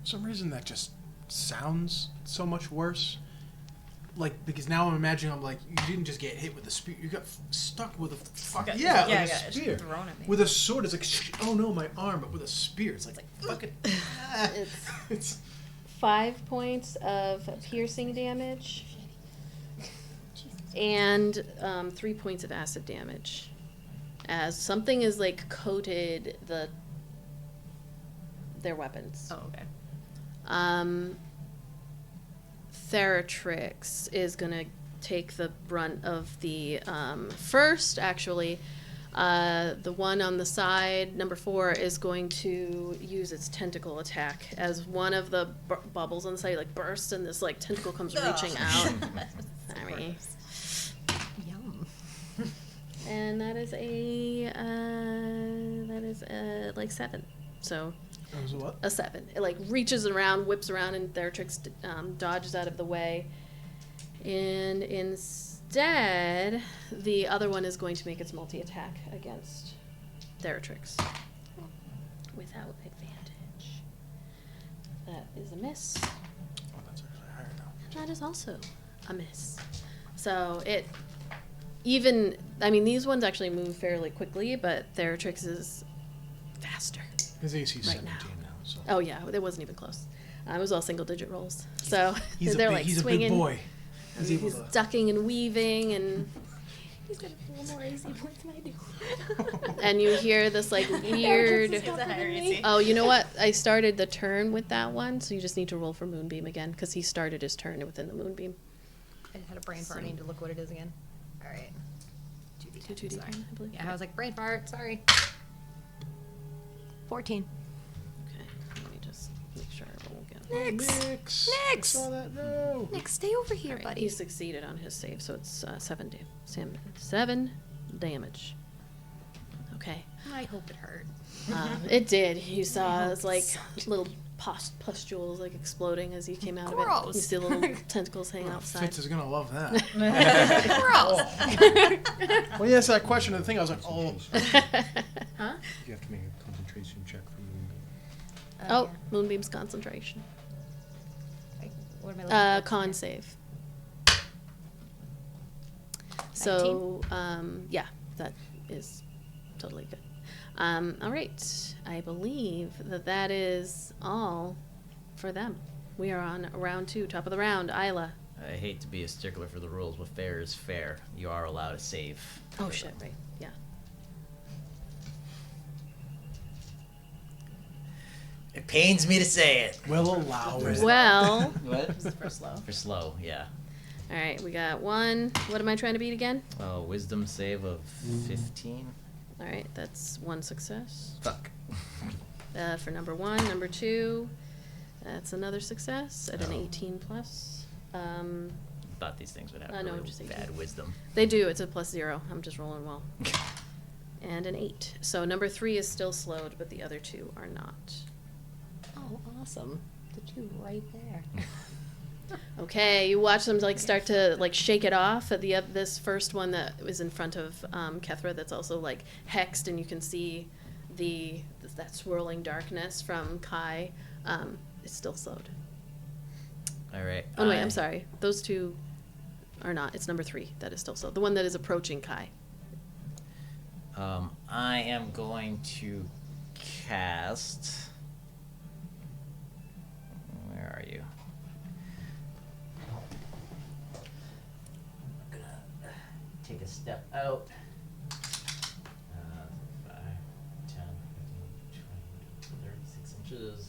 For some reason, that just sounds so much worse. Like, because now I'm imagining I'm like, you didn't just get hit with a spear, you got stuck with a fucking like a spear. Thrown at me. With a sword, it's like, oh no, my arm, but with a spear, it's like fucking. It's 5 points of piercing damage and 3 points of acid damage. As something is like coated their weapons. Oh, okay. Theratrix is gonna take the brunt of the first, actually. The one on the side, number 4, is going to use its tentacle attack as one of the bubbles on the side like bursts and this like tentacle comes reaching out. Sorry. Yum. And that is like 7. So That was a what? a 7. It like reaches around, whips around, and Theratrix dodges out of the way. And instead, the other one is going to make its multi-attack against Theratrix without advantage. That is a miss. Oh, that's actually higher now. That is also a miss. So it even, I mean, these ones actually move fairly quickly, but Theratrix is faster. His AC is Right 17 now. now, so. Oh yeah, it wasn't even close. It was all single-digit rolls. So He's they're a big, like he's swinging. a big boy. and He's able he's to. ducking and weaving, and He's got a little more AC points than I do. and you hear this like Theratrix weird. is tougher than me. Oh, you know what? I started the turn with that one, so you just need to roll for Moonbeam again because he started his turn within the Moonbeam. I had a brain fart. I need to look what it is again. All right. 2d10, Sorry. I believe. Yeah, I was like, brain fart. Sorry. 14. Okay, let me just make sure I roll again. Nix. Nix. Nix. Saw that. No. Nick, stay over here, Alright, buddy. he succeeded on his save, so it's 7 damage. Okay. I hope it hurt. It did. You saw it's like little pustules like exploding as he came out of it. Gross. You see the little tentacles hanging outside. Fitz is gonna love that. Gross. When you asked that question, the thing I was like, oh. Huh? You have to make a concentration check for Moonbeam. Oh, Yeah. Moonbeam's concentration. Like, what am I looking for? Con save. So, yeah, that is totally good. All right. I believe that is all for them. We are on round 2, top of the round. Ayla. I hate to be a stickler for the rules, but fair is fair. You are allowed to save. Oh, for shit, them. right. Yeah. It pains me to say it. We'll allow it. Well, What? For slow. For slow, yeah. all right. We got 1. What am I trying to beat again? Wisdom save of 15. All right. That's 1 success. Fuck. For number 1. Number 2, that's another success at an Oh. 18 plus. Thought these things would have No, really just 18. bad wisdom. They do. It's a +0. I'm just rolling well. And an 8. So number 3 is still slowed, but the other 2 are not. Oh, awesome. The 2 right there. Okay, you watch them like start to like shake it off. At this first one that is in front of Kethra, that's also like hexed, and you can see that swirling darkness from Kai. It's still slowed. All right. Oh wait, I'm sorry. Those 2 are not. It's number 3 that is still slowed. The one that is approaching Kai. I am going to cast. Where are you? I'm gonna take a step out. 5, 10, 15, 20, 36 inches.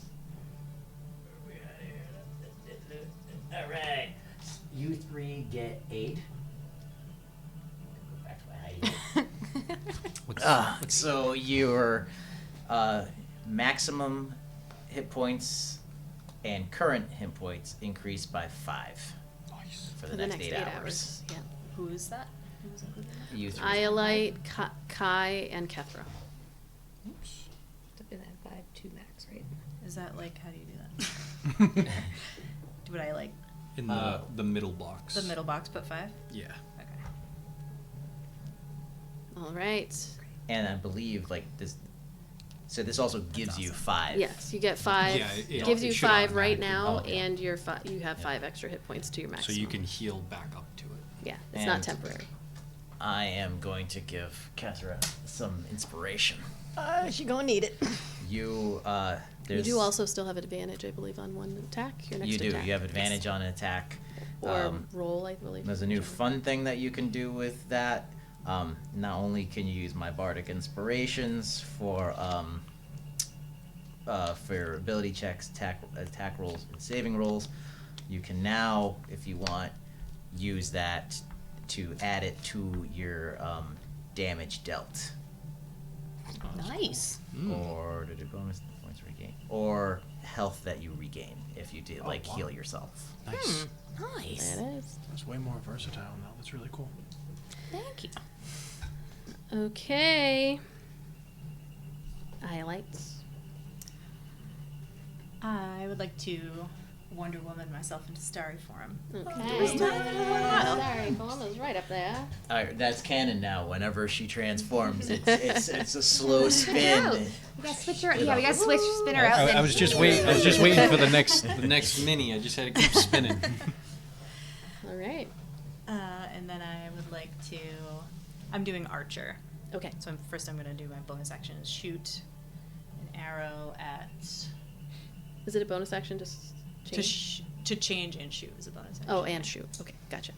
Where are we at here? All right. You 3 get 8. Go back to my height. So your maximum hit points and current hit points increase by 5 for the next 8 hours. Yeah. Who's that? Who's included in that? You 3. Iolite, Kai, and Kethra. Oops. That 5-2 max, right? Is that like, how do you do that? Would I like In the middle box. the middle box put 5? Yeah. Okay. All right. And I believe like this. So this also gives you awesome. 5. Yes, you get 5. Yeah, it- gives it you should 5 right automatically- now, okay. and you have 5 extra hit points to your So maximum. you can heal back up to it. Yeah, it's not And- temporary. I am going to give Kethra some inspiration. She gonna need it. You You there's do also still have advantage, I believe, on one attack. Your next you do. attack. You have advantage on an attack. Or roll, I believe. There's a new fun thing that you can do with that. Not only can you use my bardic inspirations for ability checks, attack rolls, and saving rolls, you can now, if you want, use that to add it to your damage dealt. Nice. Or did it bonus points regain? Or health that you regain if you do heal yourself. Nice. Nice. That is. That's way more versatile now. That's really cool. Thank you. Okay. Iolites. I would like to Wonder Woman myself into starry form. Okay. Sorry, Palma's right up there. Alright, that's canon now. Whenever she transforms, it's a slow spin. We gotta switch her. Yeah, we gotta switch, spin her out. I then- was just waiting for the next mini. I just had to keep spinning. All right. And then I would like to. I'm doing Archer. Okay. So I'm going to do my bonus action is shoot an arrow at. Is it a bonus action to change? To change and shoot is a bonus action. Oh, and shoot. Okay, gotcha.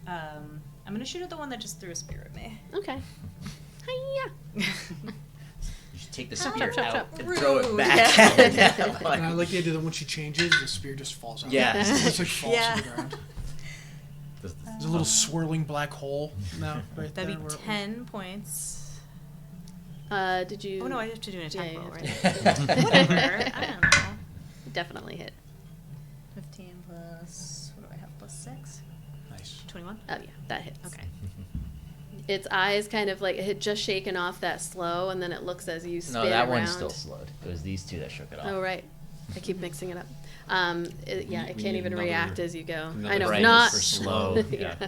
I'm going to shoot at the one that just threw a spear at me. Okay. Hiya. You should take the Chop, spear chop, chop, out chop. and throw it Rude. back Yeah. at that And one. I like the idea that when she changes, the spear just falls out. Yeah. It just like falls Yeah. to the ground. There's a little swirling black hole now, right there. That'd be where- 10 points. Did you? Oh no, I have to do an attack Yeah, roll, you right? have Whatever. I don't know. Definitely hit. 15 plus. What do I have? Plus 6? Nice. 21? Oh yeah, that hits. Okay. Its eyes kind of like it had just shaken off that slow, and then it looks as you spin No, that around. one's still slowed. It was these two that shook it off. Oh right, I keep mixing it up. It We can't need even another- react as you go. another I know, Right, not for slow. yeah. Yeah.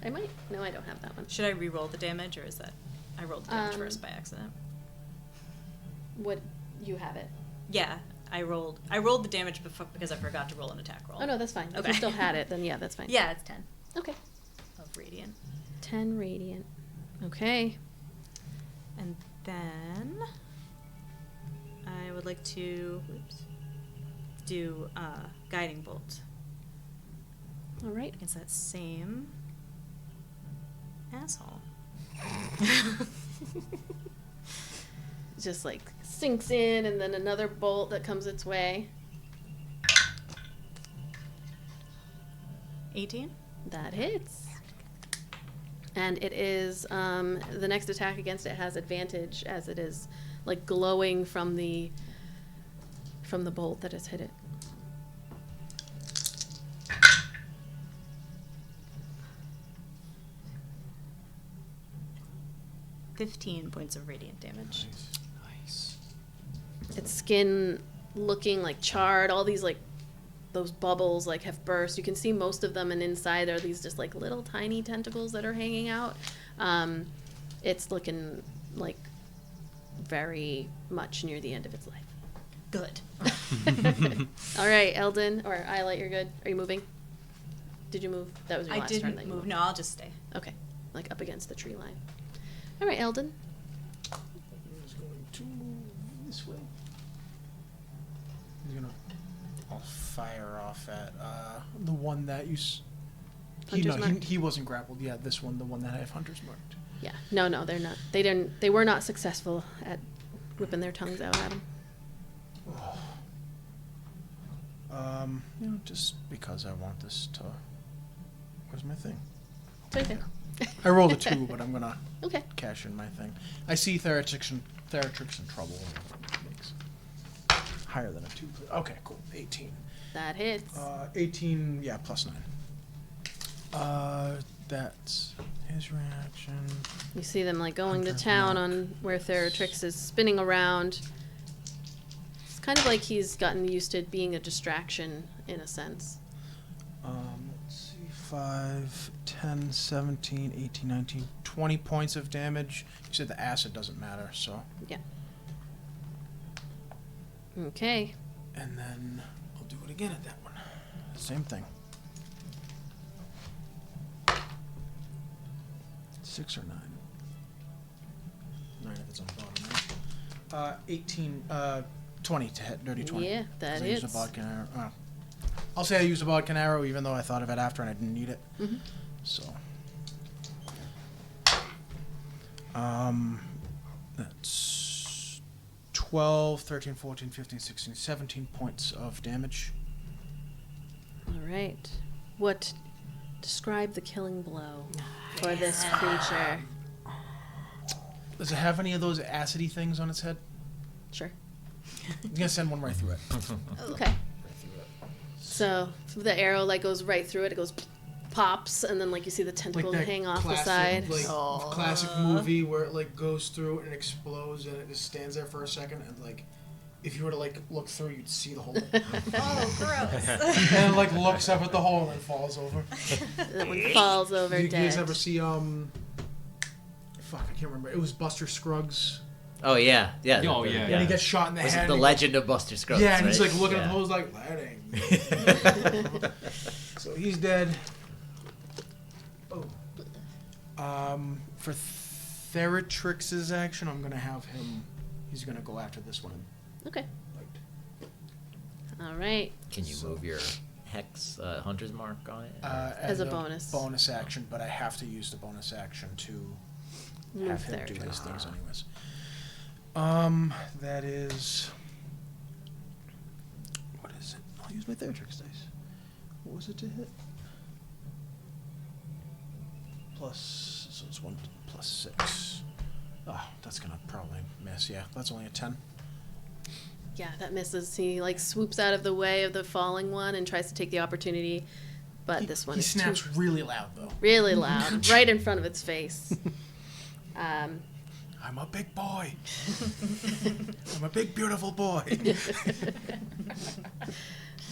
I might. No, I don't have that one. Should I re-roll the damage, or is that I rolled the damage Um, first by accident? What you have it? Yeah, I rolled the damage because I forgot to roll an attack roll. Oh no, that's fine. If Okay. you still had it, then yeah, that's fine. Yeah, it's 10 Okay. of radiant, 10 radiant. Okay. and then I would like to do guiding bolt All right. against that same asshole. Just like sinks in, and then another bolt that comes its way. 18. That hits. And it is the next attack against it has advantage as it is like glowing from the bolt that has hit it. $15 points of radiant damage. Nice. Its skin looking like charred, all these like those bubbles like have burst. You can see most of them, and inside are these just like little tiny tentacles that are hanging out. It's looking like very much near the end of its life. Good. All right, Eldon or Iolite, you're good. Are you moving? Did you move? That was your I last turn. didn't That you move. moved. No, I'll just stay. Okay, like up against the tree line. All right, Eldon. He's going to move this way. He's gonna. I'll fire off at the one that you. Hunter's marked? He wasn't grappled. Yeah, this one, the one that I have hunters marked. Yeah. No, they're not. They didn't. They were not successful at whipping their tongues out at him. Just because I want this to. Where's my thing? It's right there. I rolled a 2, but I'm gonna Okay. cash in my thing. I see Theratrix in trouble. Makes higher than a 2. Okay, cool. 18. That hits. 18. Yeah, plus 9. That's his reaction. You see them like going to Hunter's town mark. on where Theratrix is spinning around. It's kind of like he's gotten used to being a distraction in a sense. Let's see. 5, 10, 17, 18, 19, 20 points of damage. You said the acid doesn't matter, so. Yeah. Okay. And then I'll do it again at that one. Same thing. 6 or 9? 9 if it's on the bottom, right? 18, 20 to hit, dirty 20. Yeah, that 'Cause I used a hits. bodkin arrow. I'll say I used a bodkin arrow, even though I thought of it after and I didn't need it. Mhm. So. That's 12, 13, 14, 15, 16, 17 points of damage. All right. What describe the killing blow for this creature. Does it have any of those acidy things on its head? Sure. I'm gonna send one right through it. Okay. So the arrow like goes right through it. It goes pops, and then like you see the tentacle that hang off the classic, side. Like classic movie where it like goes through and explodes, and it just stands there for a second, and like if you were to like look through, you'd see the hole. Oh, gross. And it like looks up at the hole and then falls over. And that one falls over You dead. guys ever see fuck, I can't remember. It was Buster Scruggs. Oh yeah, yeah. Oh, yeah. And he gets shot in the Was head. it The Legend of Buster Scruggs? Yeah, and he's right? like looking at the Yeah. hole, he's like, that ain't. So he's dead. Oh. For Theratrix's action, I'm gonna have him. He's gonna go after this one. Okay. Like, All right. Can you move your hex hunter's mark on it? As a bonus. Bonus action, but I have to use the bonus action to Move have him do Theratrix. his things anyways. That is. What is it? I'll use my Theratrix dice. What was it to hit? Plus, so it's 1 plus 6. Oh, that's gonna probably miss. Yeah, that's only a 10. Yeah, that misses. He like swoops out of the way of the falling one and tries to take the opportunity, but this one He is snaps too really loud though. really loud, right in front of its face. I'm a big boy. I'm a big beautiful boy.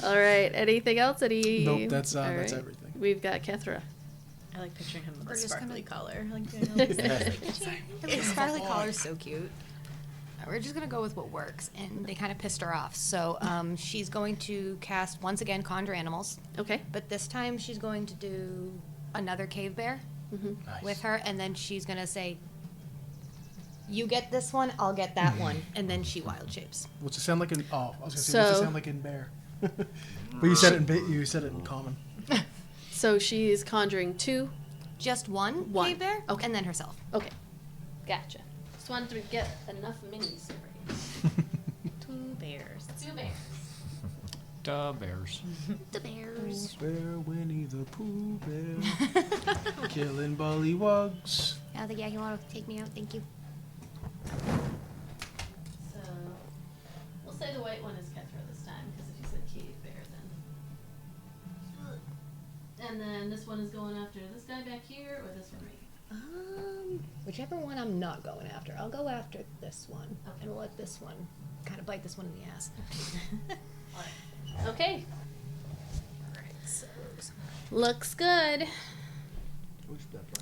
All right. Anything else? Any? Nope, that's All that's right. everything. We've got Kethra. I like picturing him with We're a just sparkly gonna- collar. Like, The sparkly collar's so cute. We're just gonna go with what works, and they kind of pissed her off. So she's going to cast once again Conjure Animals, Okay. but this time she's going to do another cave bear Nice. with her, and then she's gonna say, "You get this one, I'll get that one," and then she wild shapes. What's it sound like in? Oh, I was gonna say, what's it So- sound like in bear? But you said it in common. So she's conjuring two. Just one, One. cave bear, Okay. and then herself. Okay. Gotcha. Just wanted to get enough minis for you. 2 bears. 2 bears. Duh, bears. The bears. Bear, Winnie the Pooh bear, killing bullywugs. Yeah, you want to take me out? Thank you. So we'll say the white one is Kethra this time, because if you said cave bear, then. And then this one is going after this guy back here, or this one right here? Whichever one I'm not going after. I'll go after this one, Okay. and we'll let this one kind of bite this one in the ass. Okay. Looks good.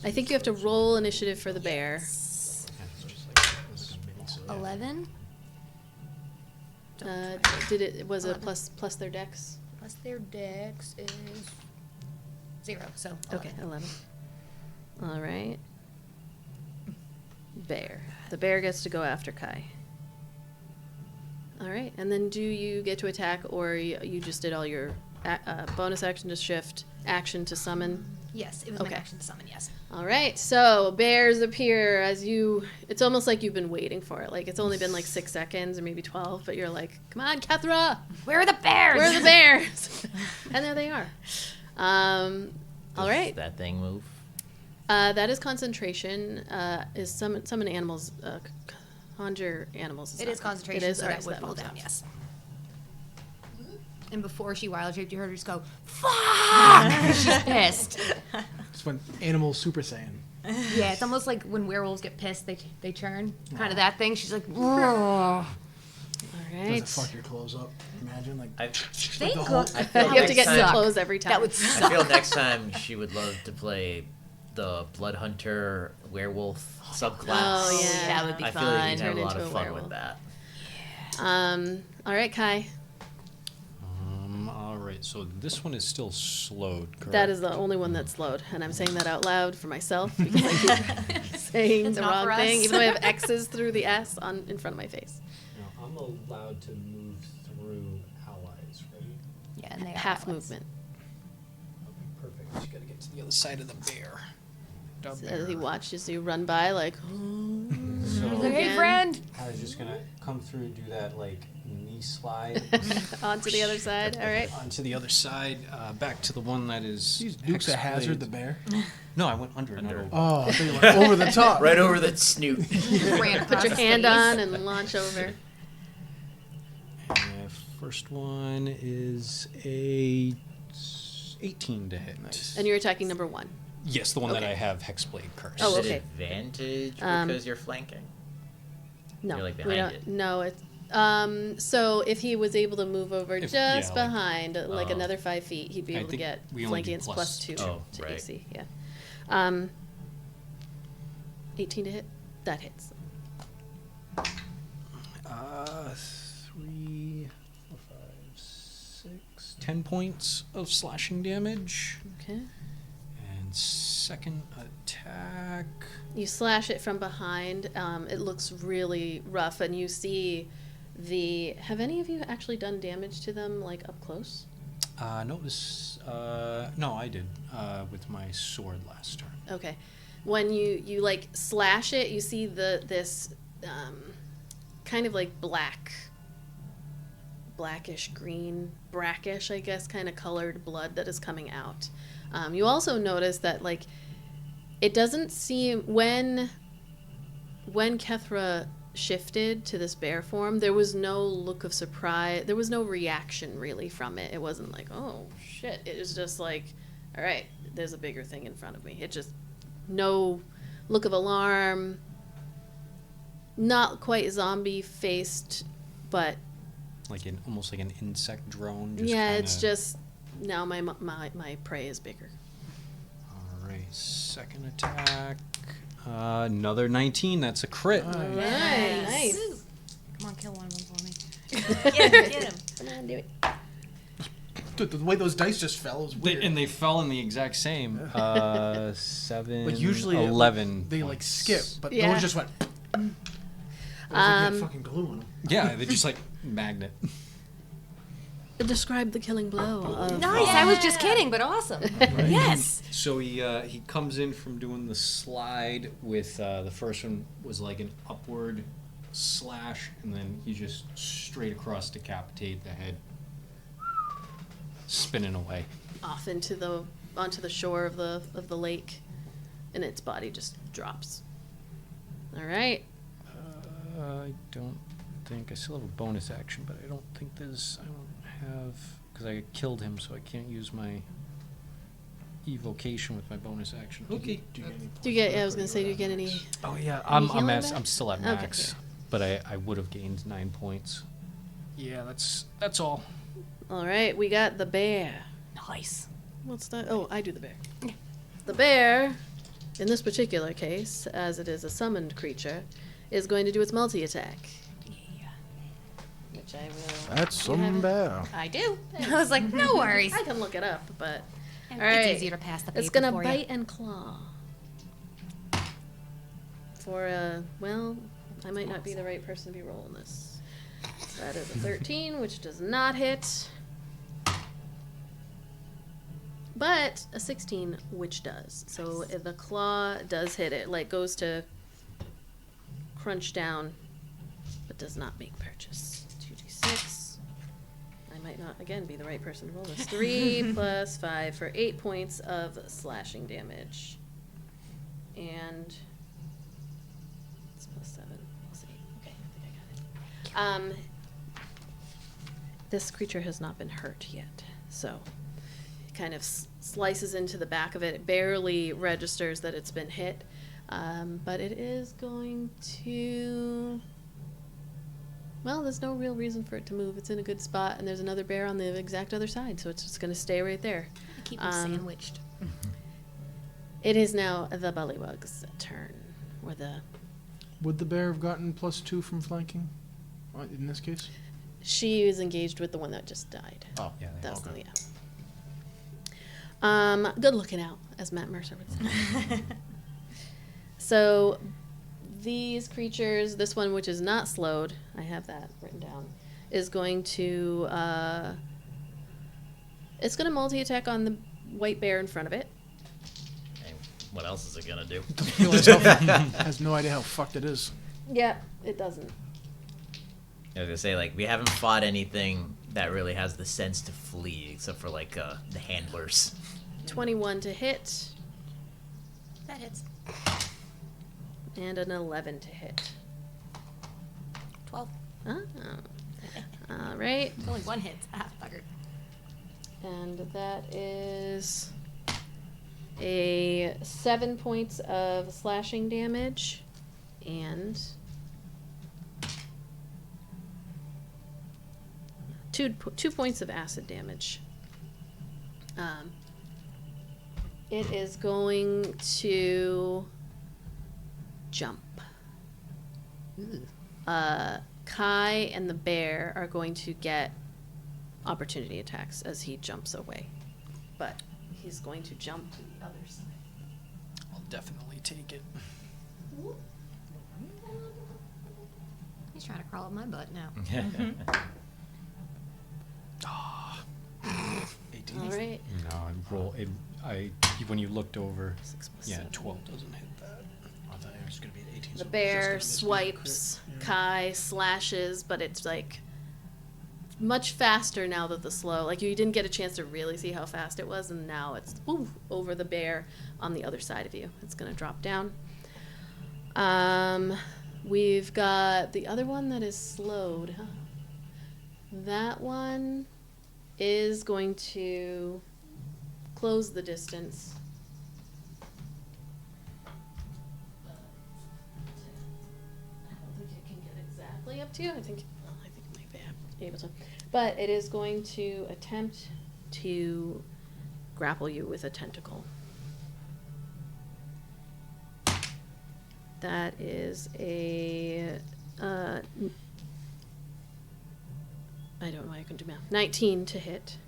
I think you have to roll initiative for the bear. 11 Was it 11. plus their dex? plus their dex is 0. So Okay, 11. All right. Bear. The bear gets to go after Kai. All right, and then do you get to attack, or you just did all your bonus action to shift, action to summon? Yes, it was Okay. my action to summon. Yes. All right, so bears appear as you. It's almost like you've been waiting for it. Like it's only been like 6 seconds or maybe 12, but you're like, "Come on, Kethra, Where are the bears? where are the bears?" And there they are. All right. Does that thing move? That is concentration. Is summon animals. Conjure animals. It not is concentration, It is. so Alright, that would that pull moves down. up. Yes. And before she wild shaped, you heard her just go, "Fuck!" She's pissed. It's when animals Super Saiyan. Yeah, it's almost like when werewolves get pissed, they churn. Kind of that thing. She's like, "Ugh." All Does right. it fuck your clothes up? Imagine like. Thank the God. whole- I feel You have to get next new time- clothes every time. That would I suck. feel next time she would love to play the blood hunter werewolf subclass. Oh, yeah. That would be I feel fun. like you'd have Turn a lot into of a fun werewolf. with that. All right, Kai. All right, so this one is still slowed, correct? That is the only one that's slowed, and I'm saying that out loud for myself because I keep saying It's the not wrong for thing, us. even though I have X's through the S in front of my face. Now, I'm allowed to move through allies, right? Yeah, and they are Half allies. movement. Okay, perfect. Just gotta get to the other side of the bear. The So he bear. watches you run by, like. So He's like, "Hey, Again. friend." I was just gonna come through, do that like knee we slide Onto the other side. All right. onto the other side, back to the one that is. These Dukes of Hazard, the bear. No, I went under. Not over. Oh, I thought you went over the top. Right over the snoot. Ran Put across your his hand face. on and launch over. First one is a 18 to hit. Nice. And you're attacking number 1. Yes, the one that Okay. I have Hexblade Curse. Oh, Is okay. it advantage Um, because you're flanking? No, You're, like, we behind don't. it. No, it's so if he was able to move over If- just yeah, like- behind, like Oh. another 5 feet, he'd be I able to think get we only flank do against plus +2 Oh, to right. AC. Yeah. 18 to hit. That hits. 3, 4, 5, 6, 10 points of slashing damage. Okay. And second attack. You slash it from behind. It looks really rough, and you see the. Have any of you actually done damage to them, like up close? No, no, I did with my sword last turn. Okay. When you like slash it, you see this kind of like blackish green, brackish, I guess, kind of colored blood that is coming out. You also notice that like it doesn't seem when Kethra shifted to this bear form, there was no look of surprise. There was no reaction really from it. It wasn't like, oh shit. It was just like, all right, there's a bigger thing in front of me. It just no look of alarm. Not quite zombie faced, but Like almost like an insect drone. yeah, kinda- it's just now my prey is bigger. All right, second attack. Another 19. That's a crit. Right, nice. Come on, kill one of them for me. Get him. Come on, do it. Dude, the way those dice just fell was weird. And they fell in the exact same. 7, but usually 11. they like points. skip, but Yeah. those just went. It was like you had fucking glue on them. Yeah, they're just like magnet. Describe the killing blow of Nice. I was just kidding, but awesome. Yes. So he comes in from doing the slide with the first one was like an upward slash, and then he just straight across decapitate the head, spinning away. off onto the shore of the lake, and its body just drops. All right. I don't think I still have a bonus action, but I don't think I don't have because I killed him, so I can't use my evocation with my bonus action. Okay. Do you get any points Do you get? back, I was or gonna you say, do you at get max? any? Oh yeah, Any healing I'm back? still at Okay, max, here. but I would have gained 9 points. Yeah, that's all. All right, we got the bear. Nice. What's that? Oh, I do the bear. The bear, in this particular case, as it is a summoned creature, is going to do its multi-attack. Yeah. Which I will. That's You have some it? bear. I do. I was like, no worries. I can look it up, but And all right. It's easier to pass the paper it's gonna for bite and claw. For well, I might not be the right person to be rolling this. That is a 13, which does not hit. But a 16, which does. So the claw does hit it. Like goes to crunch down, but does not make purchase. 2d6. I might not again be the right person to roll this. 3 plus 5 for 8 points of slashing damage. And it's plus 7 plus 8. Okay, I think I got it. This creature has not been hurt yet, so it kind of slices into the back of it. It barely registers that it's been hit, but it is going to. Well, there's no real reason for it to move. It's in a good spot, and there's another bear on the exact other side, so it's just going to stay right there. Keep them sandwiched. It is now the Bullywug's turn, or the. Would the bear have gotten +2 from flanking? In this case? She is engaged with the one that just died. Oh, Yeah, they That's okay. yeah. Good looking out, as Matt Mercer would say. So, these creatures, this one which is not slowed, I have that written down, is going to, it's going to multi-attack on the white bear in front of it. And what else is it gonna do? Realize how has no idea how fucked it is. Yeah, it doesn't. I was gonna say, like, we haven't fought anything that really has the sense to flee, except for, like, the handlers. 21 to hit, That hits. and an 11 to hit. 12. Oh. All right. It's only one hit. Ah, bugger. And that is a 7 points of slashing damage and 2 points of acid damage. It is going to jump. Kai and the bear are going to get opportunity attacks as he jumps away. But he's going to jump to the other side. I'll definitely take it. He's trying to crawl up my butt now. 18. All right. No, when you looked over, 6 plus yeah, 7. 12 doesn't hit that. I thought it was going to be an 18. The so bear it's just gonna miss me. swipes. Yeah. Kai slashes, but it's like much faster now that the slow. Like you didn't get a chance to really see how fast it was, and now it's over the bear on the other side of you. It's gonna drop down. We've got the other one that is slowed. Huh? That one is going to close the distance. I don't think it can get exactly up to you. I think it might be able to. But it is going to attempt to grapple you with a tentacle. That is a I don't know why I couldn't do math. 19 to hit.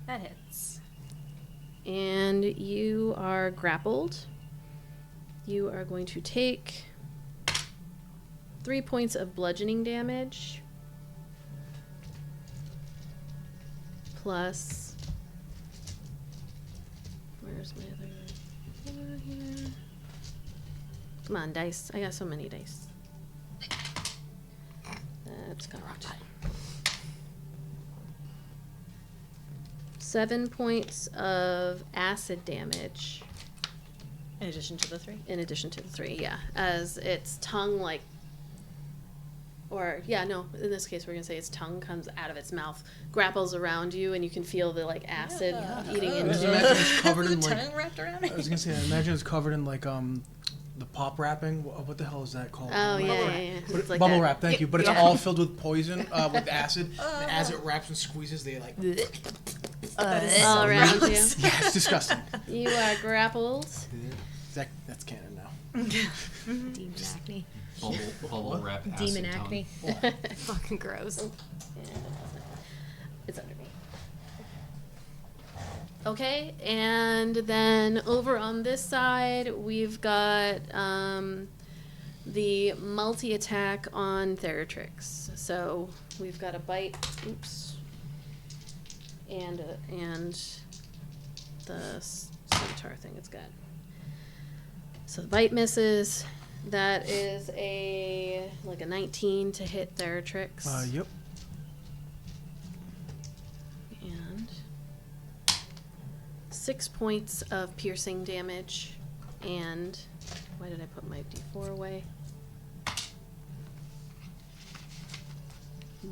That hits. And you are grappled. You are going to take 3 points of bludgeoning damage. Plus. Where's my other one here? Come on, dice. I got so many dice. That's correct. 7 points of acid damage. In addition to the 3? In addition to the 3, yeah. As its tongue, like, or, yeah, no, in this case, we're going to say its tongue comes out of its mouth, grapples around you, and you can feel the, like, acid eating I into just it. imagine it's covered in, The like, tongue wrapped around I it. was going to say, I imagine it's covered in, like, the pop wrapping. What the hell is that called? Oh, Bubble yeah, wrap. yeah, yeah. But It's like bubble that. wrap, thank you. But it's Yeah. all filled with poison, with acid. And as it wraps and squeezes, they like. All around you. Yeah, it's disgusting. You are grappled. That's canon now. Demon acne. Bubble wrap Demon acid acne. tongue. Fucking gross. It's under me. Okay, and then over on this side, we've got the multi-attack on Theratrix. So we've got a bite, and the scimitar thing it's got. So the bite misses. That is a 19 to hit Theratrix. Yep. And 6 points of piercing damage. And why did I put my D4 away?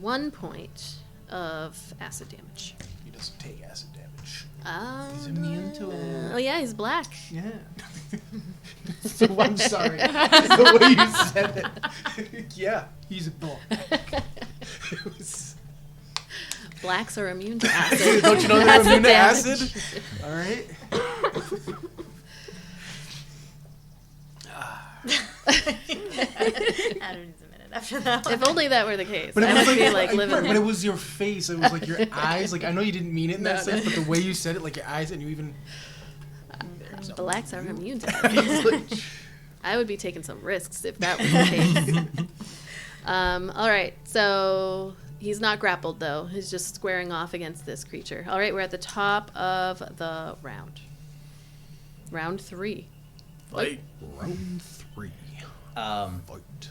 1 point of acid damage. He doesn't take acid damage. He's immune to it. Oh yeah, he's black. Yeah. So I'm sorry. The way you said it. Yeah, he's black. It was... Blacks are immune to acid. Don't you know they're immune to damage. acid? All right. Adam needs a minute after that one. If only that were the case. But I'd it was be like living. But it was your face. It was like your eyes. Like I know you didn't mean it in that No, sense, no. but the way you said it, like your eyes, and you even. Blacks are immune to acid. I would be taking some risks if that was the case. All right, so he's not grappled though. He's just squaring off against this creature. All right, we're at the top of the round. Round 3. Fight. Round 3. Um, Fight.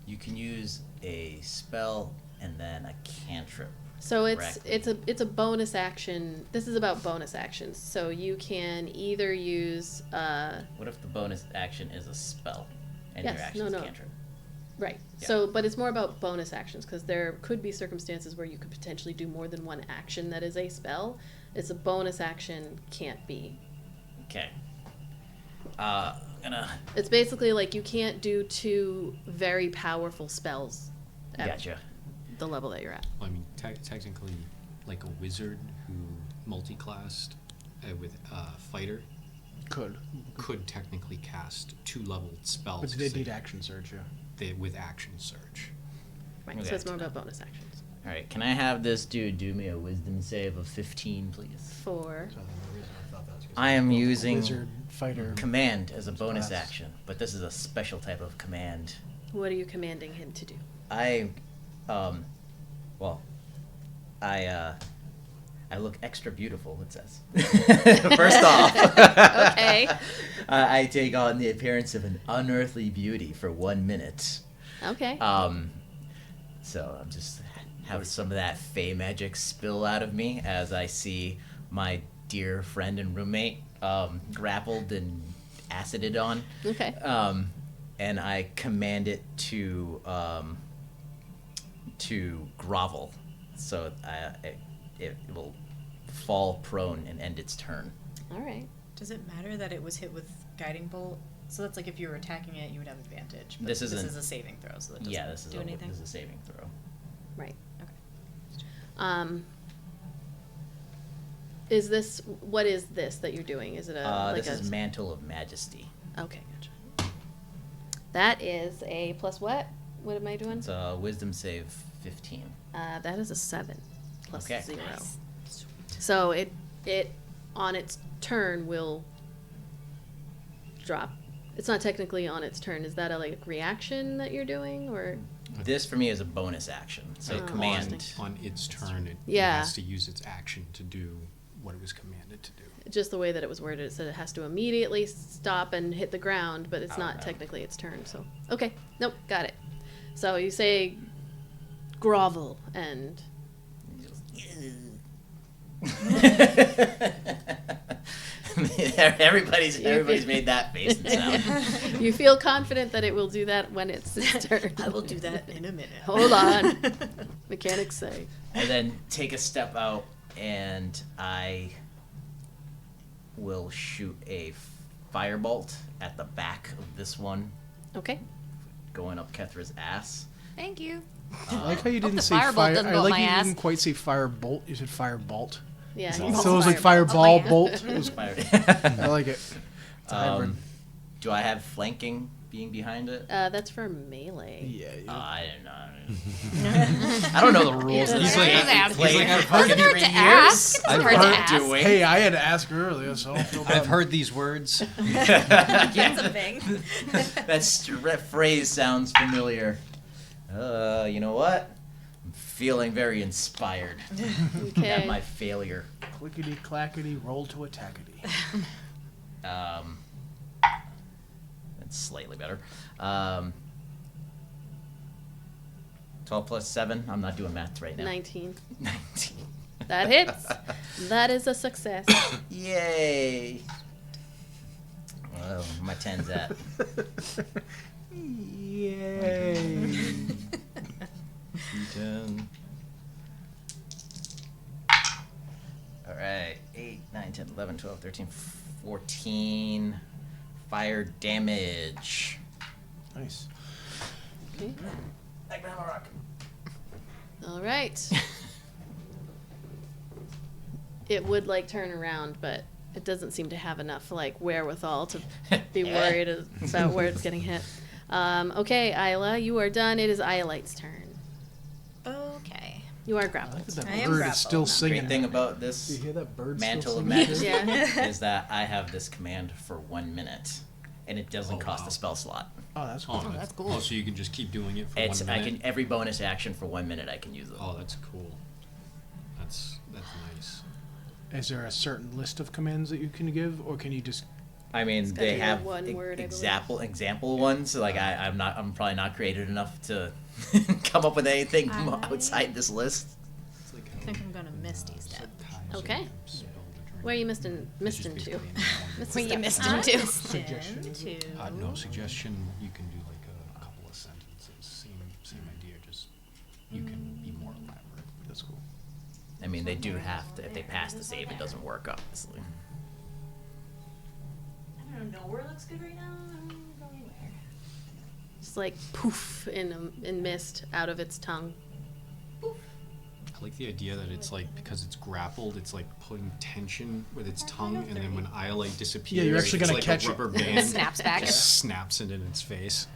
You can use a spell and then a cantrip. So correctly. it's a bonus action. This is about bonus actions. So you can either use What if the bonus action is a spell and Yes, your action no, is no. cantrip? right. Yeah. So but it's more about bonus actions because there could be circumstances where you could potentially do more than one action that is a spell. It's a bonus action can't be. Okay. I'm gonna. It's basically like you can't do two very powerful spells at Gotcha. the level that you're at. Well, I mean, technically, like a wizard who multi-classed with fighter could technically cast 2-leveled spells. But they need action surge, yeah. With action surge. Right. Okay. So it's more about bonus actions. All right. Can I have this dude do me a wisdom save of 15, please? For I am using Wizard, fighter. command as a bonus Class. action, but this is a special type of command. what are you commanding him to do? I look extra beautiful, it says. First off. Okay. I take on the appearance of an unearthly beauty for 1 minute. Okay. So I'm just have some of that fey magic spill out of me as I see my dear friend and roommate grappled and acided on. Okay. And I command it to grovel, so it will fall prone and end its turn. All right. Does it matter that it was hit with guiding bolt? So that's like if you were attacking it, you would have advantage. But This this isn't- is a saving throw, so that doesn't Yeah, this is do anything. This is a saving throw. Right. Okay. Is this what is this that you're doing? Is it a This is Mantle of Majesty. Okay, gotcha. That is a plus what? What am I doing? It's a Wisdom save 15. That is a 7 plus Okay. 0. Nice. So it on its turn will drop. It's not technically on its turn. Is that a like reaction that you're doing or? This for me is a bonus action. So Oh, command. interesting. On its turn, it Yeah. has to use its action to do what it was commanded to do. Just the way that it was worded, it said it has to immediately stop and hit the ground, but it's not Okay. technically its turn. So okay, nope, got it. So you say grovel and everybody's made that face and sound. you feel confident that it will do that when it's its turn. I will do that in a minute. Hold on. Mechanics say. And then take a step out, and I will shoot a firebolt at the back of this one, Okay. going up Kethra's ass. Thank you. I like how you Hope didn't the say firebolt fire. doesn't I go up like my you ass. didn't quite say firebolt. You said firebolt. Yeah. So he So says it was like fireball. fireball, Up my bolt. It was, Fire. I like it. It's a hybrid. Do I have flanking being behind it? That's for melee. Yeah. Oh, I didn't know. I don't know the rules. of He's this like- game. he's I've asking. played He's like, it for I've Doesn't hurt 3 to years. ask. Doesn't hurt to ask. doing. Hey, I had to ask earlier, so I don't feel bad. I've heard these words. That's a thing. That phrase sounds familiar. You know what? I'm feeling very inspired Okay. at my failure. Clickety clackety, roll to attackety. That's slightly better. 12 plus 7. I'm not doing math right now. 19. 19. That hits. That is a success. Yay! Well, my 10's at. Yay. 10. Alright. 8, 9, 10, 11, 12, 13, 14. Fire damage. Nice. Okay. Like Grandma Rock. All right. It would like turn around, but it doesn't seem to have enough like wherewithal to be worried about where it's getting hit. Okay, Ayla, you are done. It is Iolite's turn. Okay. You are I like grappled. that I that am bird grappled. is still The singing. Great thing about Do this you hear that bird Mantle still of singing? Majesty Yeah. is that I have this command for 1 minute, and it doesn't Oh, cost wow. a spell slot. Oh, that's cool. Oh, that's cool. Oh, so you can just keep doing it for It's 1 I minute? can every bonus action for 1 minute I can use it. Oh, that's cool. That's nice. Is there a certain list of commands that you can give, or can you just I mean, gotta they be have one word, I believe. example ones. Like I'm probably not creative enough to come up with anything outside this list. I think I'm gonna Misty Step. Okay. Where are you misting to? Where you missed him too. No suggestion. You can do like a couple of sentences. Same idea. Just you can be more elaborate. That's cool. I mean, they do have to. If they pass the save, it doesn't work, obviously. I don't know where looks good right now. I don't know anywhere. Just like poof in mist out of its tongue. I like the idea that it's like, because it's grappled, it's like putting tension with its tongue, and then when Iolite disappears, you're actually it's gonna like catch a it. rubber band Snaps back. just snaps it in its face.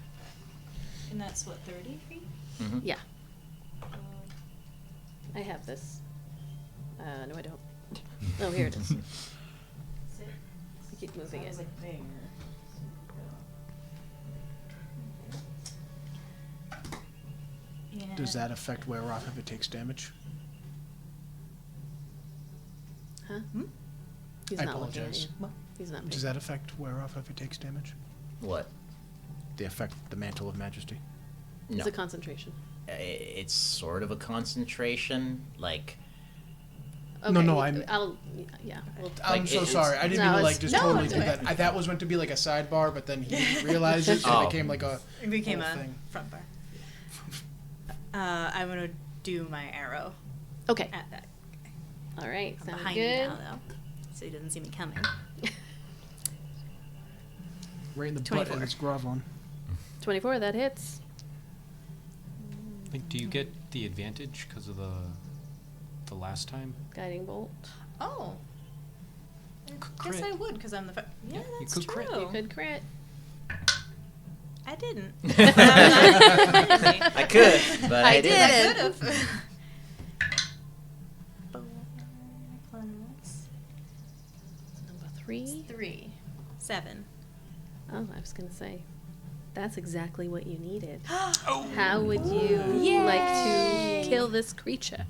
And that's what, 30 feet? Yeah. I have this. No, I don't. Oh, here it is. I keep moving it. Does that affect wear off if it takes damage? Huh? He's I not looking at apologize. you. He's not. Does that affect wear off if it takes damage? What? The effect, the Mantle of Majesty. No. It's a concentration. It's sort of a concentration, like. Okay, No, yeah. Well, I'm Like, so it's- sorry. I didn't No, mean to it's- like just No, totally it's do okay. that. That was meant to be like a sidebar, but then he realized it, so Oh. it became like a It became whole a thing. front bar. I'm gonna do my arrow okay. at that. All right. I'm Sounds behind good. you now, though, so he doesn't see me coming. right in the butt 24. and it's groveling. 24. That hits. Like, do you get the advantage because of the last time? Guiding bolt. Oh. Crit. Yes, I would, because I'm the. Yeah, you that's could true. crit. You could crit. I didn't. I could, but I didn't. I could have. 4 plus Number 3. 3, 7. Oh, I was gonna say, that's exactly what you needed. How would you like to kill this creature?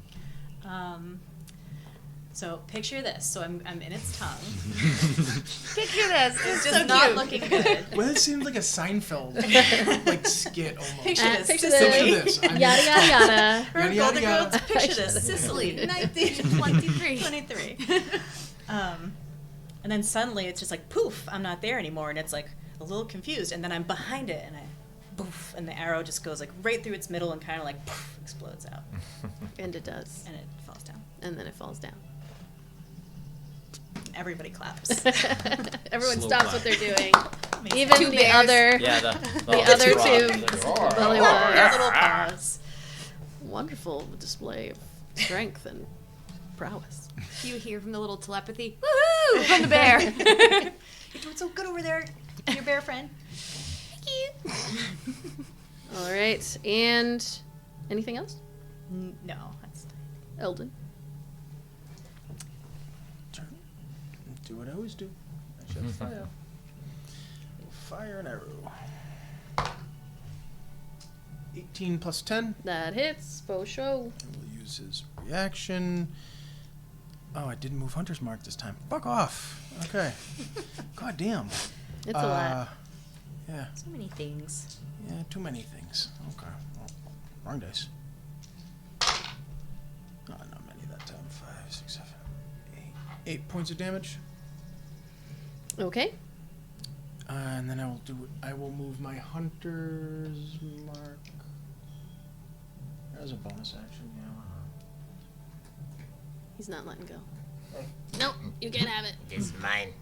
So picture this. So I'm in its tongue. Picture this. It's just not looking good. Well, it seems like a Seinfeld like skit almost. Picture this. Picture Sicily. Picture this. I mean, Yada yada yada. Or Yada, Golden yada, Girls, picture this. Sicily, 1923. And then suddenly it's just like poof, I'm not there anymore, and it's like a little confused, and then I'm behind it, and I poof, and the arrow just goes like right through its middle and kind of like poof, explodes out, And it does. and it falls down. And then it falls down. Everybody claps. Everyone Slow stops clap. what they're doing. Amazing. Even Two the bears. other. Yeah, the other rock. two. Belly was. Little pause. Wonderful display of strength and prowess. You hear from the little telepathy, woohoo, from the bear. You're doing so good over there, your bear friend. All right. And anything else? No, that's Eldon. Turn. Do what I always do. I shall fire. Fire an arrow. 18 plus 10. That hits. For sure. And we'll use his reaction. Oh, I didn't move Hunter's Mark this time. Fuck off. Okay. God damn. It's a lot. Yeah. so many things. Yeah, too many things. Okay. Well, wrong dice. Oh, not many that time. 5, 6, 7, 8. 8 points of damage. Okay. And then I will move my Hunter's Mark. As a bonus action, yeah. He's not letting go. Nope. You can't have it. It's mine.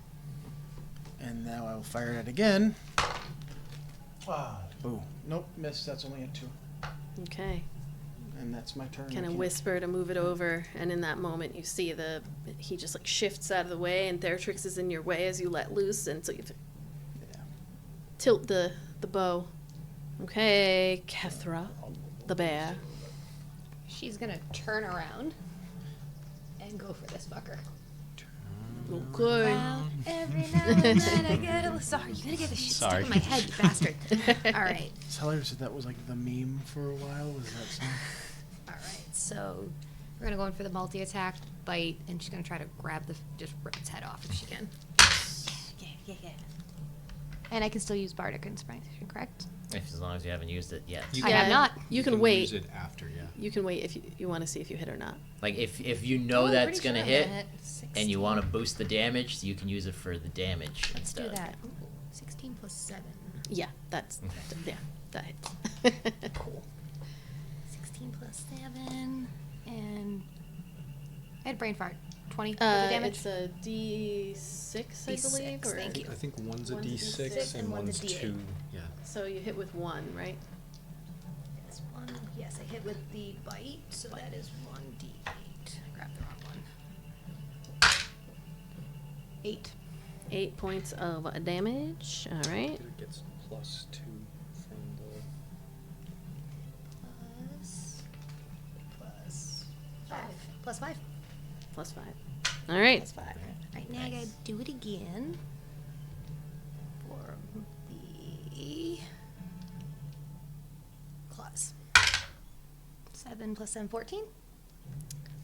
And now I will fire it again. Boo. Nope, miss. That's only a 2. Okay. And that's my turn. I Kind of can't- whisper to move it over, and in that moment you see he just like shifts out of the way, and Theratrix is in your way as you let loose, and so you have to Yeah. tilt the bow. Okay, Kethra, the bear. She's gonna turn around and go for this fucker. Okay. Well, every now and then I get a... Sorry, you're gonna get the shit stuck Sorry. in my head, you bastard. All right. It's hilarious that was like the meme for a while. Was that something? All right, so we're gonna go in for the multi-attack bite, and she's gonna try to grab just rip its head off if she can. Yeah. And I can still use Bardic Inspiration, correct? As long as you haven't used it yet. I have not. You can wait. Use it after, yeah. You can wait if you want to see if you hit or not. Like if you know Oh, that's pretty gonna sure I'm hit, gonna and you want to boost the damage, you can use it for the damage. Let's do instead. that. Ooh, 16 plus 7. Yeah, that hits. Cool. 16 plus 7. And I had brain fart. 20 for the damage. It's a D6, I believe. D6, thank you. I think one's a One's a D6 D6 and and one's one's a D8. 2. Yeah. So you hit with 1, right? It's 1. Yes, I hit with the bite, so that is 1d8. I grabbed the wrong one. 8. 8 points of damage. All right. It gets plus 2 from the... Plus 5. Plus 5. Plus 5. All right. Plus 5. Right, now I gotta do it again. For the claws. 7 plus 7, 14.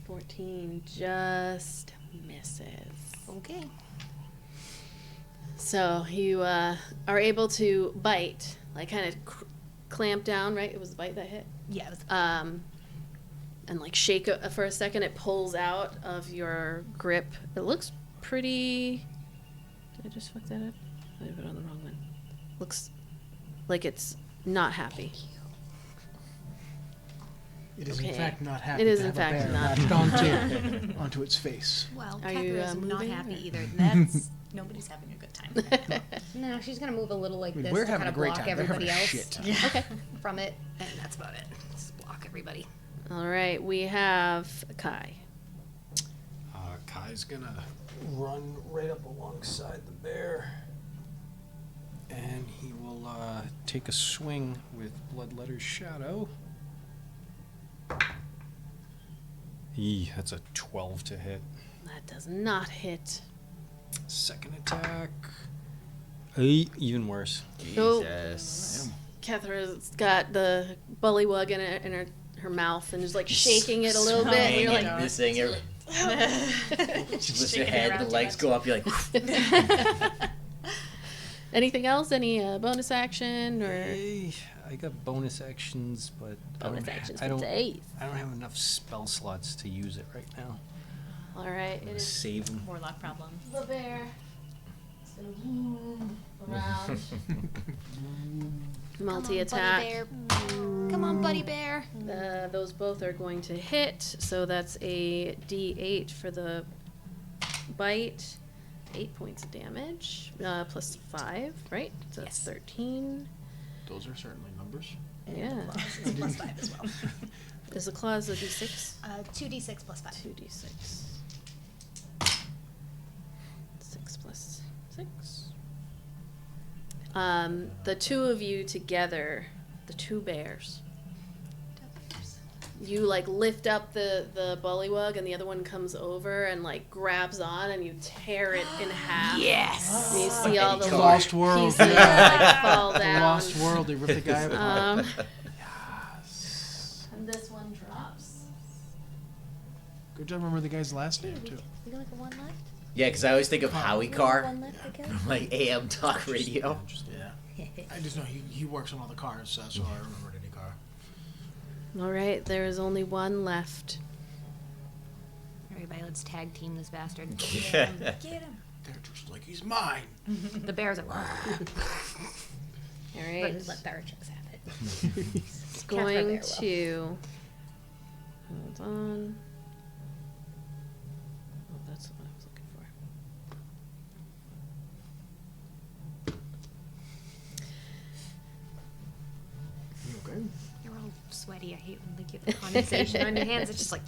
14 just misses. Okay. So you are able to bite, like kind of clamp down, right? It was the bite that hit. Yeah, it was And like shake it for a second. It pulls out of your grip. It looks pretty. Did I just fuck that up? I put it on the wrong one. Looks like it's not happy. It is Okay. in fact not happy. It is to in have a fact bear not latched onto its face. Well, Are you, Kethra is not moving, happy or- either. That's nobody's having a good time. no, she's gonna move a little like I mean, this we're to having kind a of great block time. They're having everybody a else shit time. Okay. from it, and that's about it. Just block everybody. All right. We have Kai. Kai's gonna run right up alongside the bear. And he will take a swing with Bloodletter's Shadow. That's a 12 to hit. That does not hit. Second attack. 8, even worse. Jesus. Ketra's got the bullywug in her mouth and is like shaking it a little bit. And you're like, Hanging, missing it. She lifts her head, the legs go up. You're like, anything else? Any bonus action or I got bonus actions, but bonus actions I for don't days? I don't have enough spell slots to use it right now. All right. I'm It gonna is save them. Warlock problems. the bear. It's gonna move around. Multi-attack. Come on, buddy bear. Those both are going to hit, so that's a D8 for the bite. 8 points of damage, plus 5, right? So that's 13. Those are certainly numbers. Yeah. It's plus 5 as well. Is the claws a D6? 2d6 plus 5. 2D6. 6 plus 6. The two of you together, the two bears, you like lift up the bullywug and the other one comes over and like grabs on and you tear it in half. Yes. And you see all the Lost World. pieces like fall The down. Lost World. They ripped the guy apart. And this one drops. Good job. Remember the guy's last name too. We got like a 1 left? yeah, because I always think of Howie Carr, 1 left to kill? like AM talk radio. Yeah. I just know he works on all the cars, so that's all I remembered any car. All right, there is only one left. Everybody, let's tag team this bastard. Get him. They're just like, he's mine. The bears are. All But right, let Barachix have it. it's Kethra going there will. to. Hold on. Oh, that's what I was looking for. You okay? You're all sweaty. I hate when they get the condensation on your hands. It's just like,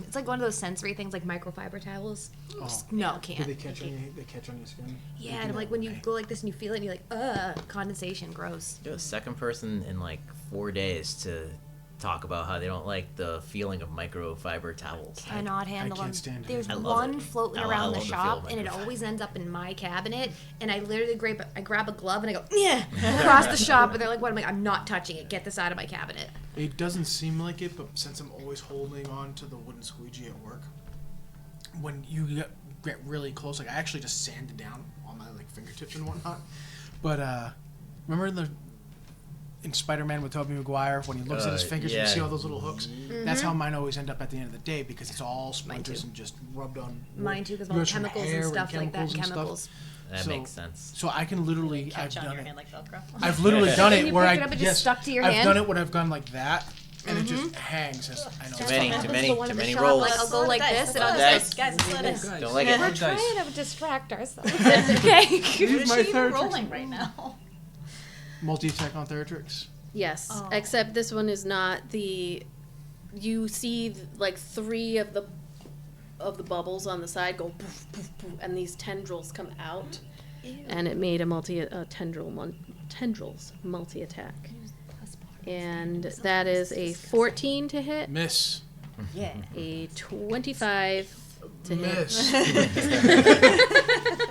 it's like one of those sensory things, like microfiber towels. Just, no, Do can't. they catch on you? They catch on your skin? Yeah, and like when you go like this and you feel it, and you're like, condensation, gross. You're the second person in like 4 days to talk about how they don't like the feeling of microfiber towels. Cannot handle can't them. stand it. There's I love one it. floating I around the love the feel shop, of and it microfiber. always ends up in my cabinet. And I literally grab a glove and I go, yeah, across the shop, and they're like, what? I'm like, I'm not touching it. Get this out of my cabinet. It doesn't seem like it, but since I'm always holding on to the wooden squeegee at work, when you get really close, like I actually just sanded down all my like fingertips and whatnot. But remember in Spider-Man with Tobey Maguire when he looks at his fingers and you see all those little hooks? That's how mine always end up at the end of the day because it's all splinters and just rubbed on. Mine too, because all the chemicals and stuff like that. Chemicals. That makes sense. So I can literally, Catch I've on done your it. hand like Velcro. I've literally done it you where pick it up, it just stuck to your I've hand? done it when I've gone like that, and it just hangs. I know. Too it's many, fine. too many, The one too in the many shop, rolls. like, I'll go like this, and I'll Dice. just Guys, let's let us. Don't like it. We're trying to distract ourselves. Okay. What is my she even third rolling right now? Multi-attack on Theratrix. Yes, Oh. except this one is not the. You see like 3 of the bubbles on the side go poof poof poof, and these tendrils come out, and it made a tendrils multi attack, and that is a 14 to hit, Miss. Yeah. a 25 to hit, Miss.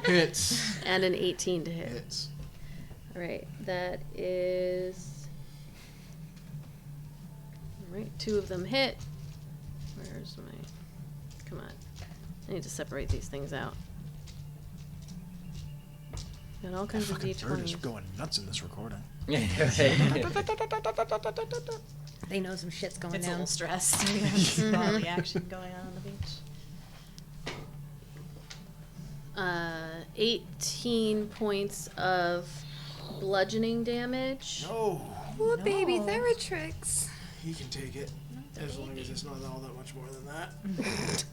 Hits. and an 18 to hit. Hits. All right, that is. All right, 2 of them hit. Where's my? Come on, I need to separate these things out. Got all kinds of Fucking bird is d20s. going nuts in this recording. They know some shit's going It's a down. little stressed. With all the action going on the beach. 18 points of bludgeoning damage. No. Poor baby No. Theratrix. He can take it. As long as it's not all that much more than that.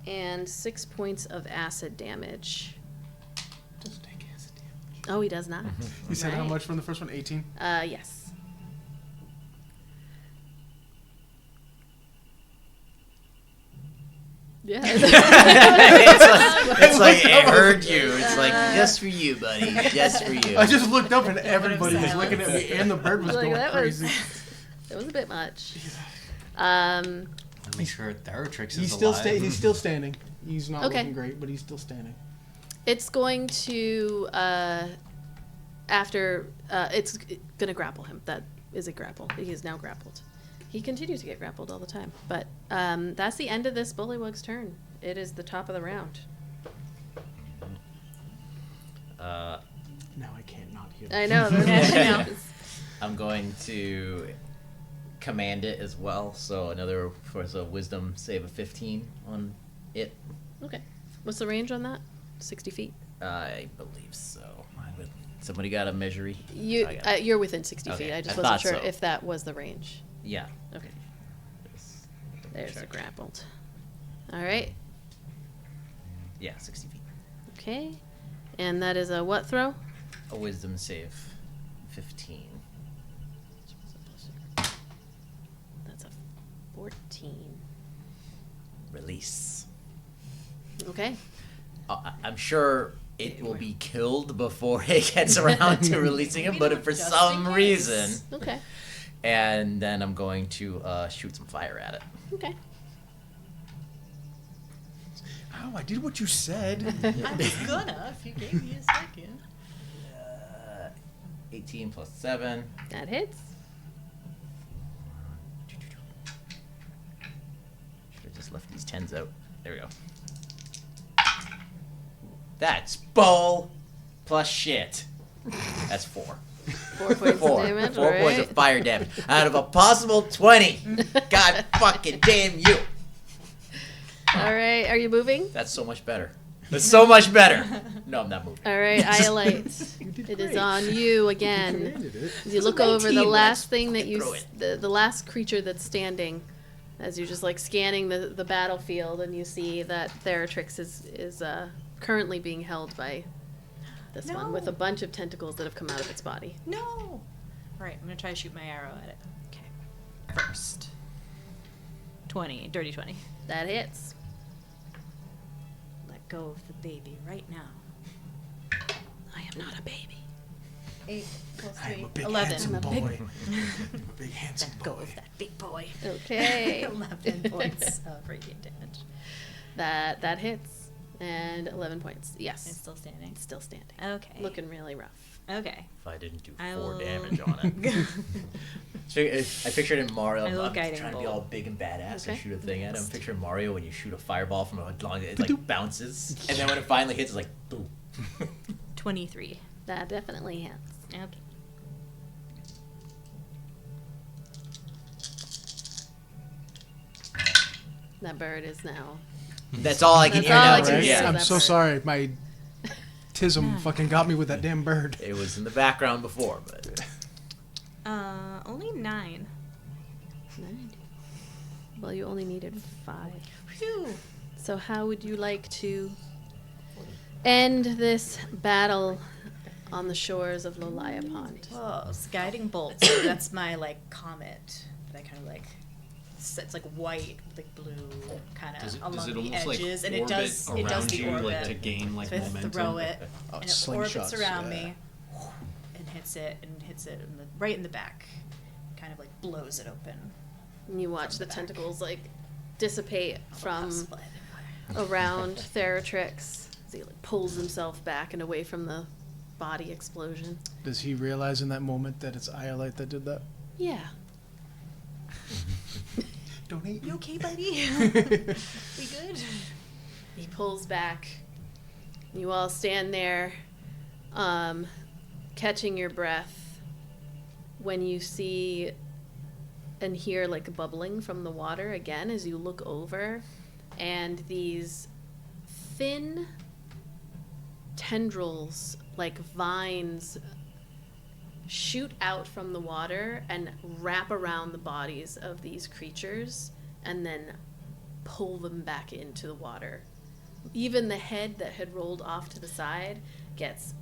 And 6 points of acid damage. Doesn't take acid damage. Oh, he does not. You said how Right. much from the first one? 18? Yes. Yeah. It's like it heard you. It's like just for you, buddy. Just for you. I just looked up and everybody was looking at me and the bird was Like, going that was- crazy. It was a bit much. At least her Theratrix is He's still, alive. he's still standing. He's not Okay. looking great, but he's still standing. It's going to it's gonna grapple him. That is a grapple. He is now grappled. He continues to get grappled all the time. But that's the end of this bullywug's turn. It is the top of the round. Now I can't not hear I know. That's I'm going to command it as well. So another for a wisdom save of 15 on it. Okay. What's the range on that? 60 feet. I believe so. Somebody got a measure? You're within 60 Okay, feet. I just I wasn't thought sure so. if that was the range. Yeah. Okay. Just There's the check. grappled. All right. Yeah, 60 feet. Okay. And that is a what throw? A wisdom save 15. That's a 14. Release. Okay. I'm sure it will be killed before it gets around to releasing him, but if for Just some in case. reason, Okay. and then I'm going to shoot some fire at it. Okay. Ow, I did what you said. I was gonna if you gave me a second. 18 plus 7. That hits. Should have just left these 10s out. There we go. That's bull plus shit. That's 4. 4 points Four. of damage. 4 points of alright. fire damage out of a possible 20. God fucking damn you. All right. Are you moving? That's so much better. That's so much better. No, I'm not moving. All right, Iolite. You did It is great. on you You again. commanded it. As you look an over 18, the but last I thing that you, threw the last creature that's standing, as you're just like scanning the battlefield, and you see that Theratrix is currently being held by this one with a No. bunch of tentacles that have come out of its body. No. All right, I'm gonna try to shoot my arrow at it. Okay. First. 20, dirty 20. That hits. Let go of the baby right now. I am not a baby. 8 plus I'm 3. a big 11. handsome I'm a boy. big- I'm a big handsome Let go boy. of that big boy. Okay. 11 points of radiant damage. That hits. And 11 points. It's Yes. still standing. It's still standing. Okay. Looking really rough. Okay. If I didn't do I 4 will- damage on it. So I pictured in Mario. I will I'm guiding trying to be bolt. all big and badass Okay. and shoot a thing at him. I'm picturing Mario when you shoot a fireball from a long, it like bounces, and then when it finally hits, it's like boom. 23. That definitely helps. Okay. That bird is now. That's all I can That's hear all now. I can too. hear. Yeah. I'm that so bird. sorry. My tism fucking got me with that damn bird. It was in the background before, but Only 9. 9. Well, you only needed 5. Phew. So how would you like to end this battle on the shores of Lolaya Pond? Whoa, it's guiding bolt. So that's my like comet that I kind of like. It's like white, like blue, kind of along the edges, and it does the orbit. like to gain like So I momentum? throw it, Oh, and it slingshots, orbits around yeah. me, and hits it right in the back, kind of like blows it open. And you watch the back. tentacles like dissipate from Split everywhere. around Theratrix as he like pulls himself back and away from the body explosion. Does he realize in that moment that it's Iolite that did that? Yeah. Don't hate You me. okay, buddy? We good? He pulls back. You all stand there, catching your breath when you see and hear like bubbling from the water again as you look over, and these thin tendrils like vines shoot out from the water and wrap around the bodies of these creatures and then pull them back into the water. Even the head that had rolled off to the side gets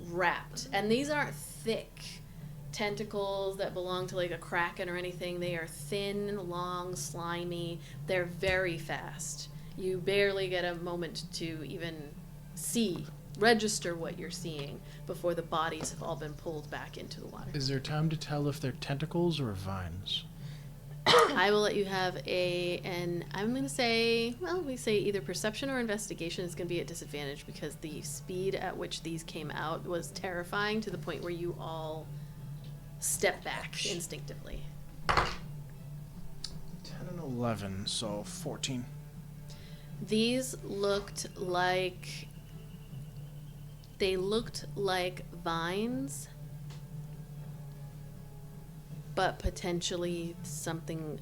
wrapped. And these aren't thick tentacles that belong to like a kraken or anything. They are thin, long, slimy. They're very fast. You barely get a moment to even register what you're seeing before the bodies have all been pulled back into the water. Is there time to tell if they're tentacles or vines? I will let you have and I'm going to say, well, we say either perception or investigation is going to be at disadvantage because the speed at which these came out was terrifying to the point where you all step back instinctively. 10 and 11, so 14. These looked like vines, but potentially something.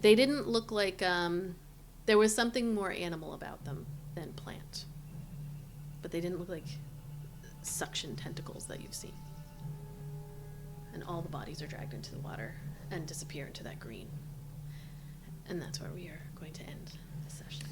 They didn't look like there was something more animal about them than plant, but they didn't look like suction tentacles that you've seen. And all the bodies are dragged into the water and disappear into that green. And that's where we are going to end the session.